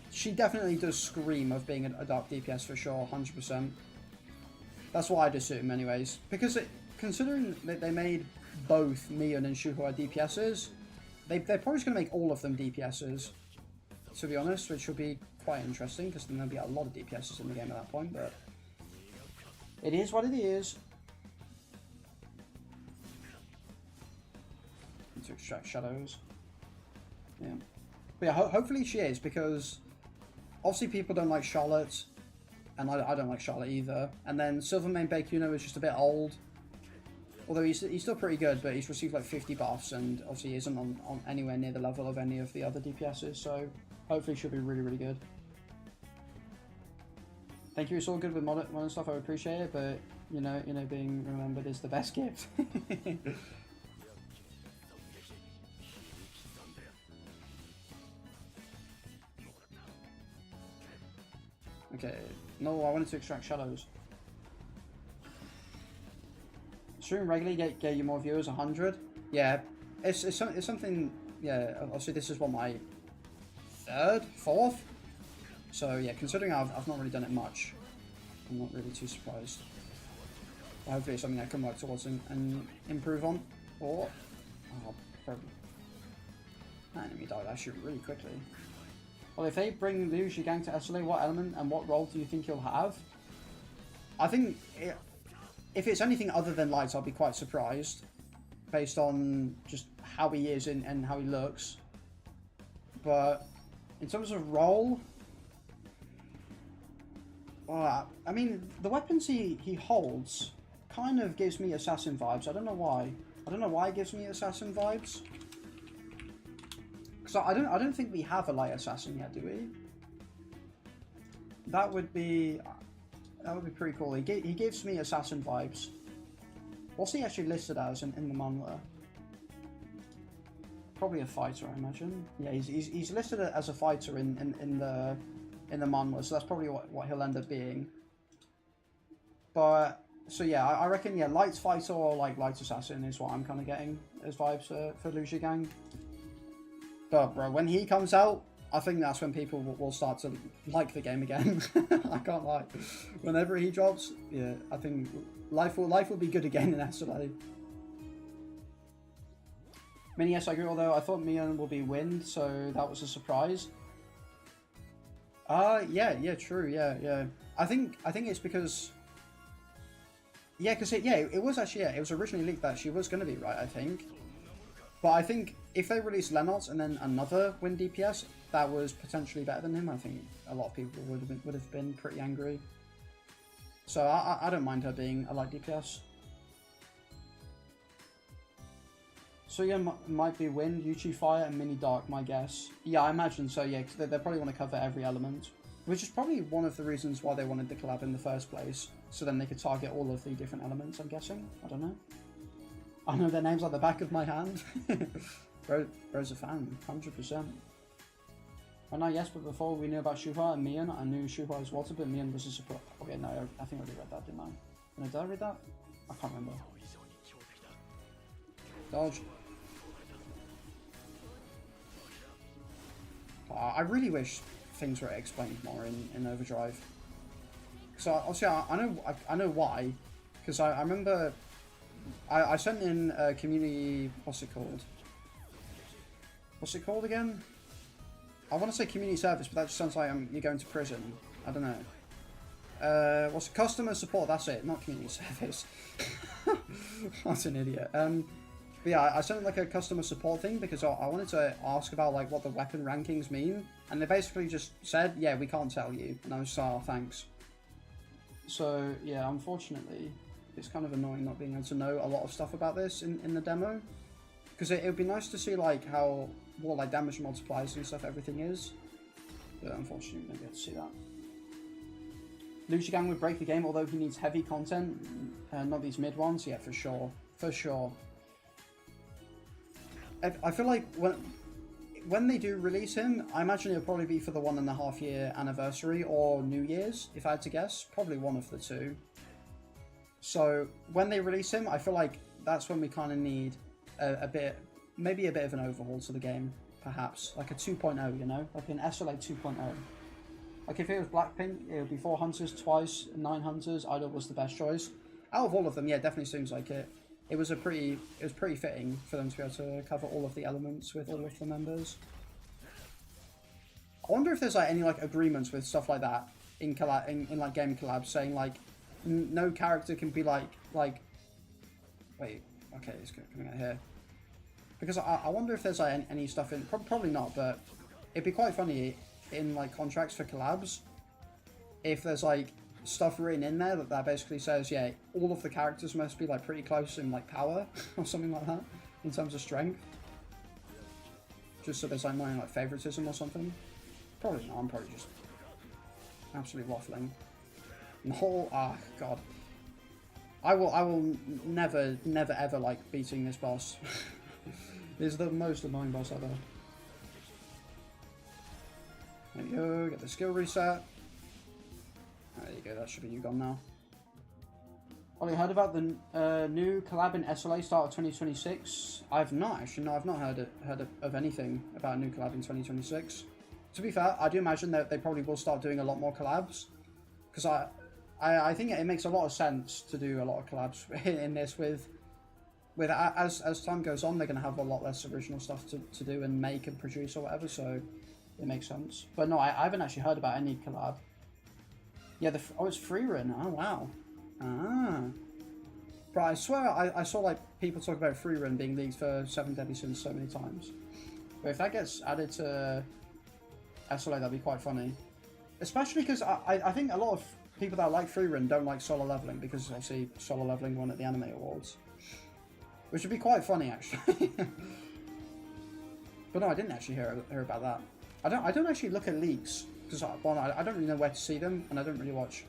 She definitely does scream of being a Dark DPS for sure, 100%. That's what I'd assume anyways. Because considering that they made both Mion and Shuhua DPSs, they're probably just going to make all of them DPSs, to be honest, which will be quite interesting, because then there'll be a lot of DPSs in the game at that point, but it is what it is. Need to extract shadows. Yeah. But yeah, hopefully she is, because obviously people don't like Charlotte, and I don't like Charlotte either. And then Silvermane Bakuno is just a bit old. Although he's still pretty good, but he's received like 50 buffs, and obviously isn't on anywhere near the level of any of the other DPSs, so hopefully she'll be really, really good. Thank you. It's all good with modern stuff. I appreciate it, but you know, being remembered is the best gift. Okay. No, I wanted to extract shadows. Stream regularly get you more viewers. 100. Yeah, it's something. Yeah, obviously this is what my third, fourth. So yeah, considering I've not really done it much, I'm not really too surprised. But hopefully it's something I can work towards and improve on. Or, oh, probably. That enemy died actually really quickly. Well, if they bring Liu Shigang to SLA, what element and what role do you think he'll have? I think if it's anything other than lights, I'll be quite surprised, based on just how he is and how he looks. But in terms of role, I mean, the weapons he holds kind of gives me assassin vibes. I don't know why. I don't know why it gives me assassin vibes. Because I don't think we have a light assassin yet, do we? That would be pretty cool. He gives me assassin vibes. What's he actually listed as in the manhwa? Probably a fighter, I imagine. Yeah, he's listed as a fighter in the manhwa, so that's probably what he'll end up being. But so yeah, I reckon yeah, light fighter or like light assassin is what I'm kind of getting as vibes for Liu Shigang. But bro, when he comes out, I think that's when people will start to like the game again. I can't lie. Whenever he drops, yeah, I think life will be good again in SLA. Mini, yes, I agree. Although I thought Mion will be wind, so that was a surprise. Yeah, true, yeah. I think it's because, yeah, because it was actually, yeah, it was originally leaked that she was going to be right, I think. But I think if they released Lennox and then another wind DPS that was potentially better than him, I think a lot of people would have been pretty angry. So I don't mind her being a light DPS. So yeah, might be wind, Yuchi fire, and mini dark, my guess. Yeah, I imagine so. Yeah, because they probably want to cover every element, which is probably one of the reasons why they wanted the collab in the first place. So then they could target all of the different elements. I'm guessing. I don't know. I know their names like the back of my hand. Bro's a fan, 100%. Oh no, yes, but before we knew about Shuhua and Mion, I knew Shuhua was water, but Mion was a surprise. Okay, no, I think I already read that, didn't I? No, did I read that? I can't remember. Dodge. I really wish things were explained more in Overdrive. So obviously I know why, because I remember I sent in a community, what's it called? What's it called again? I want to say community service, but that just sounds like you're going to prison. I don't know. What's customer support? That's it, not community service. That's an idiot. But yeah, I sent like a customer support thing because I wanted to ask about like what the weapon rankings mean, and they basically just said, yeah, we can't tell you, and I was like, oh, thanks. So yeah, unfortunately, it's kind of annoying not being able to know a lot of stuff about this in the demo, because it would be nice to see like what like damage multipliers and stuff everything is, but unfortunately we don't get to see that. Liu Shigang would break the game, although he needs heavy content, not these mid ones. Yeah, for sure. I feel like when they do release him, I imagine it'll probably be for the 1.5 year anniversary or New Year's, if I had to guess. Probably one of the two. So when they release him, I feel like that's when we kind of need maybe a bit of an overhaul to the game, perhaps. Like a 2.0, you know? Like an SLA 2.0. Like if it was Blackpink, it would be 4 hunters twice, 9 hunters. Idol was the best choice. Out of all of them, yeah, definitely seems like it. It was pretty fitting for them to be able to cover all of the elements with all of the members. I wonder if there's like any like agreements with stuff like that in like game collabs, saying like no character can be like wait, okay, it's coming out here. Because I wonder if there's like any stuff in, probably not, but it'd be quite funny in like contracts for collabs if there's like stuff written in there that basically says, yeah, all of the characters must be like pretty close in like power or something like that in terms of strength, just so there's like no like favoritism or something. Probably not. I'm probably just absolutely waffling. Oh, ah, God. I will never ever like beating this boss. This is the most annoying boss ever. There you go, get the skill reset. There you go, that should be you gone now. Ollie, heard about the new collab in SLA start of 2026? I've not actually. No, I've not heard of anything about a new collab in 2026. To be fair, I do imagine that they probably will start doing a lot more collabs, because I think it makes a lot of sense to do a lot of collabs in this. With as time goes on, they're going to have a lot less original stuff to do and make and produce or whatever. So it makes sense. But no, I haven't actually heard about any collab. Yeah, it's free run. Oh wow. Ah. But I swear I saw like people talk about free run being leaked for 7 Deadly Sins so many times. But if that gets added to SLA, that'd be quite funny. Especially because I think a lot of people that like free run don't like solo leveling, because obviously solo leveling won at the Anime Awards. Which would be quite funny actually. But no, I didn't actually hear about that. I don't actually look at leaks, because one, I don't really know where to see them, and I don't really watch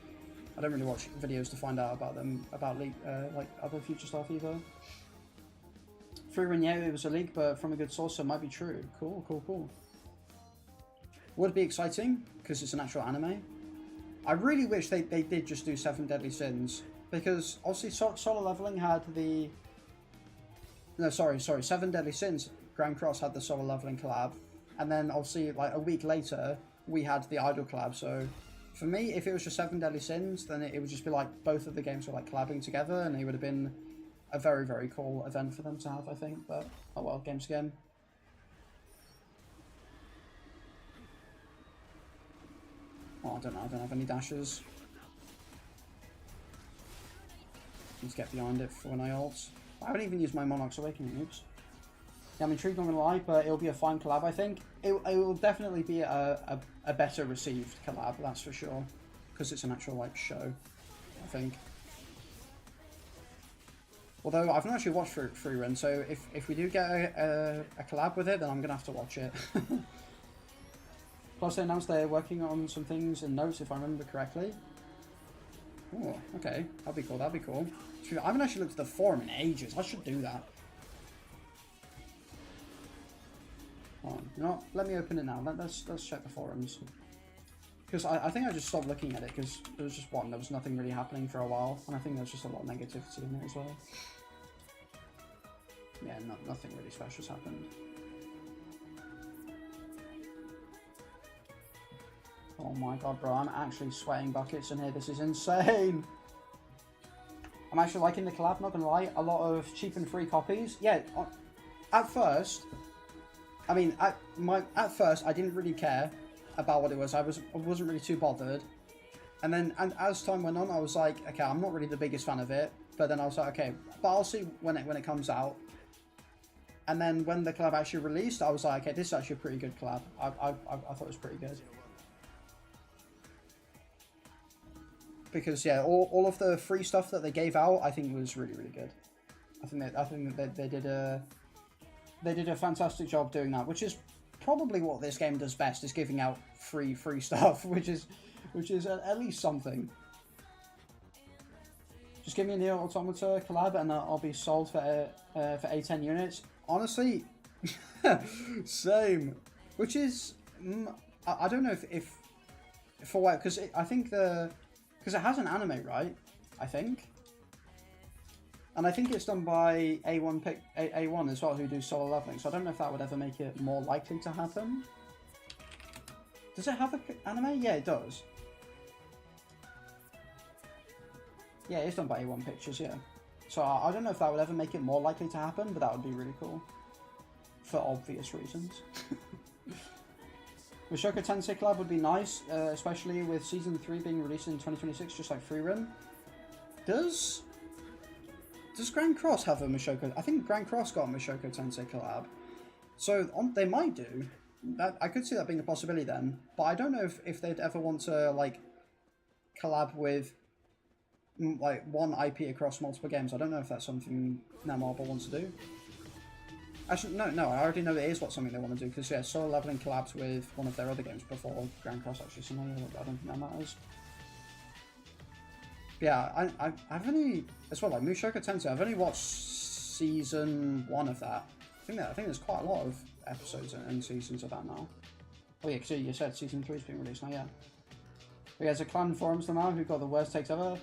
videos to find out about them, about leak, like other future stuff either. Free run, yeah, it was a leak, but from a good source, so it might be true. Cool, cool, cool. Would be exciting, because it's an actual anime. I really wish they did just do 7 Deadly Sins, because obviously solo leveling had the... No, sorry, 7 Deadly Sins, Grand Cross had the solo leveling collab, and then obviously like a week later, we had the Idol collab, so... For me, if it was just 7 Deadly Sins, then it would just be like both of the games were like collabing together, and it would have been a very, very cool event for them to have, I think. But, oh well, games again. Oh, I don't know, I don't have any dashes. Let's get behind it for when I ult. I haven't even used my Monarch's Awakening, oops. Yeah, I'm intrigued, not gonna lie, but it'll be a fine collab, I think. It will definitely be a better received collab, that's for sure. Because it's an actual, like, show, I think. Although, I've not actually watched Free Run, so if we do get a collab with it, then I'm gonna have to watch it. Plus, they announced they're working on some things in notes, if I remember correctly. Oh, okay. That'd be cool, that'd be cool. I haven't actually looked at the forum in ages. I should do that. Oh, you know what? Let me open it now. Let's check the forums. Because I think I just stopped looking at it because there was just there was nothing really happening for a while, and I think there's just a lot of negativity in it as well. Yeah, nothing really special's happened. Oh my god, bro, I'm actually sweating buckets in here. This is insane. I'm actually liking the collab, not gonna lie. A lot of cheap and free copies. Yeah, at first, I mean, at first I didn't really care about what it was. I wasn't really too bothered. And then as time went on, I was like, okay, I'm not really the biggest fan of it. But then I was like, okay, but I'll see when it comes out. And then when the collab actually released, I was like, okay, this is actually a pretty good collab. I thought it was pretty good. Because yeah, all of the free stuff that they gave out, I think was really, really good. I think that they did a fantastic job doing that, which is probably what this game does best, is giving out free stuff, which is at least something. Just give me a Neo Automata collab and I'll be sold for A10 units. Honestly, same. Which is, I don't know if for what, because I think because it has an anime, right? I think. And I think it's done by A1 as well, who do solo leveling. So I don't know if that would ever make it more likely to happen. Does it have an anime? Yeah, it does. Yeah, it's done by A1 Pictures, yeah. So I don't know if that would ever make it more likely to happen, but that would be really cool. For obvious reasons. Mushoku Tensei collab would be nice, especially with Season 3 being released in 2026, just like Free Run. Does Grand Cross have a Mushoku? I think Grand Cross got a Mushoku Tensei collab. So they might do. I could see that being a possibility then. But I don't know if they'd ever want to, like, collab with, like, one IP across multiple games. I don't know if that's something Netmarble wants to do. Actually, no, I already know it is something they want to do, because, yeah, solo leveling collabs with one of their other games before Grand Cross, actually, so no, I don't think that matters. Yeah, I've only, as well, like Mushoku Tensei, I've only watched season 1 of that. I think there's quite a lot of episodes and seasons of that now. Oh yeah, because you said season 3 is being released now, yeah. But yeah, there's a clan forums now who've got the worst takes ever.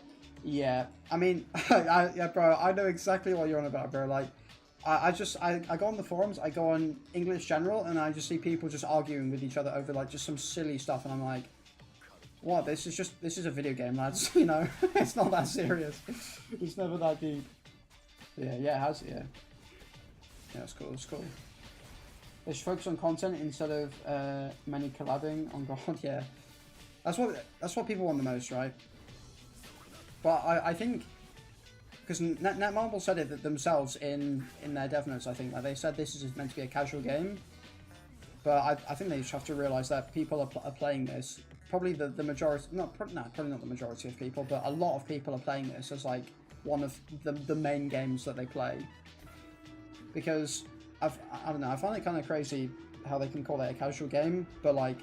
Yeah, I mean, yeah, bro, I know exactly what you're on about, bro. Like, I go on the forums, I go on English General, and I just see people just arguing with each other over, like, just some silly stuff, and I'm like, what? This is a video game, lads, you know? It's not that serious. It's never that deep. Yeah, yeah, it has, yeah. Yeah, it's cool, it's cool. They should focus on content instead of many collabing on God, yeah. That's what people want the most, right? But I think, because Netmarble said it themselves in their dev notes, I think, like they said this is meant to be a casual game. But I think they just have to realise that people are playing this. Probably the majority, probably not the majority of people, but a lot of people are playing this as like one of the main games that they play. Because I don't know, I find it kind of crazy how they can call it a casual game, but like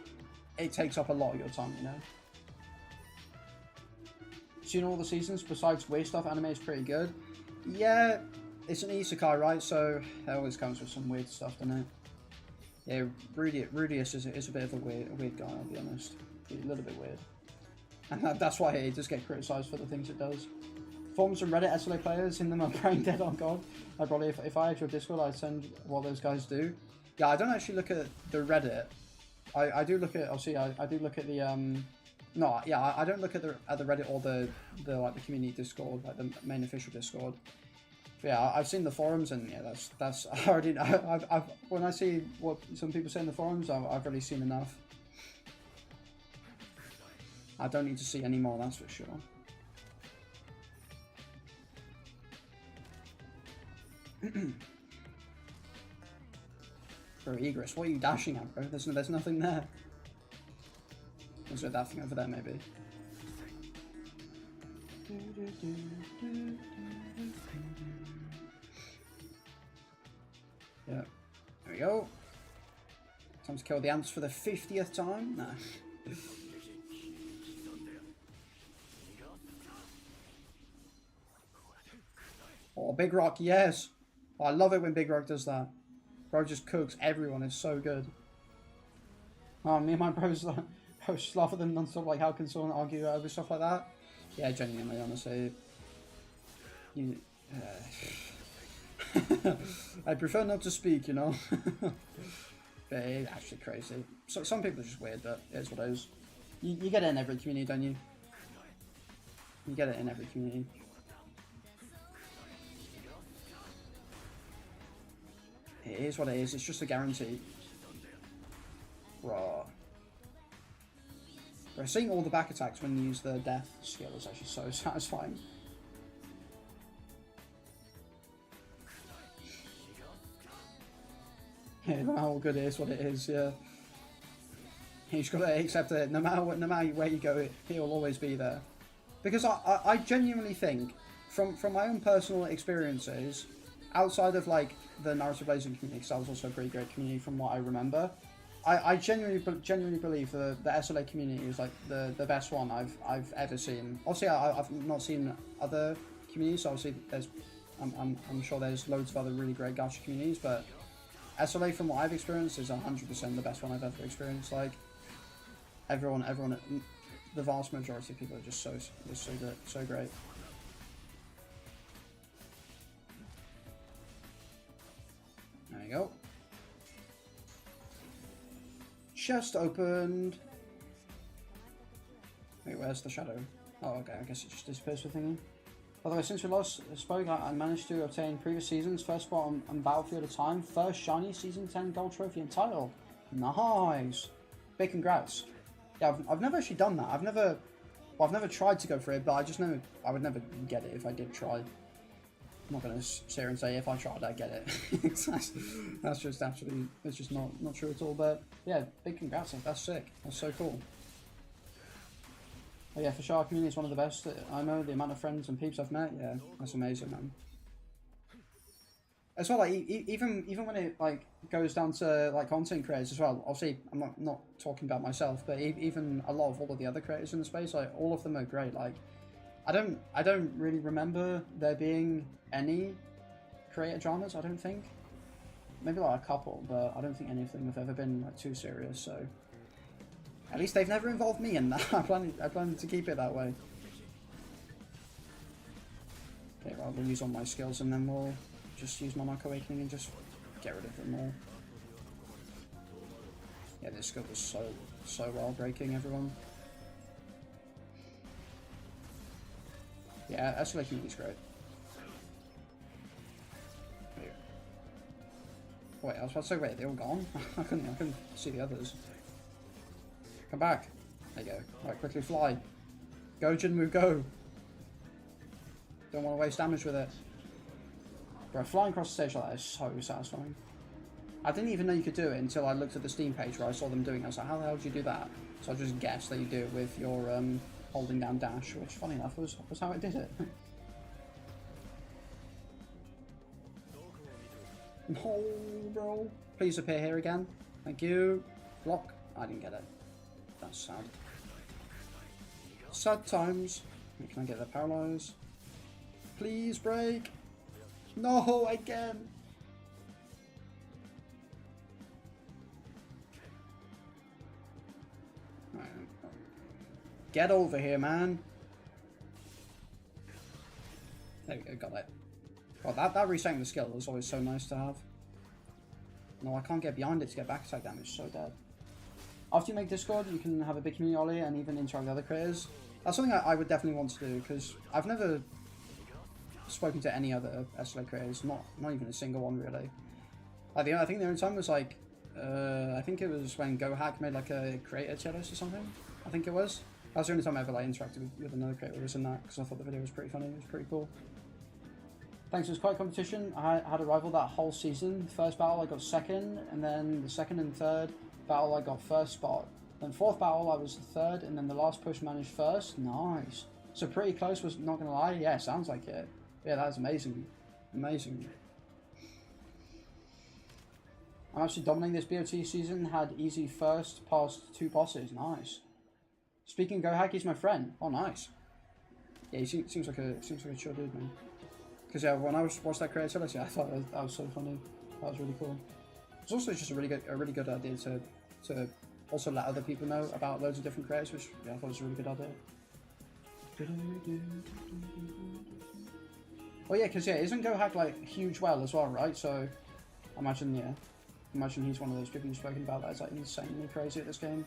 it takes up a lot of your time, you know. Seen all the seasons besides weird stuff. Anime is pretty good. Yeah, it's an isekai, right? So it always comes with some weird stuff, doesn't it? Yeah, Rudius is a bit of a weird guy, I'll be honest. He's a little bit weird. And that's why he does get criticised for the things it does. Forums and Reddit SLA players in them are brain dead on God. Like, probably if I had your Discord, I'd send what those guys do. Yeah, I don't actually look at the Reddit. I do look at, obviously, I do look at the, no, yeah, I don't look at the Reddit or the like the community Discord, like the main official Discord. But yeah, I've seen the forums, and yeah, that's I already know. I've when I see what some people say in the forums, I've already seen enough. I don't need to see any more, that's for sure. Bro, Egress, what are you dashing at, bro? There's nothing there. Is there that thing over there, maybe? Yeah. There we go. Time to kill the ants for the 50th time? Nah. Oh, Big Rock, yes! Oh, I love it when Big Rock does that. Bro just cooks everyone, it's so good. Oh, me and my bros just laugh at them non-stop, like how can someone argue over stuff like that? Yeah, genuinely, honestly. I prefer not to speak, you know? But it's actually crazy. So, some people are just weird, but it is what it is. You get it in every community, don't you? You get it in every community. It is what it is, it's just a guarantee. Raw. But seeing all the back attacks when you use the death skill is actually so satisfying. Yeah, no matter how good it is, what it is, yeah. You just gotta accept it. No matter where you go, he'll always be there. Because I genuinely think, from my own personal experiences, outside of like the Naruto Blazing community, because that was also a pretty great community from what I remember, I genuinely believe the SLA community is like the best one I've ever seen. Obviously, I've not seen other communities. So obviously, I'm sure there's loads of other really great gacha communities, but SLA from what I've experienced is 100% the best one I've ever experienced. Like everyone, the vast majority of people are just so good, so great. There you go. Chest opened. Wait, where's the shadow? Oh, okay, I guess it just disappears for thingy. By the way, since we last spoke, I managed to obtain previous seasons, first spot on Battlefield of Time, first shiny season 10 gold trophy and title. Nice! Big congrats. Yeah, I've never actually done that. I've never tried to go for it, but I just know I would never get it if I did try. I'm not going to sit here and say if I tried I'd get it. that's just actually, it's just not true at all, but yeah, big congrats, that's sick, that's so cool. Oh yeah, for sure, our community is one of the best. I know the amount of friends and peeps I've met, yeah, that's amazing, man. As well, like, even when it like goes down to like content creators as well, obviously I'm not talking about myself, but even all of the other creators in the space, like all of them are great, like I don't really remember there being any creator dramas, I don't think. Maybe like a couple, but I don't think any of them have ever been like too serious, so at least they've never involved me in that. I plan to keep it that way. Okay, well, we'll use all my skills and then we'll just use Monarch Awakening and just get rid of them all. Yeah, this skill was so well breaking everyone. Yeah, SLA is great. Wait, I was about to say, wait, they're all gone? I couldn't see the others. Come back. There you go. Right, quickly fly. Go, Jinmu, go. Don't want to waste damage with it. Bro, flying across the stage like that is so satisfying. I didn't even know you could do it until I looked at the Steam page where I saw them doing it. I was like, how the hell did you do that? So I just guessed that you do it with your holding down dash, which funny enough was how it did it. No, bro. Please appear here again. Thank you. Block. I didn't get it. That's sad. Sad times. Can I get the paralyze? Please break. No, again. Right. Get over here, man. There we go, got it. Well, that resetting the skill is always so nice to have. No, I can't get behind it to get back attack damage, so dead. After you make Discord, you can have a big community ollie and even interact with other creators. That's something I would definitely want to do, because I've never spoken to any other SLA creators, not even a single one really. I think the only time was like, I think it was when GoHack made like a creator tier list or something. I think it was. That was the only time I ever like interacted with another creator was in that, because I thought the video was pretty funny, it was pretty cool. Thanks, it was quite a competition. I had a rival that whole season. First battle I got second, and then the second and third battle I got first spot. Then fourth battle I was third, and then the last push managed first. Nice. So pretty close, was not gonna lie. Yeah, sounds like it. Yeah, that was amazing. Amazing. I'm actually dominating this BOT season. Had easy first past 2 bosses. Nice. Speaking of GoHack, he's my friend. Oh, nice. Yeah, he seems like a chill dude, man. Because yeah, when I watched that creativity, I thought that was so funny. That was really cool. It's also just a really good idea to also let other people know about loads of different creators, which yeah, I thought was a really good idea. Oh yeah, because yeah, isn't GoHack like huge well as well, right? So imagine he's one of those people you've spoken about that's like insanely crazy at this game.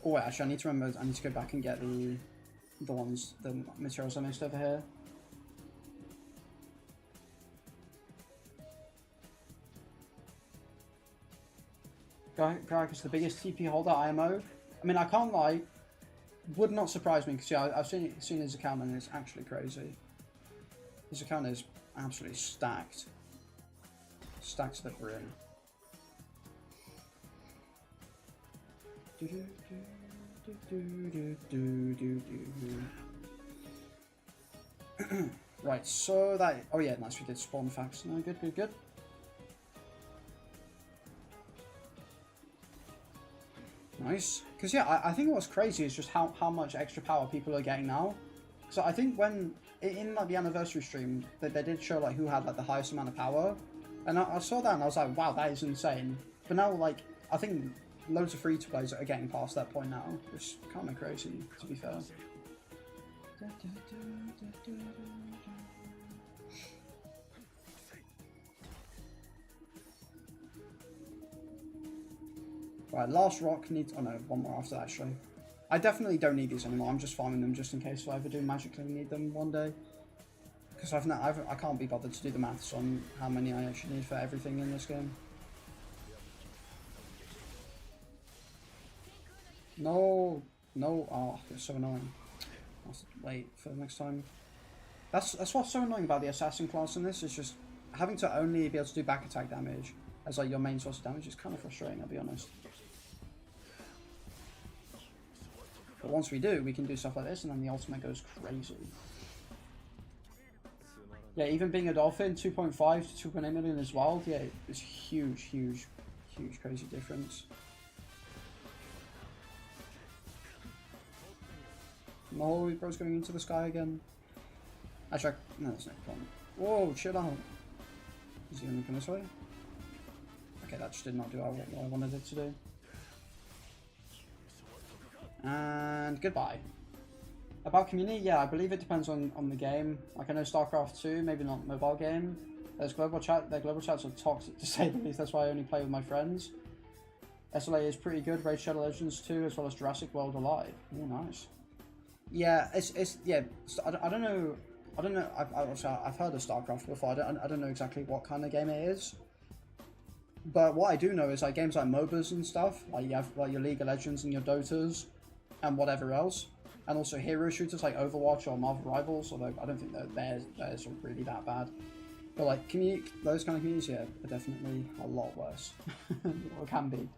Oh wait, actually I need to remember, I need to go back and get the materials I missed over here. GoHack is the biggest TP holder IMO. I mean, I can't lie, would not surprise me, because yeah, I've seen his account and it's actually crazy. His account is absolutely stacked. Stacked to the brim. Right, so that... Oh yeah, nice, we did spawn facts. No, good. Nice. Because yeah, I think what's crazy is just how much extra power people are getting now. So I think when... In like the anniversary stream, they did show like who had like the highest amount of power. And I saw that and I was like, wow, that is insane. But now like, I think... Loads of free-to-plays are getting past that point now, which is kind of crazy, to be fair. Right, last rock needs... Oh no, one more after that, actually. I definitely don't need these anymore, I'm just farming them just in case I ever do magically need them one day. Because I can't be bothered to do the maths on how many I actually need for everything in this game. No, oh, it's so annoying. I'll wait for the next time. That's what's so annoying about the assassin class in this, is just having to only be able to do back attack damage as like your main source of damage is kind of frustrating, I'll be honest. But once we do, we can do stuff like this and then the ultimate goes crazy. Yeah, even being a dolphin, 2.5 to 2.8 million is wild. Yeah, it's huge, huge, huge, crazy difference. No, bro's going into the sky again. Actually, no, that's no problem. Whoa, chill out. Is he going to come this way? Okay, that just did not do what I wanted it to do. And goodbye. About community, yeah, I believe it depends on the game. Like I know StarCraft 2, maybe not mobile game. There's global chat. Their global chats are toxic to say the least. That's why I only play with my friends. SLA is pretty good. Raid Shadow Legends 2, as well as Jurassic World Alive. Oh, nice. Yeah, it's yeah. I don't know. I've heard of StarCraft before. I don't know exactly what kind of game it is. But what I do know is like games like MOBAs and stuff. Like you have like your League of Legends and your Dotas, and whatever else. And also hero shooters like Overwatch or Marvel Rivals. Although I don't think that theirs are really that bad. But like those kind of communities, yeah, are definitely a lot worse. Or can be.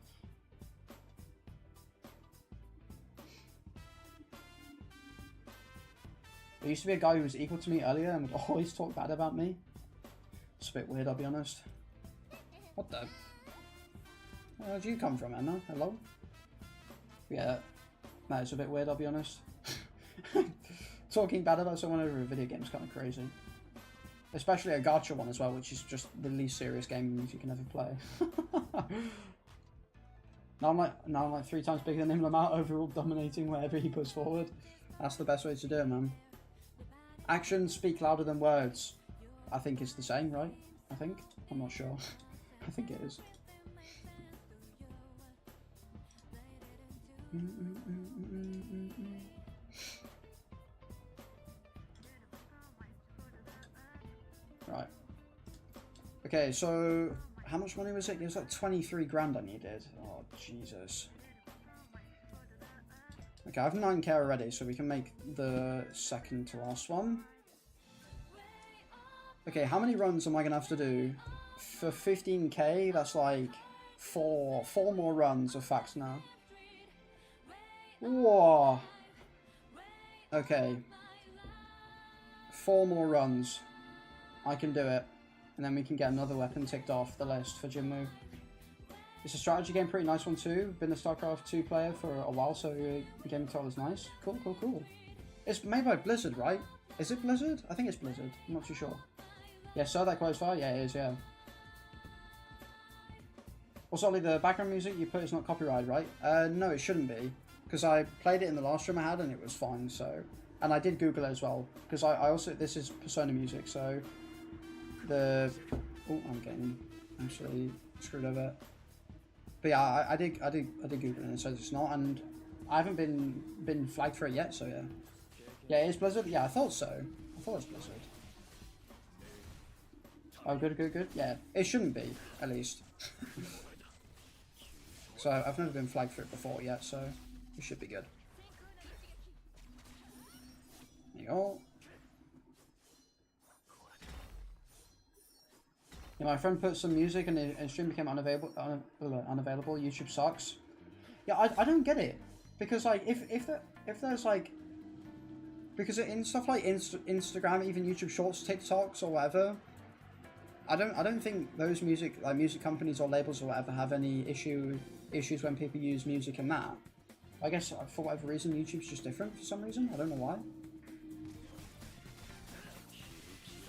There used to be a guy who was equal to me earlier and would always talk bad about me. It's a bit weird, I'll be honest. What the? Where'd you come from, Emma? Hello? Yeah, that is a bit weird, I'll be honest. Talking bad about someone over a video game is kind of crazy. Especially a gacha one as well, which is just the least serious game you can ever play. Now I'm like 3 times bigger than him. I'm out overall dominating wherever he puts forward. That's the best way to do it, man. Actions speak louder than words. I think it's the same, right? I think. I'm not sure. I think it is. Right. Okay, so how much money was it? It was like 23 grand I needed. Oh, Jesus. Okay, I have 9k already, so we can make the second to last one. Okay, how many runs am I going to have to do? For 15k, that's like four more runs of facts now. Whoa. Okay. 4 more runs. I can do it. And then we can get another weapon ticked off the list for Jinmu. It's a strategy game, pretty nice one too. Been a StarCraft 2 player for a while, so the game control is nice. Cool, cool, cool. It's made by Blizzard, right? Is it Blizzard? I think it's Blizzard. I'm not too sure. Yeah, so that close far? Yeah, it is, yeah. Also, Ollie, the background music you put is not copyrighted, right? No, it shouldn't be. Because I played it in the last stream I had and it was fine, so... And I did Google it as well. Because I also... This is Persona music, so... The... Oh, I'm getting actually screwed over. But yeah, I did Google it and it says it's not, and I haven't been flagged for it yet, so yeah. Yeah, it is Blizzard? Yeah, I thought so. I thought it was Blizzard. Oh, good, good, good. Yeah, it shouldn't be, at least. So I've never been flagged for it before yet, so it should be good. There you go. Yeah, my friend put some music and the stream became unavailable. YouTube sucks. Yeah, I don't get it, because like if there's like, because in stuff like Instagram, even YouTube Shorts, TikToks or whatever, I don't think those music companies or labels or whatever have any issues when people use music in that. I guess for whatever reason YouTube's just different for some reason. I don't know why.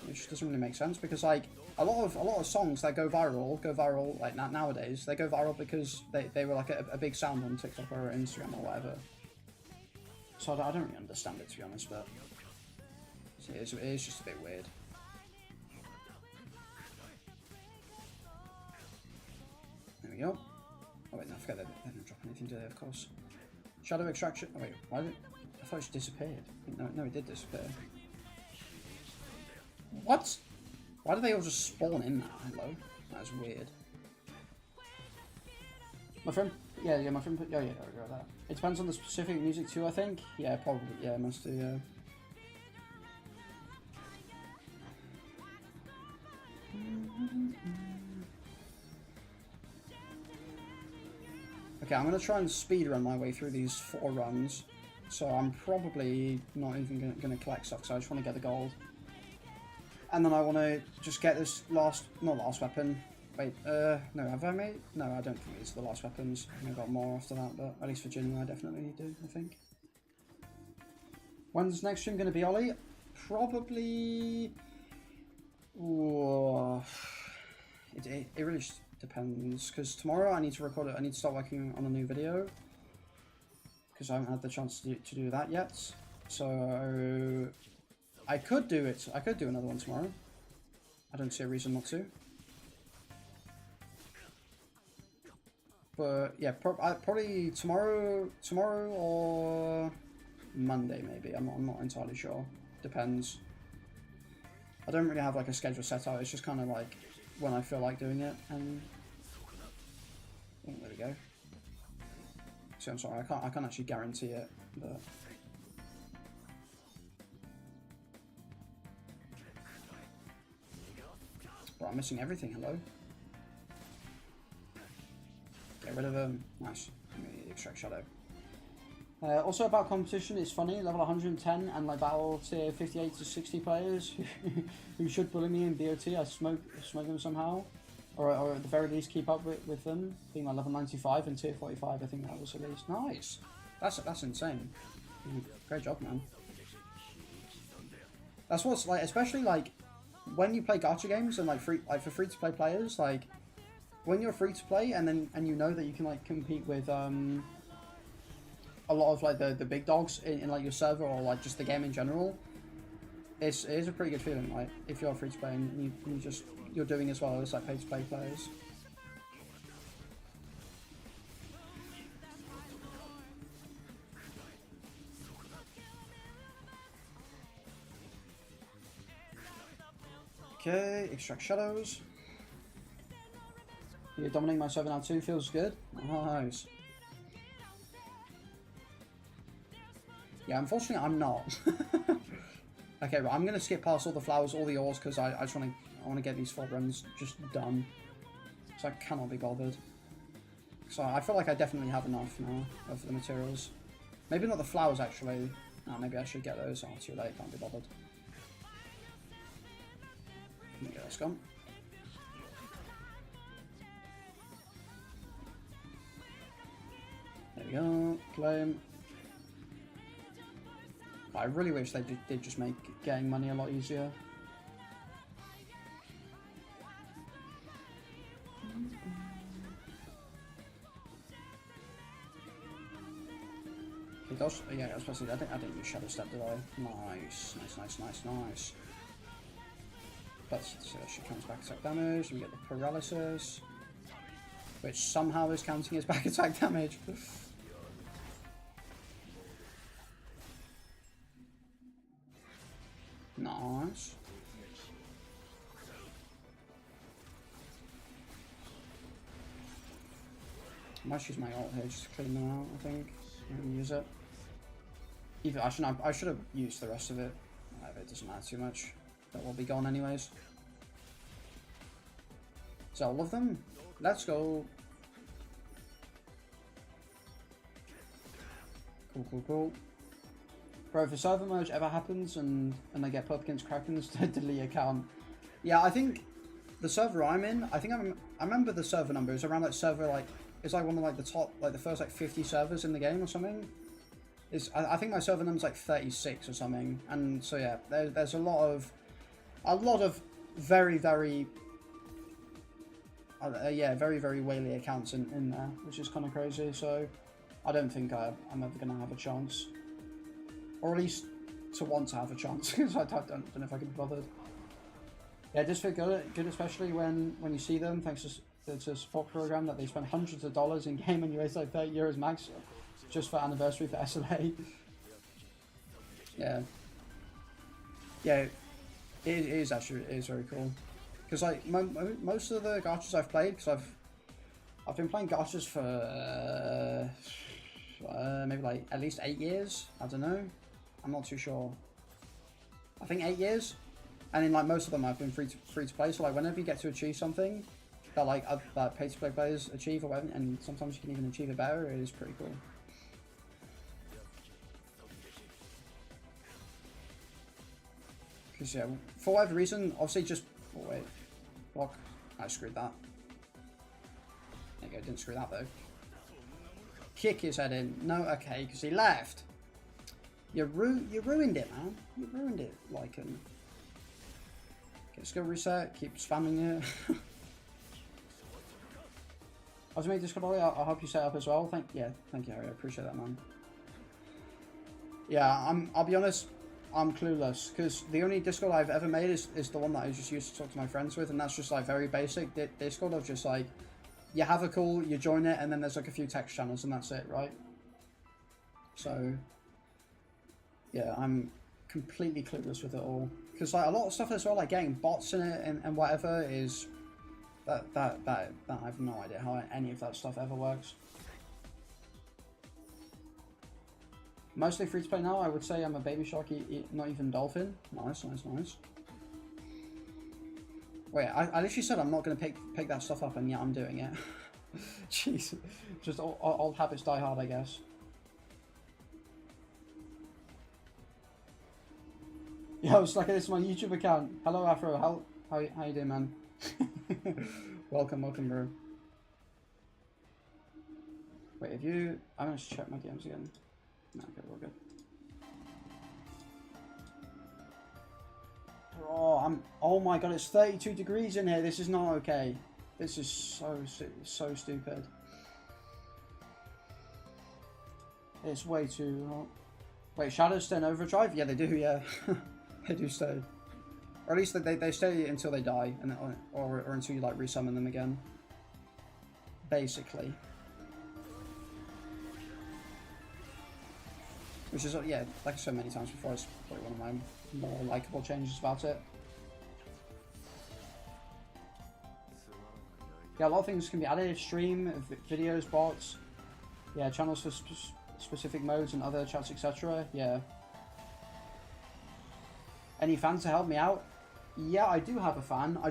It just doesn't really make sense, because like a lot of songs that go viral like nowadays, they go viral because they were like a big sound on TikTok or Instagram or whatever. So I don't really understand it, to be honest, but it is just a bit weird. There we go. Oh wait, no, I forgot they didn't drop anything today, of course. Shadow extraction. Oh wait, why did it? I thought it just disappeared. No, it did disappear. What? Why do they all just spawn in that? Hello? That's weird. My friend... Yeah, my friend... Oh, yeah, I got that. It depends on the specific music too, I think. Yeah, probably. Yeah, it must do, yeah. Okay, I'm going to try and speedrun my way through these 4 runs. So I'm probably not even going to collect stuff, because I just want to get the gold. And then I want to just get this not last weapon. Wait, no, have I made? No, I don't think it's the last weapons. I've got more after that, but at least for Jinu I definitely do, I think. When's next stream going to be, Ollie? Probably... Ooh, it really just depends, because tomorrow I need to record it. I need to start working on a new video, because I haven't had the chance to do that yet. So I could do it. I could do another one tomorrow. I don't see a reason not to. But yeah, probably tomorrow or Monday maybe. I'm not entirely sure. Depends. I don't really have like a schedule set out. It's just kind of like when I feel like doing it. And oh, there we go. See, I'm sorry. I can't actually guarantee it, but. Bro, I'm missing everything. Hello. Get rid of them. Nice. Extract shadow. Also about competition, it's funny, level 110 and like battle tier 58 to 60 players who should bully me in BOT. I smoke them somehow, or at the very least keep up with them, being like level 95 and tier 45. I think that was at least. Nice. That's insane. Great job, man. That's what's like, especially like when you play gacha games and like for free to play players, like when you're free to play and you know that you can like compete with a lot of like the big dogs in like your server or like just the game in general, it is a pretty good feeling. Like if you're free to play and you're doing as well as like pay to play players. Okay, extract shadows. You're dominating my server now too. Feels good. Nice. Yeah, unfortunately I'm not. Okay, but I'm gonna skip past all the flowers, all the ores, because I just want to get these 4 runs just done. So I cannot be bothered. So I feel like I definitely have enough now of the materials. Maybe not the flowers actually. Oh, maybe I should get those. Oh, too late. Can't be bothered. Okay, that's gone. There we go. Claim. I really wish they did just make getting money a lot easier. It does, yeah, I was supposed to. I didn't use Shadow Step, did I? Nice. But so she comes back attack damage. We get the paralysis, which somehow is counting as back attack damage. Nice. I might use my ult here just to clean them out, I think. And use it. Either I should have used the rest of it. It doesn't matter too much. That will be gone anyways. Is that all of them? Let's go. Cool. Bro, if a server merge ever happens and they get put up against Krakens, delete account. Yeah, I think the server I'm in, I remember the server number. It's around like server like, it's like one of like the top, like the first like 50 servers in the game or something. I think my server number's like 36 or something. And so yeah, there's a lot of very very whaley accounts in there, which is kind of crazy. So I don't think I'm ever gonna have a chance. Or at least to want to have a chance, because I don't know if I can be bothered. Yeah, just feel good, especially when you see them, thanks to a support program that they spend hundreds of dollars in game and you raise like 30 euros max just for anniversary for SLA. Yeah, it is very cool. Because like most of the gachas I've played, because I've been playing gachas for maybe like at least 8 years. I don't know. I'm not too sure. I think 8 years, and in like most of them I've been free to play. So like whenever you get to achieve something that like pay to play players achieve or whatever, and sometimes you can even achieve it better, it is pretty cool. Because, yeah, for whatever reason, obviously just... Oh, wait. Block. I screwed that. There you go, didn't screw that, though. Kick his head in. No, okay, because he left. You ruined it, man. You ruined it, like him. Get skill reset, keep spamming it. I was made this couple. I'll help you set up as well. Thank you, Harry. I appreciate that, man. Yeah, I'll be honest. I'm clueless because the only Discord I've ever made is the one that I just used to talk to my friends with, and that's just like very basic Discord of just like you have a call, you join it, and then there's like a few text channels, and that's it, right? So yeah, I'm completely clueless with it all because like a lot of stuff as well, like getting bots in it and whatever is. That I have no idea how any of that stuff ever works. Mostly free to play now. I would say I'm a baby shark, not even dolphin. Nice. Wait, I literally said I'm not gonna pick that stuff up, and yeah, I'm doing it. Jeez, just old habits die hard, I guess. Yeah, I was like, this is my YouTube account. Hello, Afro. How you doing, man? welcome, bro. Wait, if you... I'm gonna check my DMs again. No, okay, we're good. Bro, oh my god, it's 32 degrees in here. This is not okay. This is so stupid. It's way too hot. Wait, shadows stay in overdrive? Yeah, they do, yeah. They do stay. Or at least they stay until they die, and or until you like resummon them again. Basically. Which is, yeah, like I said many times before, it's probably one of my more likable changes about it. Yeah, a lot of things can be added. Stream, videos, bots. Yeah, channels for specific modes and other chats, etc. Yeah. Any fans to help me out? Yeah, I do have a fan. I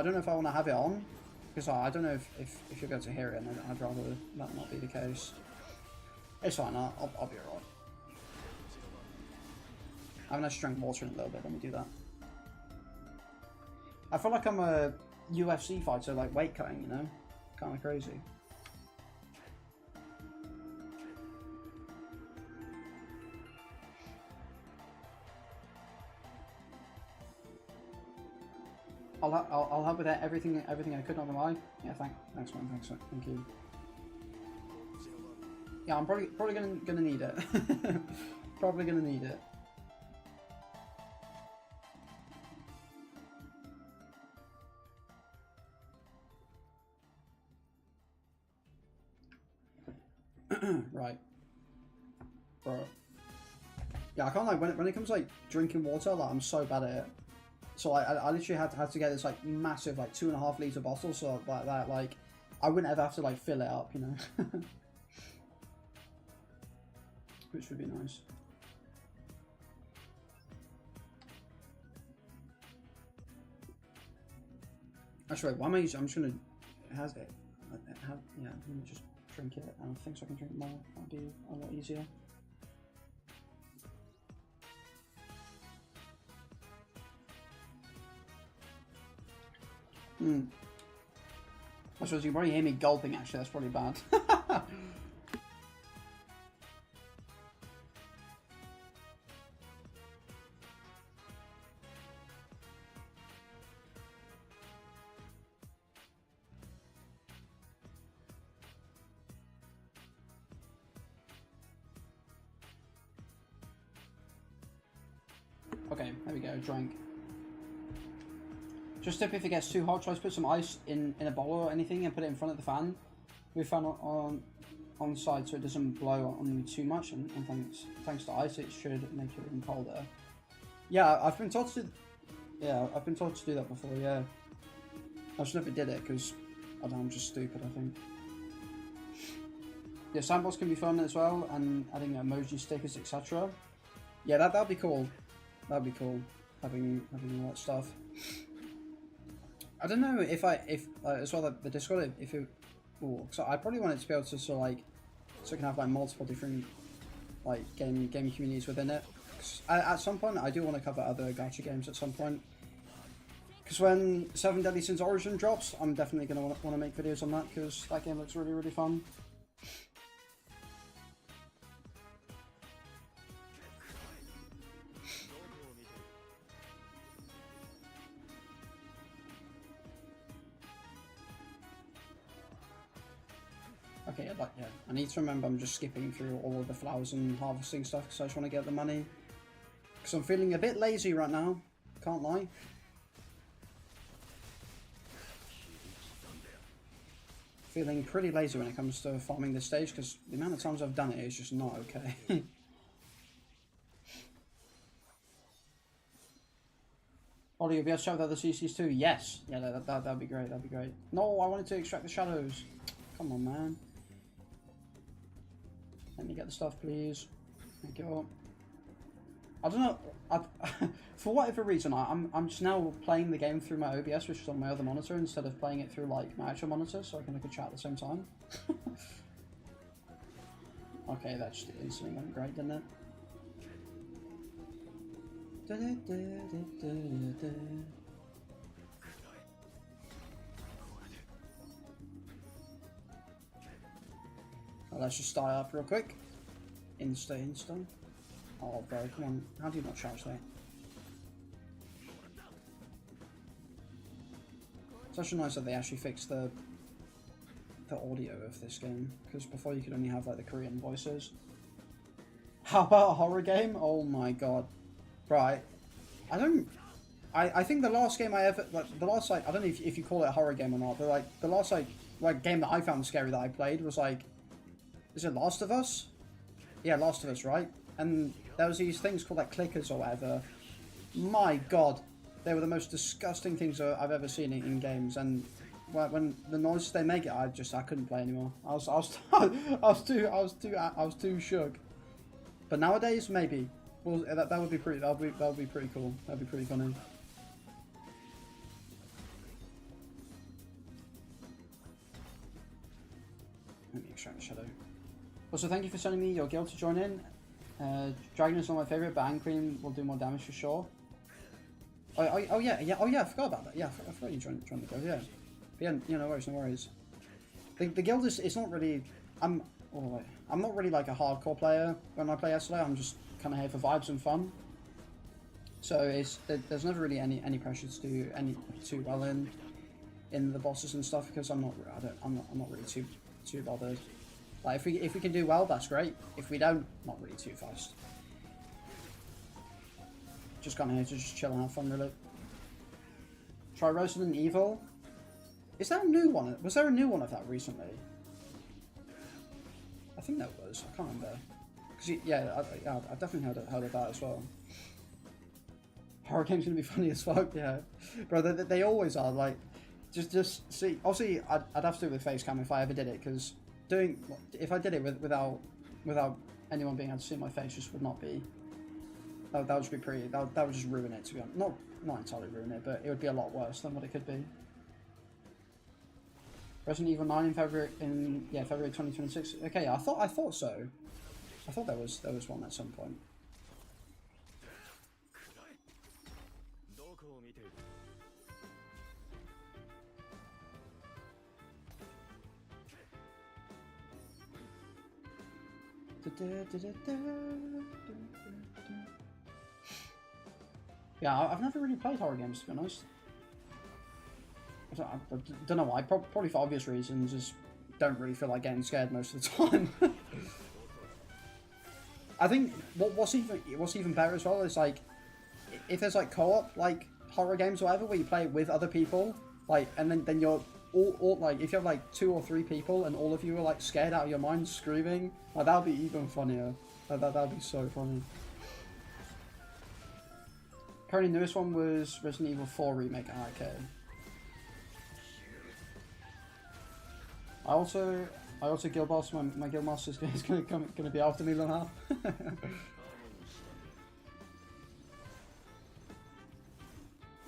don't know if I want to have it on because I don't know if you're going to hear it, and I'd rather that not be the case. It's fine. I'll be alright. I haven't actually drank water in a little bit. Let me do that. I feel like I'm a UFC fighter, like weight cutting, you know, kind of crazy. I'll help with that, everything I could, not gonna lie. Yeah, thanks man, thank you. Yeah, I'm probably gonna need it. Probably gonna need it. Right, bro. Yeah, I can't like when it comes to, like drinking water, like I'm so bad at it. So I literally had to get this like massive like 2.5 litre bottle, so like that like I wouldn't ever have to like fill it up, you know. Which would be nice. Actually, why am I using? I'm just gonna. It has it. Yeah, let me just drink it. I think so I can drink more. That'd be a lot easier. I suppose you can probably hear me gulping, actually, that's probably bad. Okay, there we go, drank. Just tip if it gets too hot, try to put some ice in a bowl or anything and put it in front of the fan. We fan on side so it doesn't blow on you too much, and thanks to ice it should make it even colder. Yeah, I've been told to do that before, yeah. I just never did it because I don't know, I'm just stupid, I think. Yeah, sandbox can be fun as well, and adding emoji stickers, etc. Yeah, that'd be cool. That'd be cool, having all that stuff. I don't know if as well the Discord, if it, so I probably want it to be able to sort of like, so it can have like multiple different like game communities within it. At some point, I do want to cover other gacha games at some point. Because when 7 Deadly Sins Origin drops, I'm definitely going to want to make videos on that, because that game looks really, really fun. Okay, yeah, I need to remember I'm just skipping through all of the flowers and harvesting stuff, because I just want to get the money. Because I'm feeling a bit lazy right now, can't lie. Feeling pretty lazy when it comes to farming this stage, because the amount of times I've done it is just not okay. Ollie, you'll be able to shout out the CCs too? Yes. Yeah, that'd be great, that'd be great. No, I wanted to extract the shadows. Come on, man. Let me get the stuff, please. Thank you. I don't know. For whatever reason, I'm just now playing the game through my OBS, which is on my other monitor, instead of playing it through like my actual monitor, so I can look at chat at the same time. Okay, that just instantly went great, didn't it? Oh, let's just start up real quick. Insta. Oh, bro, come on. How do you not charge that? It's actually nice that they actually fixed the audio of this game, because before you could only have like the Korean voices. How about a horror game? Oh my god. Right. I think the last game I ever, like, the last, like, I don't know if you call it a horror game or not, but like, the last, like game that I found scary that I played was like, is it Last of Us? Yeah, Last of Us, right? And there was these things called like clickers or whatever. My god, they were the most disgusting things I've ever seen in games. And when the noises they make, I couldn't play anymore. I was too shook. But nowadays, maybe. Well, that would be pretty. That would be pretty cool. That'd be pretty funny. Let me extract the shadow. Also, thank you for sending me your guild to join in. Dragon is not my favourite, but Ant Cream will do more damage for sure. Oh yeah, I forgot about that. Yeah, I forgot you joined the guild, yeah. But yeah, no worries. The guild is not really... I'm not really like a hardcore player when I play SLA, I'm just kind of here for vibes and fun. So there's never really any pressure to do too well in the bosses and stuff, because I'm not really too bothered. Like if we can do well, that's great. If we don't, not really too fast. Just kind of here to just chill and have fun, really. Try Resident Evil. Is there a new one? Was there a new one of that recently? I think there was. I can't remember. Cause yeah, I definitely heard of that as well. Horror games gonna be funny as fuck. Yeah, bro. They always are. Like, just see. Obviously, I'd have to do it with face cam if I ever did it, because if I did it without anyone being able to see my face, just would not be. That would just be pretty. That would just ruin it, to be honest. Not entirely ruin it, but it would be a lot worse than what it could be. Resident Evil 9 in February 2026. Okay, I thought so. I thought there was one at some point. Yeah, I've never really played horror games, to be honest. I don't know why. Probably for obvious reasons. Just don't really feel like getting scared most of the time. I think what's even better as well is like if there's like co-op like horror games or whatever where you play it with other people, like, and then you're all like, if you have like 2 or 3 people and all of you are like scared out of your mind screaming, like that would be even funnier. That would be so funny. Apparently, newest one was Resident Evil 4 remake. Ah, okay. I also guild boss. My guild master is gonna be after me now.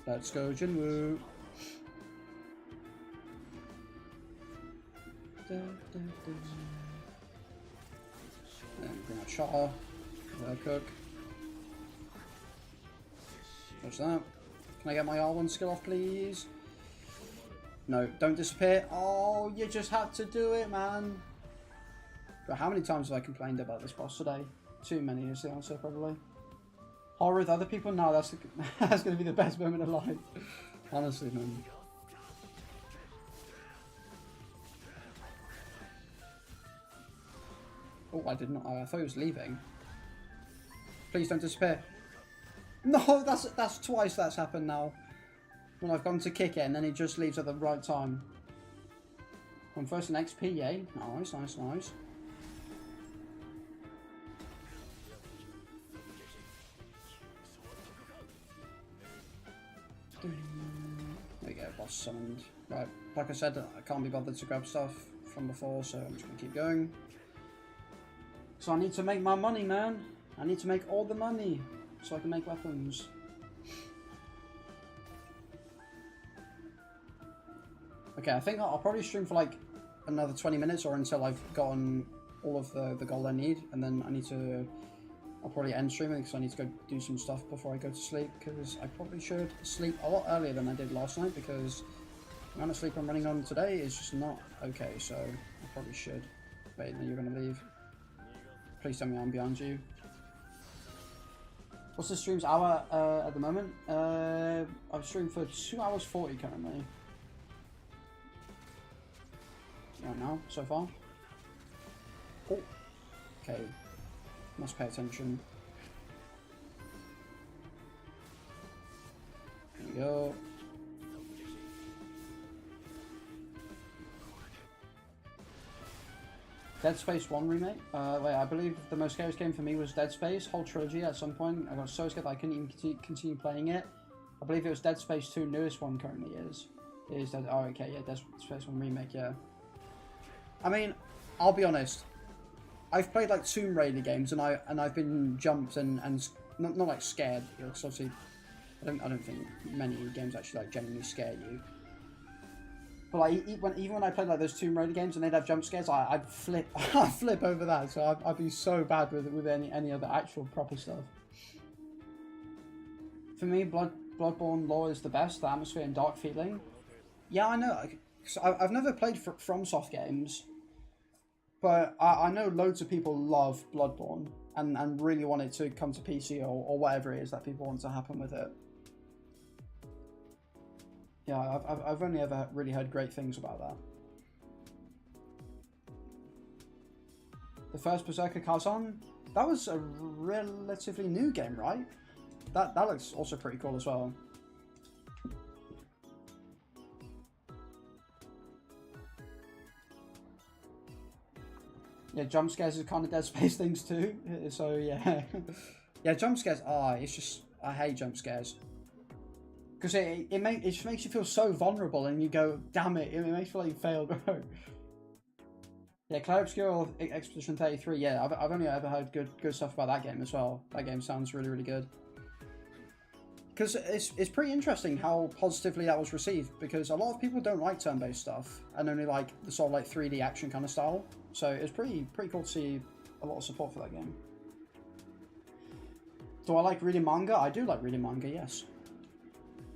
Let's go, Jinwoo. And bring out Shaw. Cook. What's that? Can I get my R1 skill off, please? No, don't disappear. Oh, you just had to do it, man. But how many times have I complained about this boss today? Too many is the answer, probably. Horror with other people? No, that's that's going to be the best moment of life. Honestly, man. Oh, I did not. I thought he was leaving. Please don't disappear. No, that's twice that's happened now. When I've gone to kick it and then he just leaves at the right time. I'm first an XP, yay. Nice, nice, nice. There we go, boss summoned. Right, like I said, I can't be bothered to grab stuff from before, so I'm just going to keep going. So I need to make my money, man. I need to make all the money so I can make weapons. Okay, I think I'll probably stream for like another 20 minutes or until I've gotten all of the gold I need, and then I'll probably end streaming because I need to go do some stuff before I go to sleep, because I probably should sleep a lot earlier than I did last night, because the amount of sleep I'm running on today is just not okay, so I probably should. Wait, no, you're going to leave. Please tell me I'm behind you. What's the stream's hour at the moment? I've streamed for 2 hours 40 currently. Right now, so far. Oh, okay. Must pay attention. There we go. Dead Space 1 remake? Wait, I believe the most scariest game for me was Dead Space, whole trilogy at some point. I got so scared that I couldn't even continue playing it. I believe it was Dead Space 2, newest one currently is. It is Dead, oh, okay, yeah, Dead Space 1 remake, yeah. I mean, I'll be honest. I've played like Tomb Raider games and I've been jumped and not like scared, because obviously I don't think many games actually like genuinely scare you. But like even when I played like those Tomb Raider games and they'd have jump scares, I'd flip I'd flip over that. So I'd be so bad with any other actual proper stuff. For me, Bloodborne lore is the best. The atmosphere and dark feeling. Yeah, I know. I've never played FromSoft games, but I know loads of people love Bloodborne and really want it to come to PC or whatever it is that people want to happen with it. Yeah, I've only ever really heard great things about that. The first Berserker Kazan, that was a relatively new game, right? That looks also pretty cool as well. Yeah, jump scares is kind of Dead Space things too. So yeah, yeah, jump scares. It's just I hate jump scares because it just makes you feel so vulnerable, and you go, damn it, it makes you feel like you failed. Yeah, Cloud Obscure or Expedition 33. Yeah, I've only ever heard good stuff about that game as well. That game sounds really good. Because it's pretty interesting how positively that was received, because a lot of people don't like turn-based stuff and only like the sort of like 3D action kind of style. So it's pretty cool to see a lot of support for that game. Do I like reading manga? I do like reading manga, yes.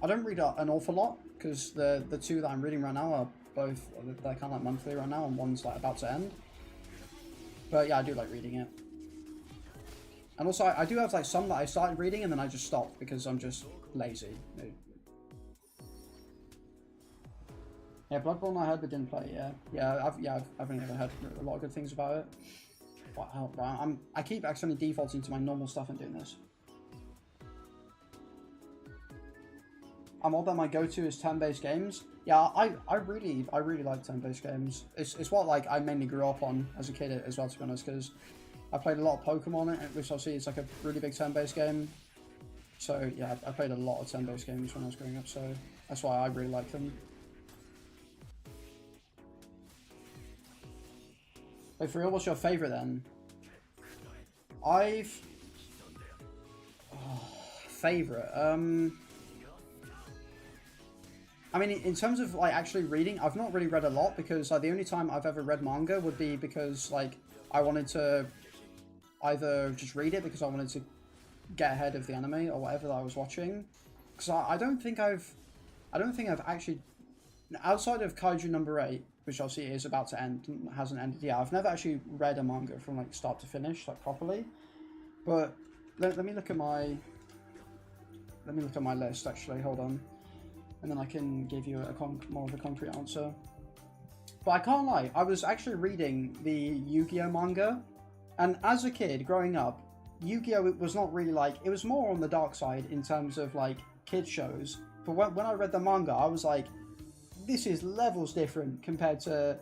I don't read an awful lot, because the two that I'm reading right now are both, they're kind of like monthly right now, and one's like about to end. But yeah, I do like reading it. And also, I do have like some that I started reading and then I just stopped because I'm just lazy. Yeah, Bloodborne I heard but didn't play. I've only ever heard a lot of good things about it. Wow, I keep accidentally defaulting to my normal stuff and doing this. All that my go-to is turn-based games. Yeah, I really like turn-based games. It's what like I mainly grew up on as a kid as well, to be honest, because I played a lot of Pokemon, which obviously is like a really big turn-based game. So yeah, I played a lot of turn-based games when I was growing up, so that's why I really like them. Wait, for real, what's your favourite then? Favourite. I mean, in terms of like actually reading, I've not really read a lot, because like the only time I've ever read manga would be because like I wanted to either just read it because I wanted to get ahead of the anime or whatever that I was watching, because I don't think I've actually, outside of Kaiju number 8, which obviously is about to end, hasn't ended yet. I've never actually read a manga from like start to finish, like properly. But let me look at my list actually. Hold on, and then I can give you more of a concrete answer. But I can't lie, I was actually reading the Yu-Gi-Oh manga, and as a kid growing up, Yu-Gi-Oh was not really like, it was more on the dark side in terms of like kids shows. But when I read the manga, I was like, this is levels different compared to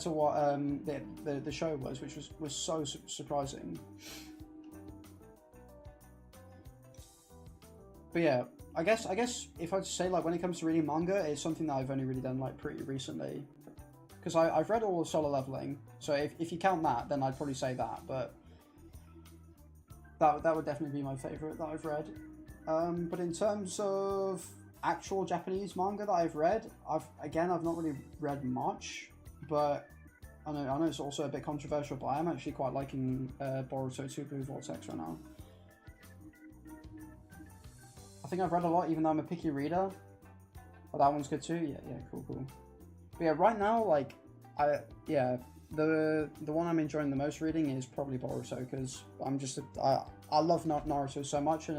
what the show was, which was so surprising. But yeah, I guess if I'd say like when it comes to reading manga, it's something that I've only really done like pretty recently. Because I've read all of Solo Leveling, so if you count that, then I'd probably say that. But that would definitely be my favourite that I've read. But in terms of actual Japanese manga that I've read, I've not really read much. But I know it's also a bit controversial, but I am actually quite liking Boruto 2 Blue Vortex right now. I think I've read a lot, even though I'm a picky reader. But that one's good too. Yeah, cool. But yeah, right now, like, the one I'm enjoying the most reading is probably Boruto, because I love Naruto so much, and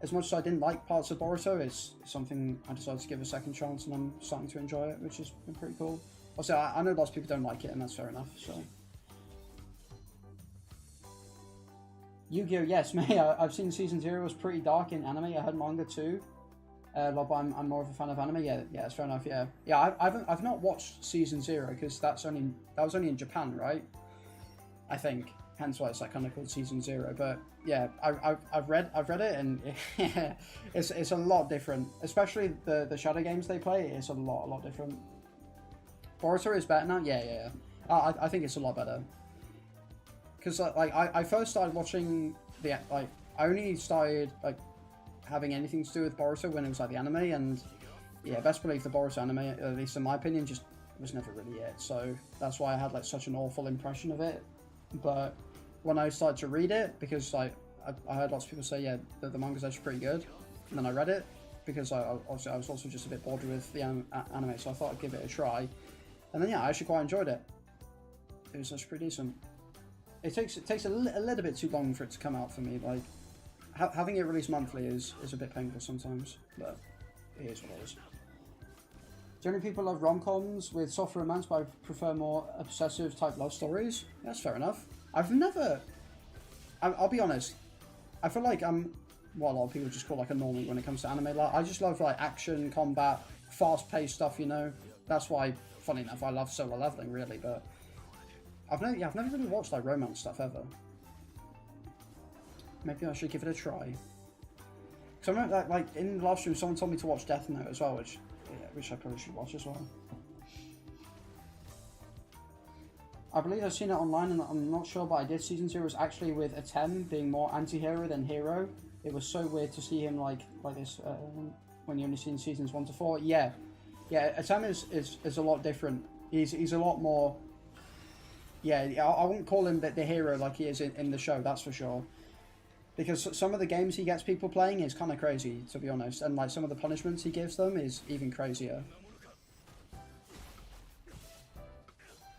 as much as I didn't like parts of Boruto, it's something I decided to give a second chance, and I'm starting to enjoy it, which has been pretty cool. Also, I know lots of people don't like it, and that's fair enough. So, Yu-Gi-Oh! Yes, mate. I've seen season 0 was pretty dark in anime. I heard manga too. But I'm more of a fan of anime. Yeah, that's fair enough. Yeah. I've not watched season 0 because that was only in Japan, right? I think, hence why it's like kind of called season 0. But yeah, I've read it, and it's a lot different. Especially the shadow games they play. It's a lot different. Boruto is better now. Yeah. I think it's a lot better. Because like I first started watching I only started like having anything to do with Boruto when it was like the anime, and yeah, best believe the Boruto anime, at least in my opinion, just was never really it. So that's why I had like such an awful impression of it. But when I started to read it, because like I heard lots of people say, yeah, the manga's actually pretty good, and then I read it because I was also just a bit bored with the anime, so I thought I'd give it a try, and then yeah, I actually quite enjoyed it. It was actually pretty decent. It takes a little bit too long for it to come out for me. Like having it released monthly is a bit painful sometimes, but it is what it is. Generally, people love rom-coms with soft romance, but I prefer more obsessive type love stories. That's fair enough. I'll be honest, I feel like I'm what a lot of people just call like a normie when it comes to anime. Like, I just love like action, combat, fast-paced stuff, you know. That's why, funny enough, I love Solo Leveling really, but I've never really watched like romance stuff ever. Maybe I should give it a try. Because I remember like in the last stream, someone told me to watch Death Note as well, which I probably should watch as well. I believe I've seen it online, and I'm not sure, but I did. Season 0 was actually with Atem being more anti-hero than hero. It was so weird to see him like this when you only seen seasons 1 to 4. Yeah, Atem is a lot different. He's a lot more. Yeah, I wouldn't call him the hero like he is in the show, that's for sure. Because some of the games he gets people playing is kind of crazy, to be honest. And like some of the punishments he gives them is even crazier.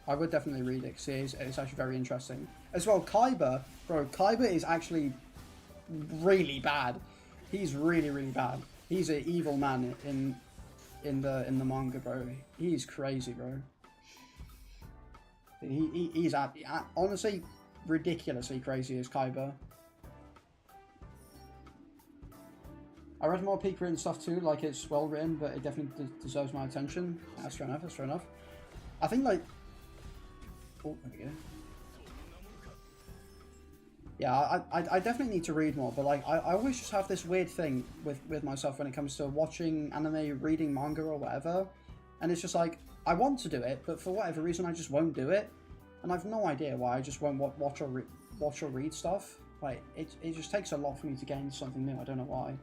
I would definitely read it, because it's actually very interesting. As well, Kaiba, bro, Kaiba is actually really bad. He's really bad. He's an evil man in the manga, bro. He's crazy, bro. He's honestly ridiculously crazy as Kaiba. I read more peak written stuff too, like it's well written, but it definitely deserves my attention. That's fair enough. I think like, oh, there we go. Yeah, I definitely need to read more, but like I always just have this weird thing with myself when it comes to watching anime, reading manga or whatever, and it's just like I want to do it, but for whatever reason I just won't do it, and I've no idea why. I just won't watch or read stuff. Like it just takes a lot for me to gain something new. I don't know why.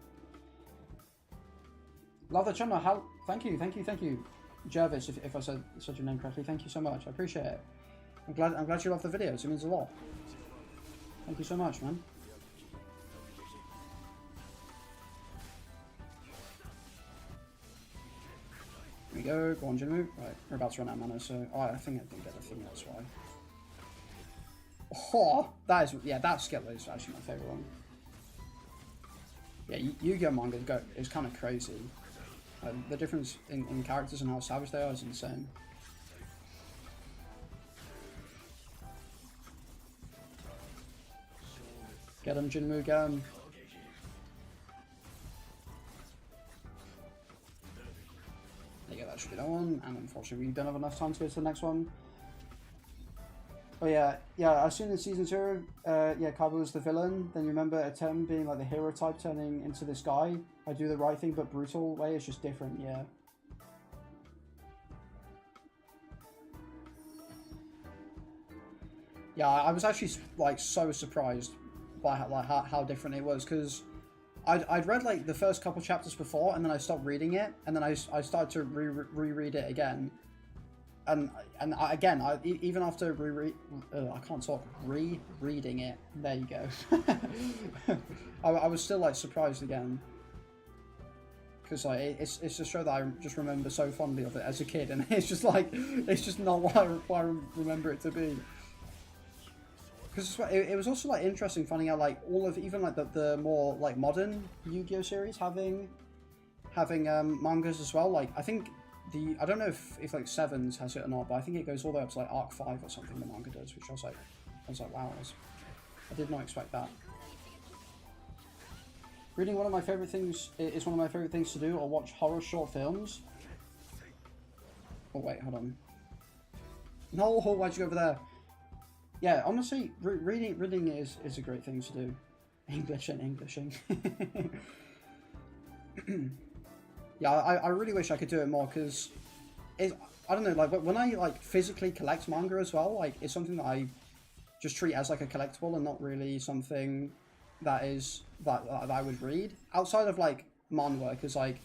Love the channel. How? Thank you, Jervis. If I said your name correctly, thank you so much. I appreciate it. I'm glad you love the videos. It means a lot. Thank you so much, man. we go. Go on, Jinmu. Right, we're about to run out of mana, so I think I didn't get the thing, that's why. Oh, that is, yeah, that skill is actually my favourite one. Yeah, Yu-Gi-Oh! Manga is kind of crazy. The difference in characters and how savage they are is insane. Get him, Jinmu, get him. There you go, that should be that one. And unfortunately, we don't have enough time to go to the next one. Oh yeah, as soon as season 0, yeah, Kaiba was the villain. Then you remember Atem being like the hero type turning into this guy. I do the right thing, but brutal way. It's just different, yeah. Yeah, I was actually like so surprised by how different it was, because I'd read like the first couple chapters before, and then I stopped reading it, and then I started to reread it again. And again, even after I can't talk, rereading it, there you go. I was still like surprised again, because like it's a show that I just remember so fondly of it as a kid, and it's just like it's just not what I remember it to be. Because it was also like interesting finding out like all of even like the more like modern Yu-Gi-Oh series having mangas as well. Like I think. I don't know if like Sevens has it or not, but I think it goes all the way up to like Arc 5 or something, the manga does, which I was like, wow, I did not expect that. Reading is one of my favorite things to do, or watch horror short films. Oh wait, hold on. No, why'd you go over there? Yeah, honestly, reading is a great thing to do. Englishing. Yeah, I really wish I could do it more, because I don't know, like when I like physically collect manga as well, like it's something that I just treat as like a collectible and not really something that I would read outside of like manhwa, because like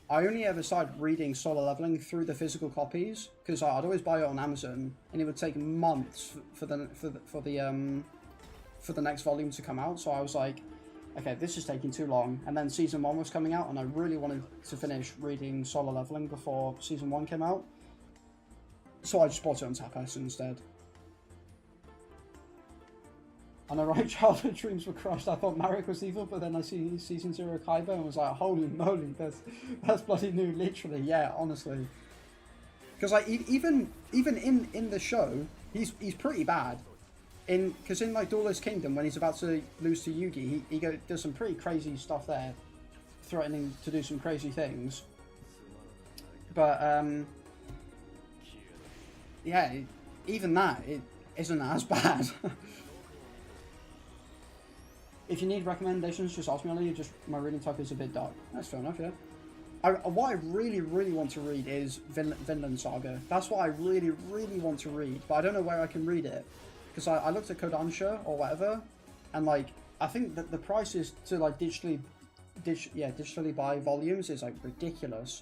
I only ever started reading Solo Leveling through the physical copies, because I'd always buy it on Amazon and it would take months for the next volume to come out. So I was like, okay, this is taking too long. And then season 1 was coming out, and I really wanted to finish reading Solo Leveling before season 1 came out. So I just bought it on Tapas instead. I know, right? Childhood dreams were crushed. I thought Marek was evil, but then I see season 0 Kaiba and was like, holy moly, that's bloody new, literally. Yeah, honestly. Because like even in the show, he's pretty bad. Because in like Duelist Kingdom, when he's about to lose to Yugi, he does some pretty crazy stuff there, threatening to do some crazy things. But yeah, even that it isn't as bad. If you need recommendations, just ask me. Only just my reading type is a bit dark. That's fair enough, yeah. What I really want to read is Vinland Saga. That's what I really want to read, but I don't know where I can read it. Because I looked at Kodansha or whatever, and like I think that the prices to like digitally buy volumes is like ridiculous.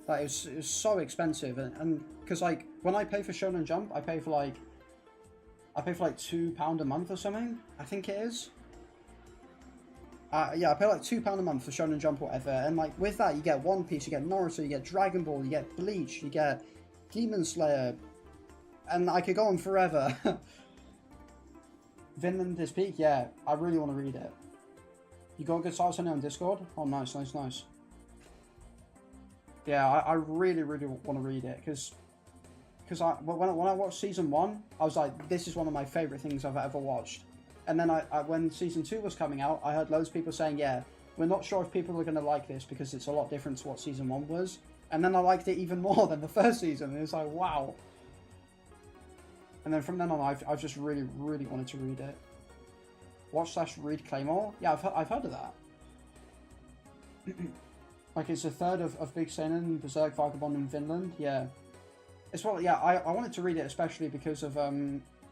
Like it was so expensive, and because like when I pay for Shonen Jump, I pay for like £2 a month or something. I think it is. Yeah, I pay like £2 a month for Shonen Jump or whatever, and like with that you get One Piece, you get Naruto, you get Dragon Ball, you get Bleach, you get Demon Slayer, and I could go on forever. Vinland is peak, yeah. I really want to read it. You got a good start on Discord? Oh, nice. Yeah, I really want to read it, because when I watched season 1, I was like, this is one of my favourite things I've ever watched. And then when season 2 was coming out, I heard loads of people saying, yeah, we're not sure if people are going to like this because it's a lot different to what season 1 was. And then I liked it even more than the first season. And it's like, wow. And then from then on, I've just really wanted to read it. Watch/read Claymore? Yeah, I've heard of that. Like it's a third of Big Seinen, Berserk, Vagabond, and Vinland. Yeah. It's well, yeah. I wanted to read it especially because of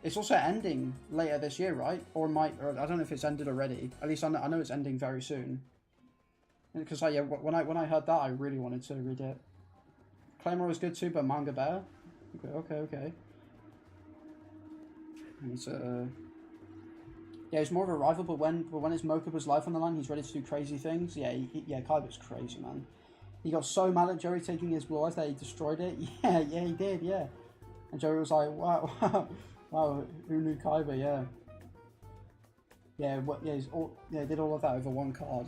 it's also ending later this year, right? Or I don't know if it's ended already. At least I know it's ending very soon. Because like yeah, when I heard that, I really wanted to read it. Claymore was good too, but manga better. Okay. He's yeah, he's more of a rival, but when his Mokuba's life on the line, he's ready to do crazy things. Yeah, Kaiba's crazy, man. He got so mad at Joey taking his blue eyes that he destroyed it. Yeah, he did, yeah. And Joey was like, wow, wow, who knew Kaiba, yeah. Yeah, he did all of that over one card.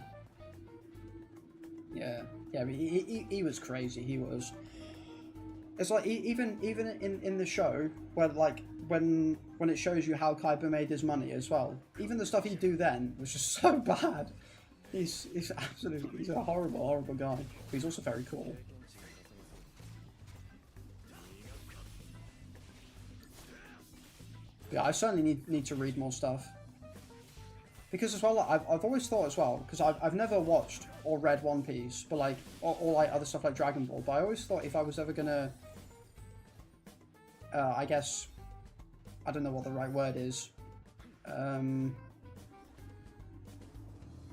Yeah, he was crazy, he was. It's like, even in the show, where like, when it shows you how Kaiba made his money as well, even the stuff he'd do then was just so bad. He's a horrible guy. But he's also very cool. Yeah, I certainly need to read more stuff. Because as well, like, I've always thought as well, because I've never watched or read One Piece, but like, or like other stuff like Dragon Ball, but I always thought if I was ever gonna, I guess, I don't know what the right word is,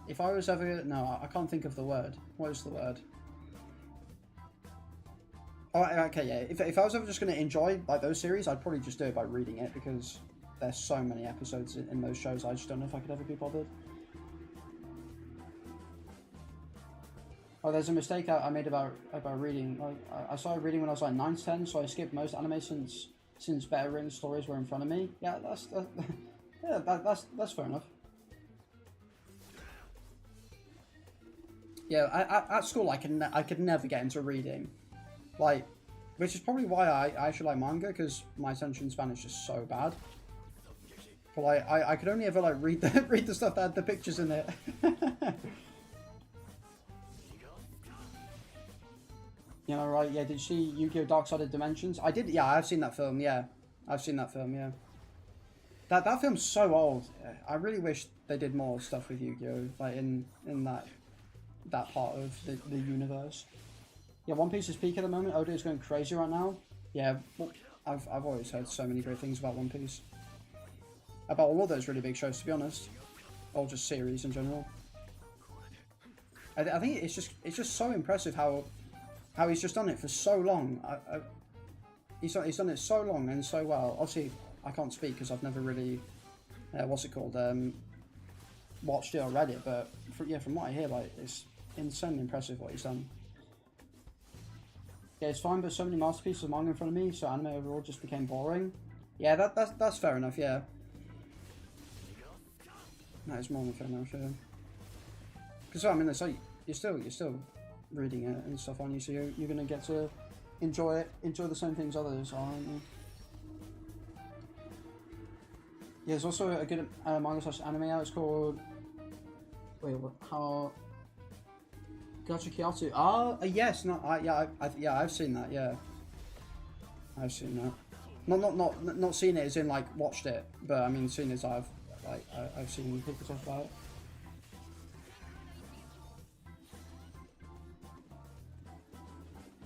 if I was ever, no, I can't think of the word. What is the word? Oh, okay, yeah. If I was ever just going to enjoy like those series, I'd probably just do it by reading it, because there's so many episodes in those shows. I just don't know if I could ever be bothered. Oh, there's a mistake I made about reading. Like, I started reading when I was like 9 to 10, so I skipped most anime since better written stories were in front of me. Yeah, that's fair enough. Yeah, at school I could never get into reading, like, which is probably why I actually like manga, because my attention span is just so bad. But like, I could only ever like read the stuff that had the pictures in it. You know, right? Yeah, did you see Yu-Gi-Oh! Dark-Sided Dimensions? I did. Yeah, I've seen that film. Yeah, I've seen that film. Yeah, that film's so old. I really wish they did more stuff with Yu-Gi-Oh! Like in that part of the universe. Yeah, One Piece is peak at the moment. Oda is going crazy right now. Yeah, well, I've always heard so many great things about One Piece. About all of those really big shows, to be honest, or just series in general. I think it's just so impressive how he's just done it for so long. He's done it so long and so well. Obviously, I can't speak because I've never really, what's it called, watched it or read it. But from what I hear, like, it's insanely impressive what he's done. Yeah, it's fine, but so many masterpieces of manga in front of me, so anime overall just became boring. Yeah, that's fair enough. Yeah, that is more than fair enough. Yeah. Because I mean, it's like you're still reading it and stuff, aren't you? So you're gonna get to enjoy the same things others are, aren't you? Yeah, there's also a good manga / anime out. It's called, wait, what? How? Gacha Kyoto. Oh, yes, no, I've seen that. Yeah, I've seen that. Not seen it as in like watched it, but I mean seen it as I've seen people talk about it.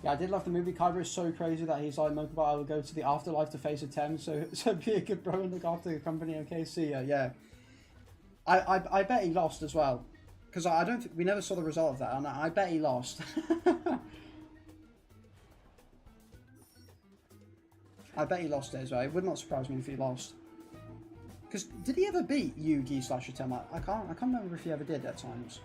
Yeah, I did love the movie. Kaiba is so crazy that he's like, Mokuba, I will go to the afterlife to face a 10, so be a good bro and look after the company, okay? See ya, yeah. I bet he lost as well. Because I don't think, we never saw the result of that, and I bet he lost. I bet he lost it as well. It would not surprise me if he lost. Because did he ever beat Yugi / Atema? I can't remember if he ever did at times.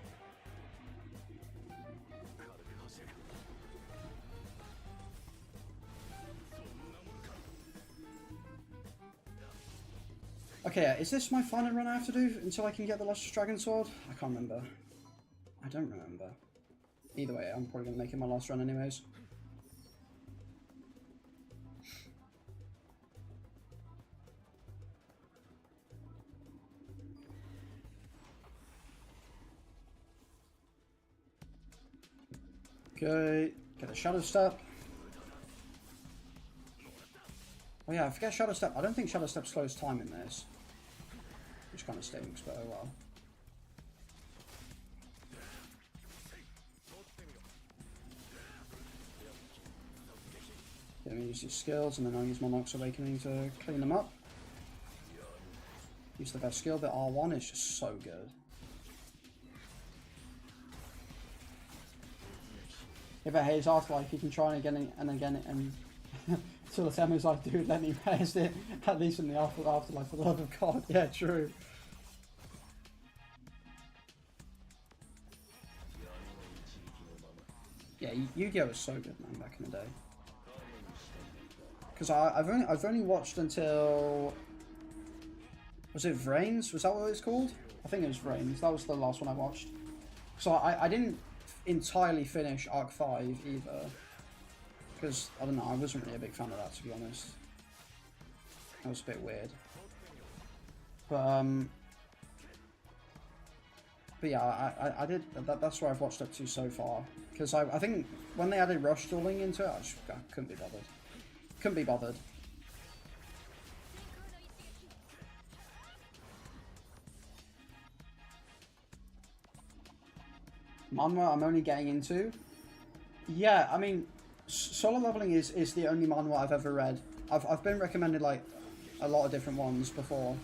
Okay, is this my final run I have to do until I can get the Lustrous Dragon Sword? I can't remember. I don't remember. Either way, I'm probably going to make it my last run anyways. Okay, get a Shadow Step. Oh yeah, I forget Shadow Step. I don't think Shadow Step slows time in this. Which kind of stinks, but oh well. Let me use his skills, and then I'll use my Monk's Awakening to clean them up. Use the best skill, but R1 is just so good. If it hates Afterlife, you can try it again and again, and until the Temu's like, dude, let me rest it, at least in the Afterlife, for the love of God. Yeah, true. Yeah, Yu-Gi-Oh was so good, man, back in the day. Because I've only watched until, was it Vrains? Was that what it was called? I think it was Vrains. That was the last one I watched. So I didn't entirely finish Arc 5 either. Because, I don't know, I wasn't really a big fan of that, to be honest. That was a bit weird. But yeah, I did, that's where I've watched up to so far. Because I think when they added Rush Dueling into it, I couldn't be bothered. Couldn't be bothered. Manhwa I'm only getting into. Yeah, I mean, solo leveling is the only manhwa I've ever read. I've been recommended like a lot of different ones before.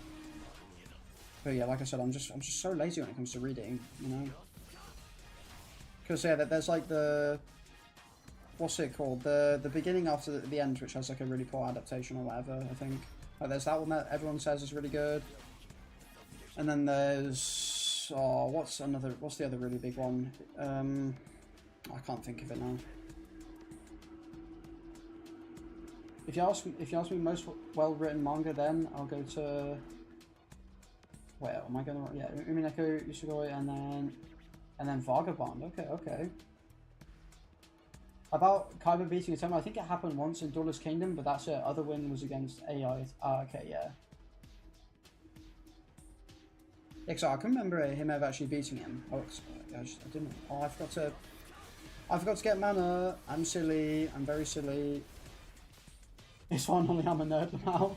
But yeah, like I said, I'm just so lazy when it comes to reading, you know. Because yeah, there's like the, what's it called? The beginning after the end, which has like a really poor adaptation or whatever. I think like, there's that one that everyone says is really good. And then there's what's the other really big one? I can't think of it now. If you ask me most well written manga, then I'll go to. Where am I going to? Yeah, Umineko Usugoi, and then Vagabond. Okay. About Kaiba beating Atoma, I think it happened once in Duelist Kingdom, but that's it. Other win was against AI. Okay, yeah. Yeah, so I can remember him ever actually beating him. Oh, I didn't. Oh, I forgot to get mana. I'm silly. I'm very silly. It's finally I'm a nerd now.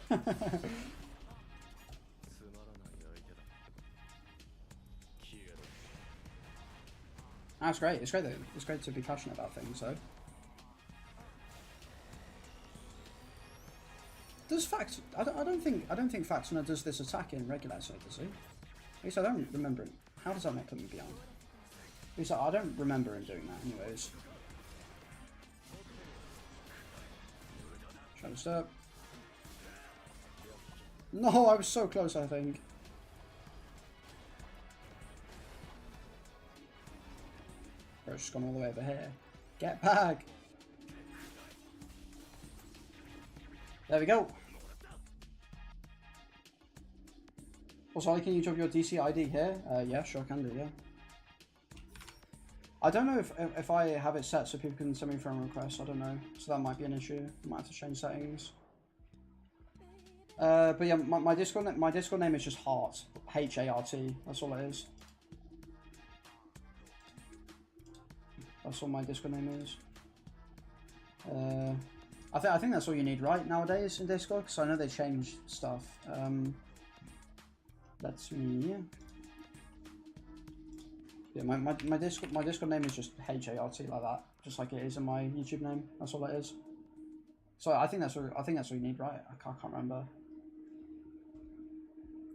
That's great. It's great. It's great to be passionate about things, though. Does Fact? I don't think Factioner does this attack in regular, so does he? At least I don't remember him. How does that make him beyond? At least I don't remember him doing that, anyways. Trying to stop. No, I was so close. I think. Bro's just gone all the way over here. Get back! There we go. Also, can you drop your DC ID here? Yeah, sure can do, yeah. I don't know if I have it set so people can send me friend requests, I don't know. So that might be an issue. I might have to change settings. But yeah, my Discord name is just Heart. H-A-R-T. That's all it is. That's what my Discord name is. I think that's all you need, right, nowadays in Discord? Because I know they changed stuff. That's me. Yeah, my Discord name is just H-A-R-T like that, just like it is in my YouTube name. That's all it is. So I think that's all you need, right? I can't remember.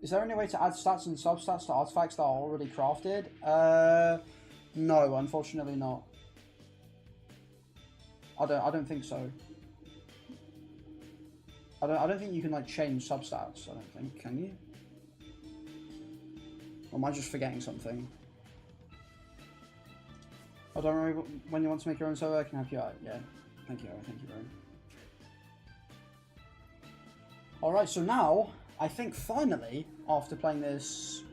Is there any way to add stats and substats to artifacts that are already crafted? No, unfortunately not. I don't think so. I don't think you can like change substats. I don't think, can you? Or am I just forgetting something? I don't know when you want to make your own server. I can help you out. Yeah, thank you, bro. All right, so now I think finally, after playing this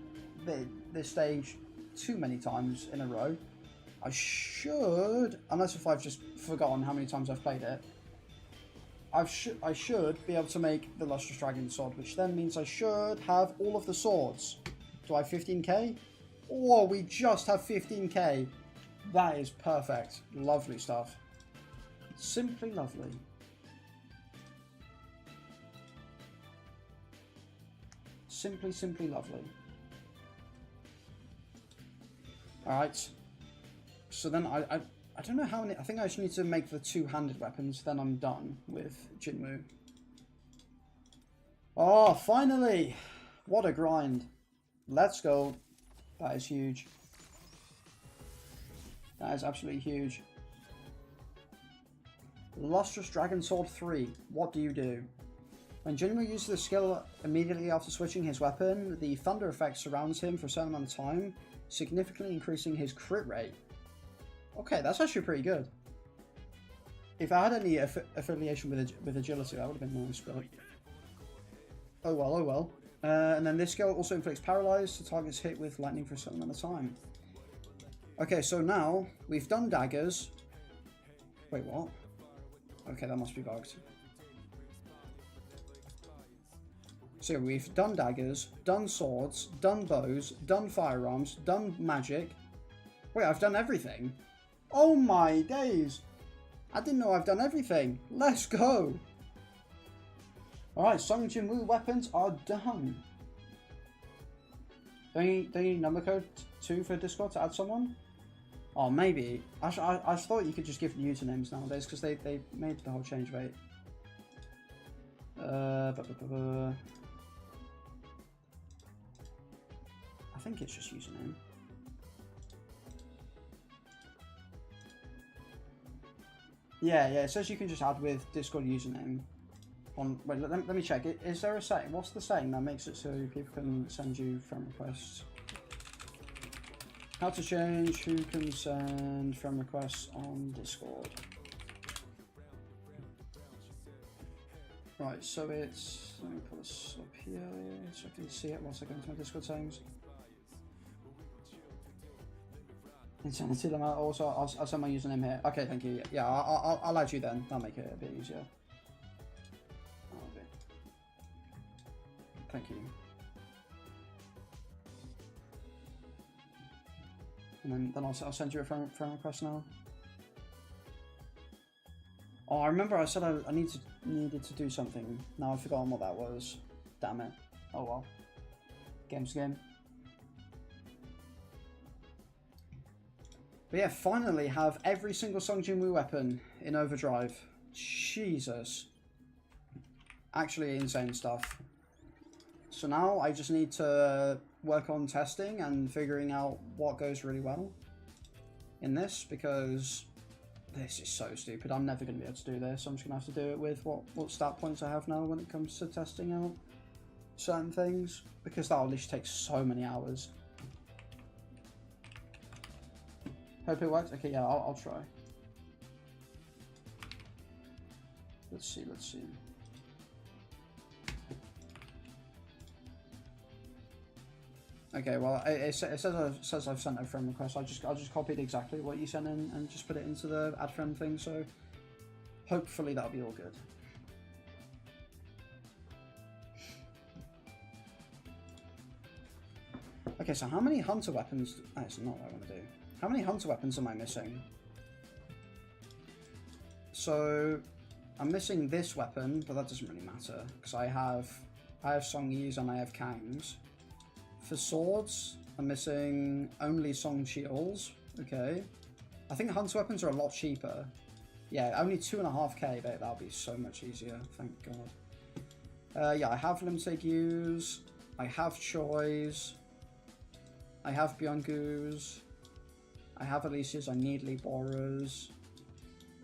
stage too many times in a row, I should, unless if I've just forgotten how many times I've played it, I should be able to make the Lustrous Dragon sword, which then means I should have all of the swords. Do I have 15k? Oh, we just have 15k. That is perfect. Lovely stuff. Simply lovely. Simply lovely. Alright. So then I don't know how many. I think I just need to make the two-handed weapons, then I'm done with Jinmu. Oh, finally! What a grind. Let's go. That is huge. That is absolutely huge. Lustrous Dragon Sword 3. What do you do? When Jinmu uses the skill immediately after switching his weapon, the thunder effect surrounds him for a certain amount of time, significantly increasing his crit rate. Okay, that's actually pretty good. If I had any affiliation with agility, that would have been nice, but oh well, oh well. And then this skill also inflicts paralyze to targets hit with lightning for a certain amount of time. Okay, so now we've done daggers. Wait, what? Okay, that must be bugged. So we've done daggers, done swords, done bows, done firearms, done magic. Wait, I've done everything? Oh my days! I didn't know I've done everything. Let's go! Alright, Song Jinwoo weapons are done. They need number code 2 for Discord to add someone? Oh, maybe. I thought you could just give usernames nowadays because they made the whole change rate. I think it's just username. Yeah, it says you can just add with Discord username. Wait, let me check. Is there a setting? What's the setting that makes it so people can send you friend requests? How to change who can send friend requests on Discord. Right, so it's... Let me pull this up here so I can see it once I go into my Discord settings. Insanity limit. Also, I'll send my username here. Okay, thank you. Yeah, I'll add you then. That'll make it a bit easier. Okay. Thank you. And then I'll send you a friend request now. Oh, I remember I said I needed to do something. Now I've forgotten what that was. Damn it. Oh well. Game's game. But yeah, finally have every single Song Jinwoo weapon in Overdrive. Jesus. Actually insane stuff. So now I just need to work on testing and figuring out what goes really well in this, because this is so stupid. I'm never going to be able to do this. I'm just going to have to do it with what stat points I have now when it comes to testing out certain things, because that'll literally take so many hours. Hope it works. Okay, yeah, I'll try. Let's see. Okay, well, it says I've sent a friend request. I just copied exactly what you sent in and just put it into the add friend thing. So hopefully that'll be all good. Okay, so how many hunter weapons? That's not what I want to do. How many hunter weapons am I missing? So I'm missing this weapon, but that doesn't really matter because I have Song Yis and I have Kangs. For swords, I'm missing only Song Shields. Okay. I think hunter weapons are a lot cheaper. Yeah, only 2.5k, but that'll be so much easier. Thank God. Yeah, I have limited use. I have Choi's. I have Byung-Gu's. I have Alicia's. I need Lee Bora's.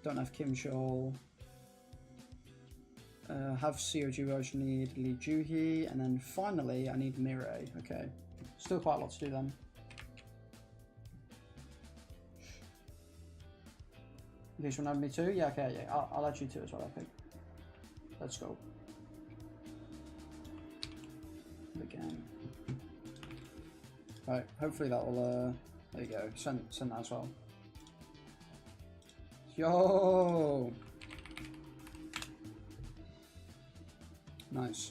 Don't have Kim Chol. Have Seoju version, need Lee Juhee, and then finally I need Mirai. Okay, still quite a lot to do then. You guys want to add me too? Yeah, okay, yeah, I'll add you too as well, I think. Let's go. Again. Right, hopefully that will, there you go, send that as well. Yo! Nice.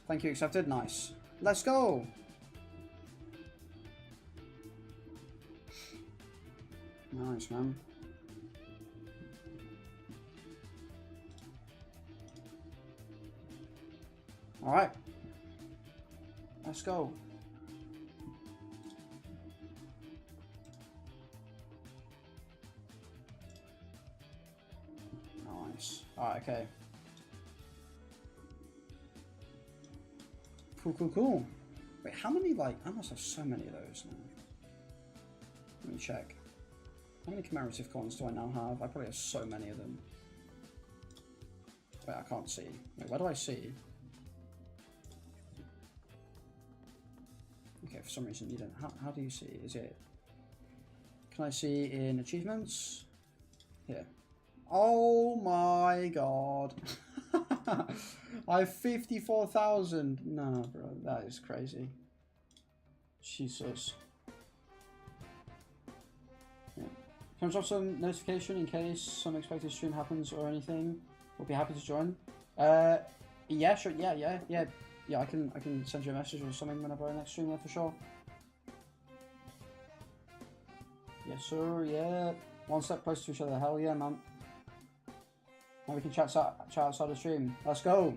Thank you, accepted. Nice. Let's go! Nice, man. Alright. Let's go. Nice. Alright, okay. Cool. Wait, how many, like, I must have so many of those now. Let me check. How many commemorative coins do I now have? I probably have so many of them. Wait, I can't see. Wait, where do I see? Okay, for some reason you don't. How do you see? Is it? Can I see in achievements? Here. Oh my god. I have 54,000. No, bro, that is crazy. Jesus. Yeah. Can I drop some notification in case some expected stream happens or anything? We'll be happy to join. Yeah, sure. Yeah. I can send you a message or something whenever I next stream. Yeah, for sure. Yes, sir. Yeah. One step closer to each other. Hell yeah, man. Now we can chat outside the stream. Let's go.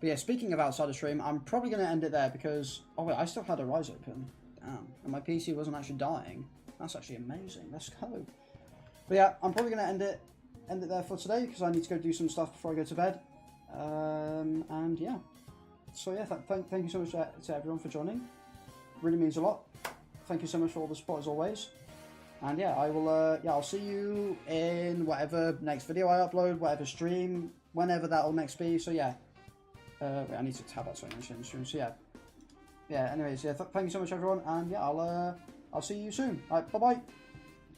But yeah, speaking of outside the stream, I'm probably going to end it there because... Oh wait, I still had a Rise open. Damn. And my PC wasn't actually dying. That's actually amazing. Let's go. But yeah, I'm probably going to end it there for today because I need to go do some stuff before I go to bed. And yeah. So yeah, thank you so much to everyone for joining. Really means a lot. Thank you so much for all the support as always. And yeah, I will. I'll see you in whatever next video I upload, whatever stream, whenever that'll next be. So yeah. Wait, I need to tab out so I mention stream. So yeah. Anyways, yeah. Thank you so much, everyone, and yeah, I'll see you soon. All right, bye bye.